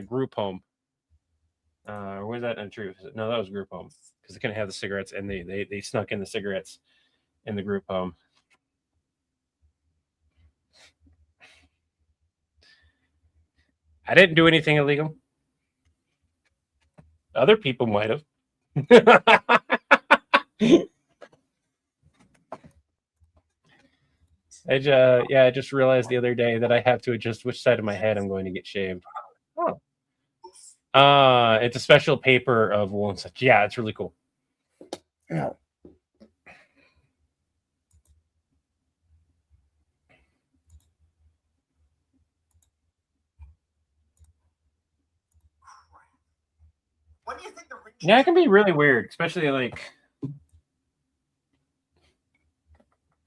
group home. Or was that untrue? No, that was group home because they couldn't have the cigarettes, and they snuck in the cigarettes in the group home. I didn't do anything illegal. Other people might have. I just realized the other day that I have to adjust which side of my head I'm going to get shaved. Oh. It's a special paper of wool and such. Yeah, it's really cool. No. When do you think the ring? Yeah, it can be really weird, especially like, you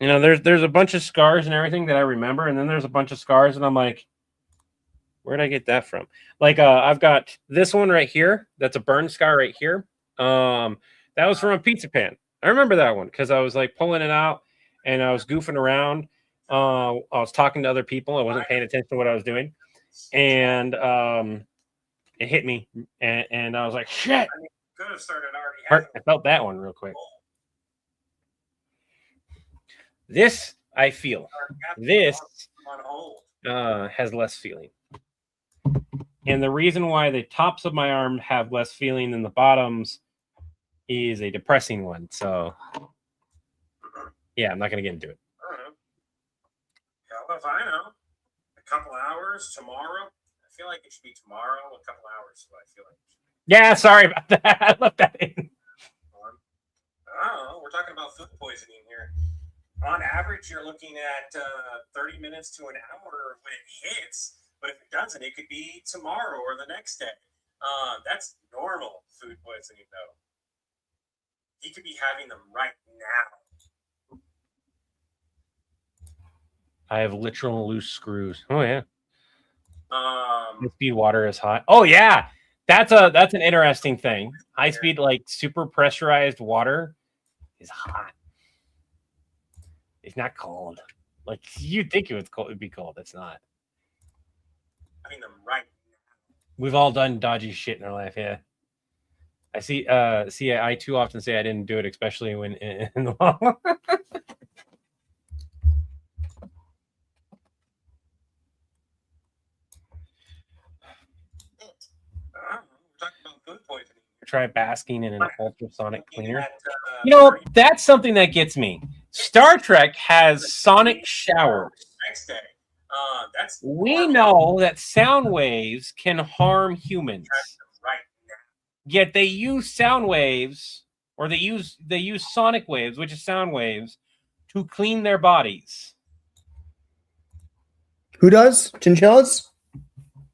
know, there's a bunch of scars and everything that I remember, and then there's a bunch of scars, and I'm like, where'd I get that from? Like, I've got this one right here. That's a burn scar right here. That was from a pizza pan. I remember that one because I was like pulling it out and I was goofing around. I was talking to other people. I wasn't paying attention to what I was doing, and it hit me, and I was like, shit. Could have started already. I felt that one real quick. This I feel. This on hold. has less feeling. And the reason why the tops of my arm have less feeling than the bottoms is a depressing one. So, yeah, I'm not going to get into it. I don't know. Hell if I know. A couple hours tomorrow. I feel like it should be tomorrow. A couple hours. What I feel like. Yeah, sorry about that. I left that in. I don't know. We're talking about food poisoning here. On average, you're looking at 30 minutes to an hour when it hits. But if it doesn't, it could be tomorrow or the next day. That's normal food poisoning, though. He could be having them right now. I have literal loose screws. Oh yeah. Um, Speed water is hot. Oh yeah. That's an interesting thing. High speed, like super pressurized water is hot. It's not cold. Like you'd think it was cold, it'd be cold. It's not. having them right now. We've all done dodgy shit in our life, yeah. I see. I too often say I didn't do it, especially when in the wall. We're talking about food poisoning. Try basking in an ultrasonic cleaner. At, You know, that's something that gets me. Star Trek has sonic showers. next day. That's We know that sound waves can harm humans. right now. Yet they use sound waves, or they use sonic waves, which is sound waves, to clean their bodies. Who does? Chinchillas?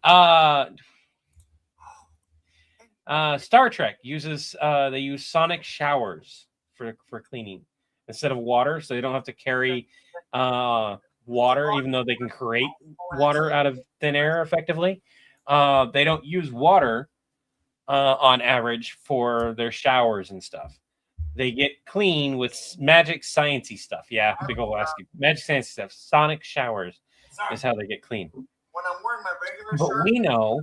Star Trek uses they use sonic showers for cleaning instead of water, so they don't have to carry water, even though they can create water out of thin air effectively. They don't use water on average for their showers and stuff. They get clean with magic sciencey stuff. Yeah, big old asking. Magic sciencey stuff. Sonic showers is how they get clean. When I'm wearing my regular But shirt, we know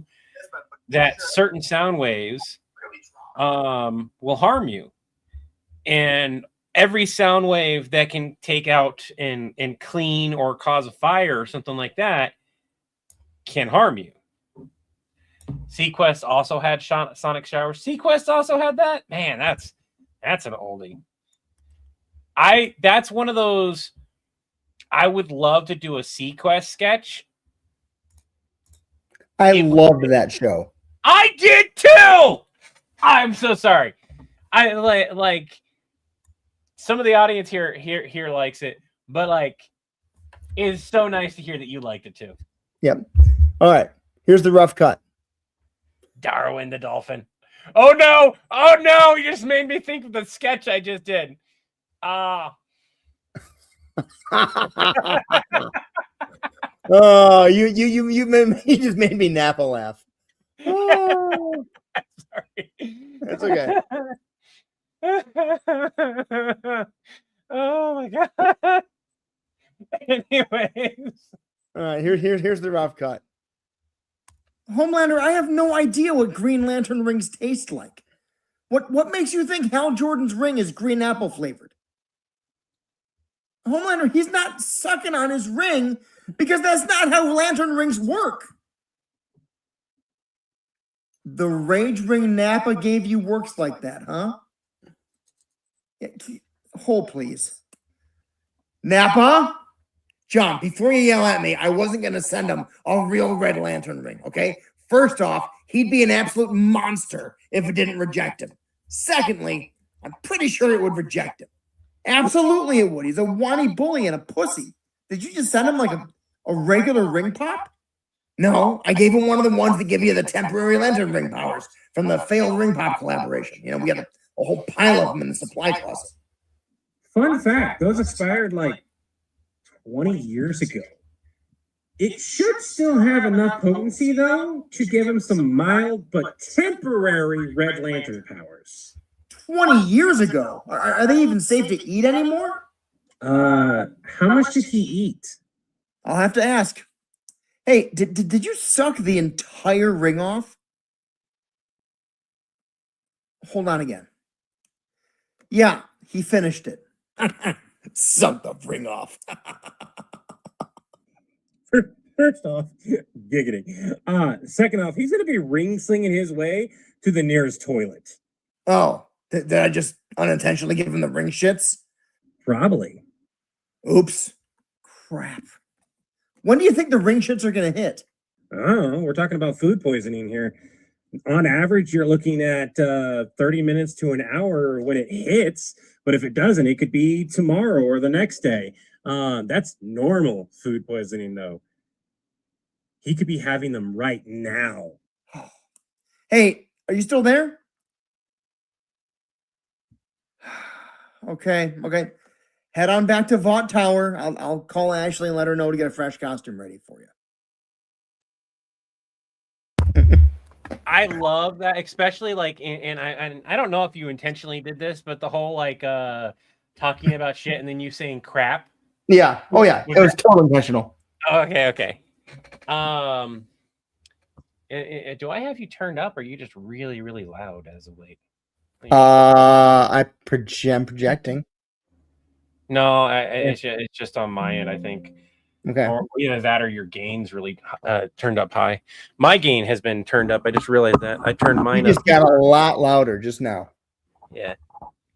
that certain sound waves will harm you, and every sound wave that can take out and clean or cause a fire or something like that can harm you. Sequest also had sonic showers. Sequest also had that. Man, that's an oldie. That's one of those. I would love to do a Sequest sketch. I loved that show. I did too. I'm so sorry. I like some of the audience here likes it, but like it's so nice to hear that you liked it too. Yep. All right. Here's the rough cut. Darwin the dolphin. Oh no! Oh no! You just made me think of the sketch I just did. Oh, you just made me Napa laugh. Oh, Sorry. that's okay. Oh my god. Anyways. All right, here's the rough cut. Homelander, I have no idea what Green Lantern rings taste like. What makes you think Hal Jordan's ring is green apple flavored? Homelander, he's not sucking on his ring because that's not how lantern rings work. The Rage Ring Napa gave you works like that, huh? Yeah, hold, please. Napa? John, before you yell at me, I wasn't going to send him a real red lantern ring, okay? First off, he'd be an absolute monster if it didn't reject him. Secondly, I'm pretty sure it would reject him. Absolutely it would. He's a whiny bully and a pussy. Did you just send him like a regular ring pop? No, I gave him one of the ones that give you the temporary lantern ring powers from the failed ring pop collaboration. You know, we got a whole pile of them in the supply closet. Fun fact, those expired like 20 years ago. It should still have enough potency, though, to give him some mild but temporary Red Lantern powers. 20 years ago? Are they even safe to eat anymore? How much did he eat? I'll have to ask. Hey, did you suck the entire ring off? Hold on again. Yeah, he finished it. Suck the ring off. First off, giggity. Second off, he's going to be ring slinging his way to the nearest toilet. Oh, did I just unintentionally give him the ring shits? Probably. Oops. Crap. When do you think the ring shits are going to hit? I don't know. We're talking about food poisoning here. On average, you're looking at 30 minutes to an hour when it hits. But if it doesn't, it could be tomorrow or the next day. That's normal food poisoning, though. He could be having them right now. Hey, are you still there? Okay. Head on back to Vought Tower. I'll call Ashley and let her know to get a fresh costume ready for you. I love that, especially like, and I don't know if you intentionally did this, but the whole like talking about shit and then you saying crap. Yeah. Oh yeah. It was totally intentional. Okay. Do I have you turned up, or are you just really, really loud as of late? I'm projecting. No, it's just on my end, I think. Okay. Or either that or your gain's really turned up high. My gain has been turned up. I just realized that. I turned mine You just up. got a lot louder just now. Yeah.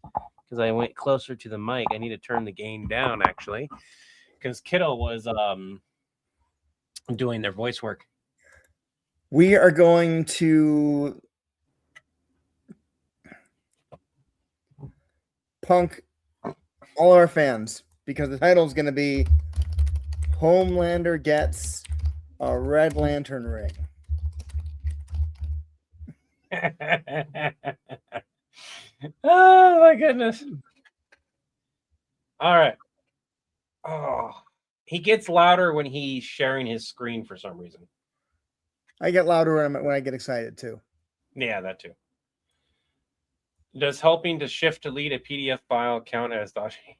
Because I went closer to the mic. I need to turn the gain down, actually. Because Kiddo was doing their voice work. We are going to punk all our fans because the title is going to be Homelander Gets a Red Lantern Ring. Oh my goodness. All right. Oh, he gets louder when he's sharing his screen for some reason. I get louder when I get excited too. Yeah, that too. Does helping to shift delete a PDF file count as dodging?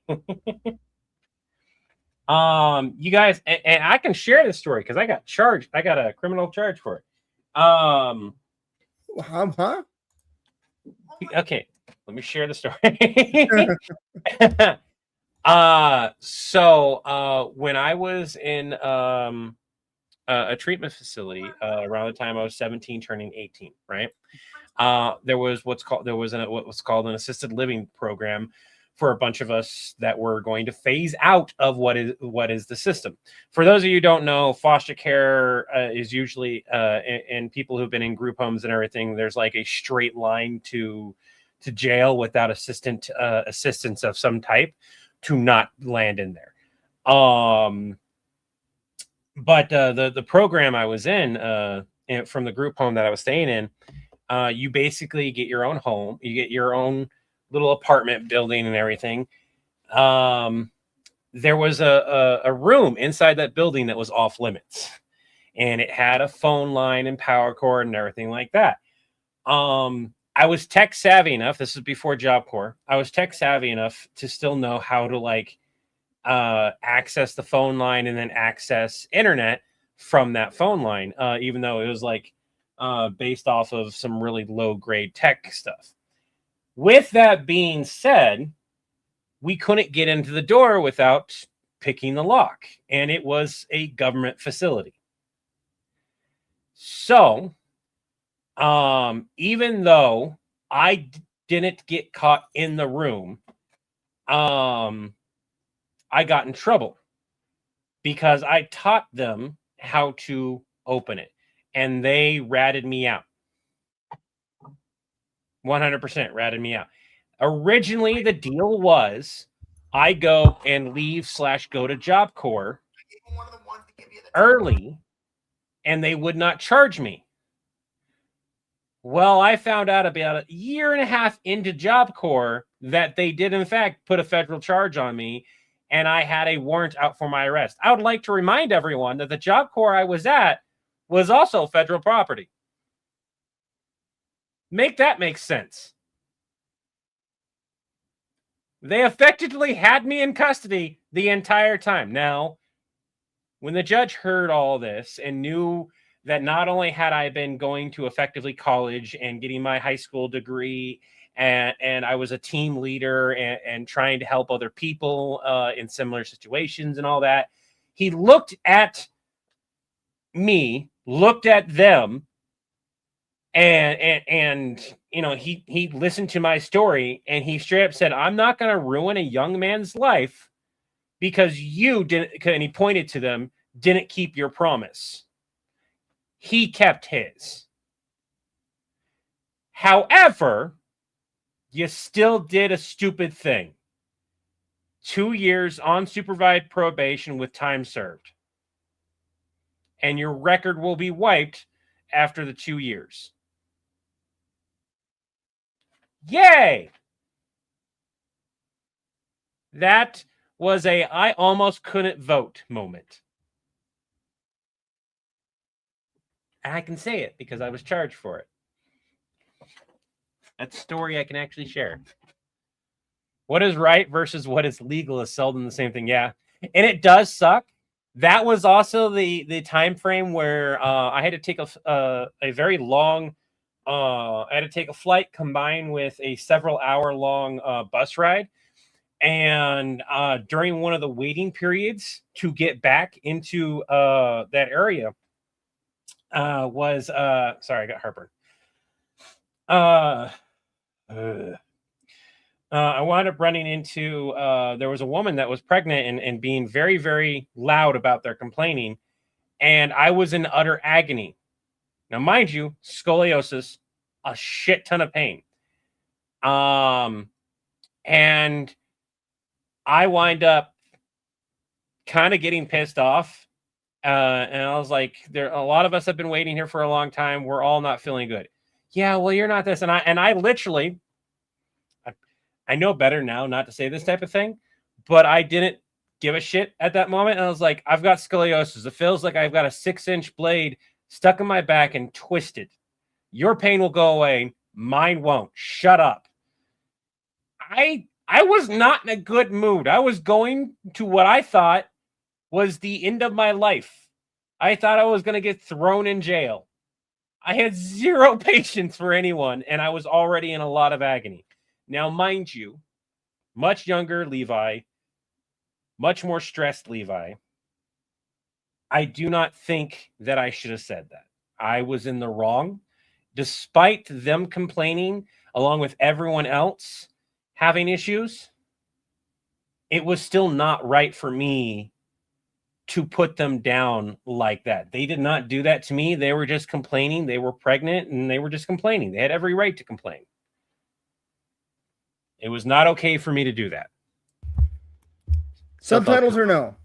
You guys, and I can share this story because I got charged. I got a criminal charge for it. Huh? Okay, let me share the story. So when I was in a treatment facility around the time I was 17 turning 18, right? There was what's called an assisted living program for a bunch of us that were going to phase out of what is the system. For those of you who don't know, foster care is usually and people who've been in group homes and everything, there's like a straight line to jail without assistance of some type to not land in there. But the program I was in from the group home that I was staying in, you basically get your own home, you get your own little apartment building and everything. There was a room inside that building that was off limits, and it had a phone line and power cord and everything like that. I was tech savvy enough. This is before Job Corps. I was tech savvy enough to still know how to like access the phone line and then access internet from that phone line, even though it was like based off of some really low grade tech stuff. With that being said, we couldn't get into the door without picking the lock, and it was a government facility. So, even though I didn't get caught in the room, I got in trouble because I taught them how to open it, and they ratted me out. 100% ratted me out. Originally, the deal was I go and leave/go to Job Corps One of the ones that give you the early, and they would not charge me. Well, I found out about a year and a half into Job Corps that they did, in fact, put a federal charge on me, and I had a warrant out for my arrest. I would like to remind everyone that the Job Corps I was at was also federal property. Make that make sense. They effectively had me in custody the entire time. Now, when the judge heard all this and knew that not only had I been going to effectively college and getting my high school degree, and I was a team leader and trying to help other people in similar situations and all that, he looked at me, looked at them, and you know, he listened to my story, and he straight up said, "I'm not going to ruin a young man's life because you didn't," and he pointed to them, "didn't keep your promise." He kept his. However, you still did a stupid thing. 2 years on supervised probation with time served. And your record will be wiped after the 2 years. Yay! That was a I almost couldn't vote moment. And I can say it because I was charged for it. That's a story I can actually share. What is right versus what is legal is seldom the same thing. Yeah. And it does suck. That was also the time frame where I had to take a very long I had to take a flight combined with a several hour long bus ride. And during one of the waiting periods to get back into that area, sorry, I got heartburn. I wound up running into there was a woman that was pregnant and being very, very loud about their complaining, and I was in utter agony. Now, mind you, scoliosis, a shit ton of pain. And I wind up kind of getting pissed off. And I was like, a lot of us have been waiting here for a long time. We're all not feeling good. Yeah, well, you're not this. And I literally, I know better now not to say this type of thing, but I didn't give a shit at that moment. And I was like, I've got scoliosis. It feels like I've got a 6-inch blade stuck in my back and twisted. Your pain will go away. Mine won't. Shut up. I was not in a good mood. I was going to what I thought was the end of my life. I thought I was going to get thrown in jail. I had zero patience for anyone, and I was already in a lot of agony. Now, mind you, much younger Levi, much more stressed Levi, I do not think that I should have said that. I was in the wrong. Despite them complaining, along with everyone else having issues, it was still not right for me to put them down like that. They did not do that to me. They were just complaining. They were pregnant and they were just complaining. They had every right to complain. It was not okay for me to do that. Subtitles or no?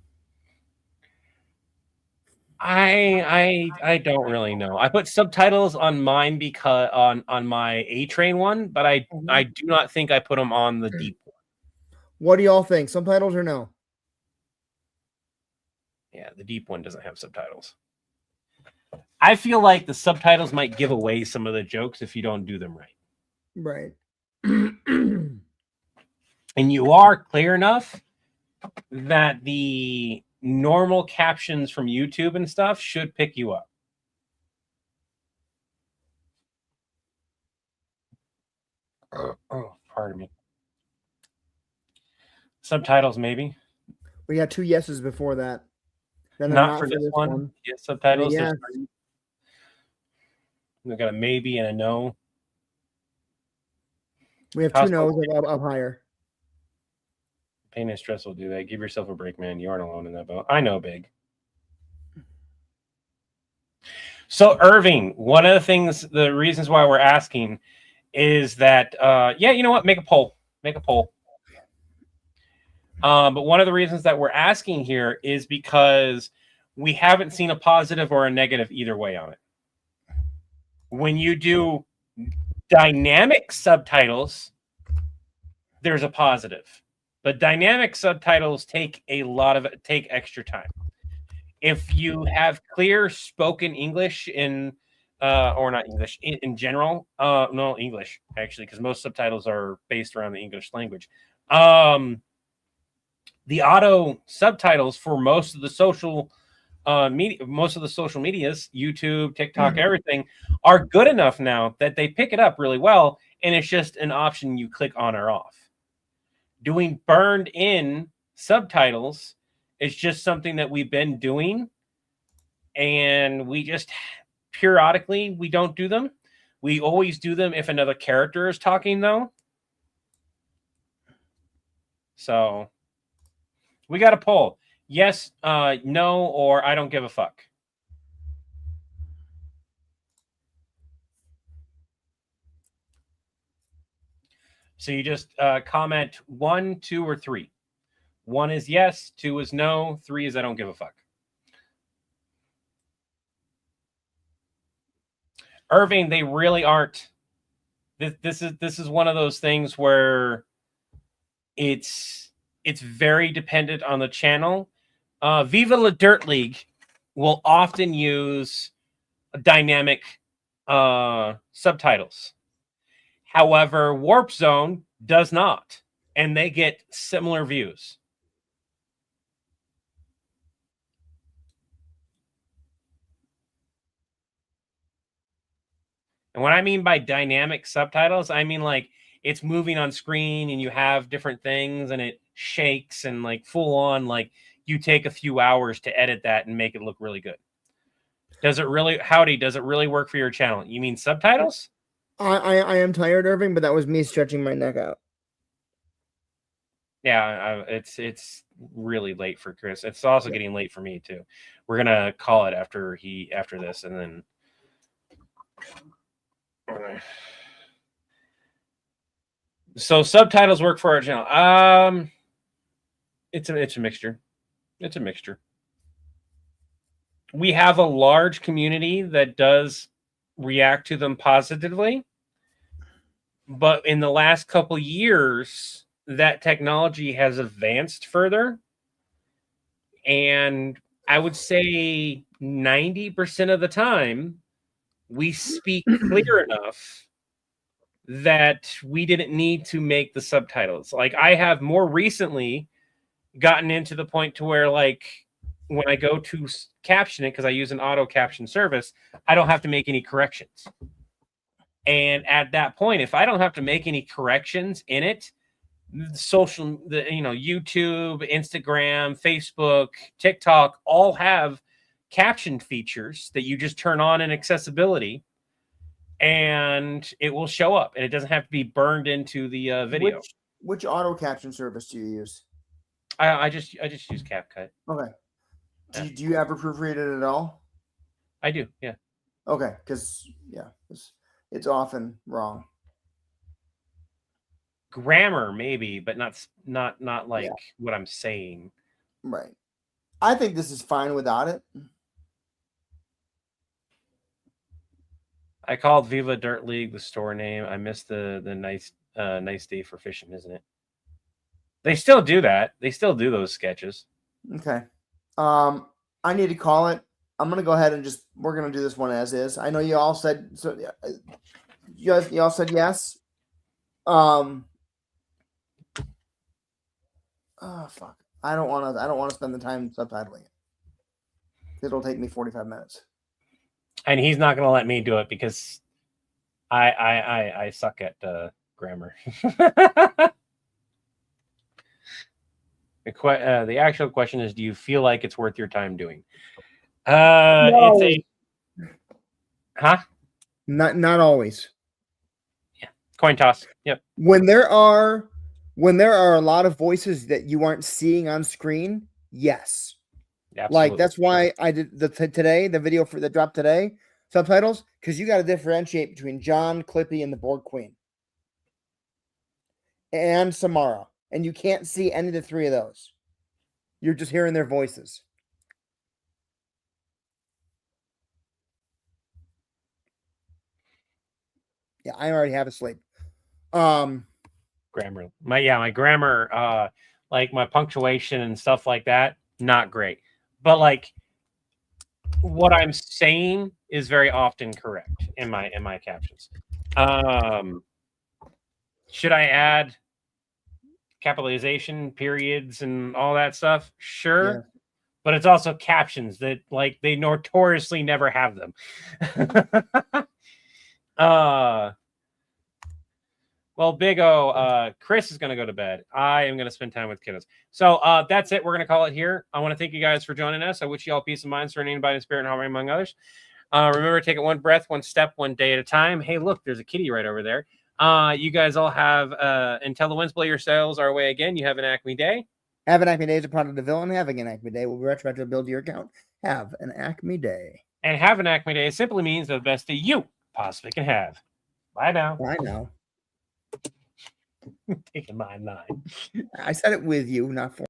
I don't really know. I put subtitles on mine because on my A-Train one, but I do not think I put them on the deep one. What do y'all think? Subtitles or no? Yeah, the deep one doesn't have subtitles. I feel like the subtitles might give away some of the jokes if you don't do them right. Right. And you are clear enough that the normal captions from YouTube and stuff should pick you up. Oh, pardon me. Subtitles, maybe. We got 2 yeses before that. Then Not for this one. Yes, subtitles. Yeah. We got a maybe and a no. We have 2 no's up higher. Pain and stress will do that. Give yourself a break, man. You aren't alone in that boat. I know, Big. So, Irving, one of the reasons why we're asking is that, yeah, you know what? Make a poll. Make a poll. But one of the reasons that we're asking here is because we haven't seen a positive or a negative either way on it. When you do dynamic subtitles, there's a positive, but dynamic subtitles take extra time. If you have clear spoken English or not English in general, no English actually, because most subtitles are based around the English language. The auto subtitles for most of the social medias, YouTube, TikTok, everything, are good enough now that they pick it up really well, and it's just an option you click on or off. Doing burned in subtitles is just something that we've been doing, and we just periodically we don't do them. We always do them if another character is talking, though. So we got a poll. Yes, no, or I don't give a fuck. So you just comment 1, 2, or 3. 1 is yes, 2 is no, 3 is I don't give a fuck. Irving, they really aren't. This is one of those things where it's very dependent on the channel. Viva La Dirt League will often use dynamic subtitles. However, Warp Zone does not, and they get similar views. And what I mean by dynamic subtitles, I mean like it's moving on screen and you have different things and it shakes and like full on, like you take a few hours to edit that and make it look really good. Does it really, Howdy, does it really work for your channel? You mean subtitles? I am tired, Irving, but that was me stretching my neck out. Yeah, it's really late for Chris. It's also getting late for me too. We're gonna call it after this, and then so subtitles work for our channel. It's a mixture. It's a mixture. We have a large community that does react to them positively, but in the last couple years, that technology has advanced further, and I would say 90% of the time, we speak clear enough that we didn't need to make the subtitles. Like I have more recently gotten into the point to where, like, when I go to caption it, because I use an auto caption service, I don't have to make any corrections. And at that point, if I don't have to make any corrections in it, YouTube, Instagram, Facebook, TikTok all have caption features that you just turn on in accessibility, and it will show up, and it doesn't have to be burned into the video. Which auto caption service do you use? I just use CapCut. Okay. Do you ever proofread it at all? I do, yeah. Okay, because it's often wrong. Grammar maybe, but not like what I'm saying. Right. I think this is fine without it. I called Viva Dirt League the store name. I missed the nice day for fishing, isn't it? They still do that. They still do those sketches. Okay. I need to call it. I'm gonna go ahead and we're gonna do this one as is. I know you all said so. You all said yes. Oh fuck! I don't want to spend the time subtitling it. It'll take me 45 minutes. And he's not gonna let me do it because I suck at grammar. The actual question is, do you feel like it's worth your time doing? No. It's a Not always. Yeah, coin toss. Yep. When there are a lot of voices that you aren't seeing on screen, yes. Absolutely. Like that's why I did the video that dropped today, subtitles, because you got to differentiate between John, Clippy, and the Borg Queen. and Samara. And you can't see any of the three of those. You're just hearing their voices. Yeah, I already have a sleep. Grammar. My grammar, like my punctuation and stuff like that, not great. But like what I'm saying is very often correct in my captions. Should I add capitalization, periods, and all that stuff? Sure. Yeah. But it's also captions that like they notoriously never have them. Well, Big O, Chris is going to go to bed. I am going to spend time with kiddos. So that's it. We're going to call it here. I want to thank you guys for joining us. I wish you all peace of mind, serenity, abiding spirit, and harmony, among others. Remember, take it one breath, one step, one day at a time. Hey, look, there's a kitty right over there. You guys all have, until the winds blow your sails our way again, you have an Acme Day. Have an Acme Day is a product of the villain. Having an Acme Day will be retro to build your account. Have an Acme Day. And have an Acme Day simply means the best day you possibly can have. Bye now. I know. Taking my line. I said it with you, not for.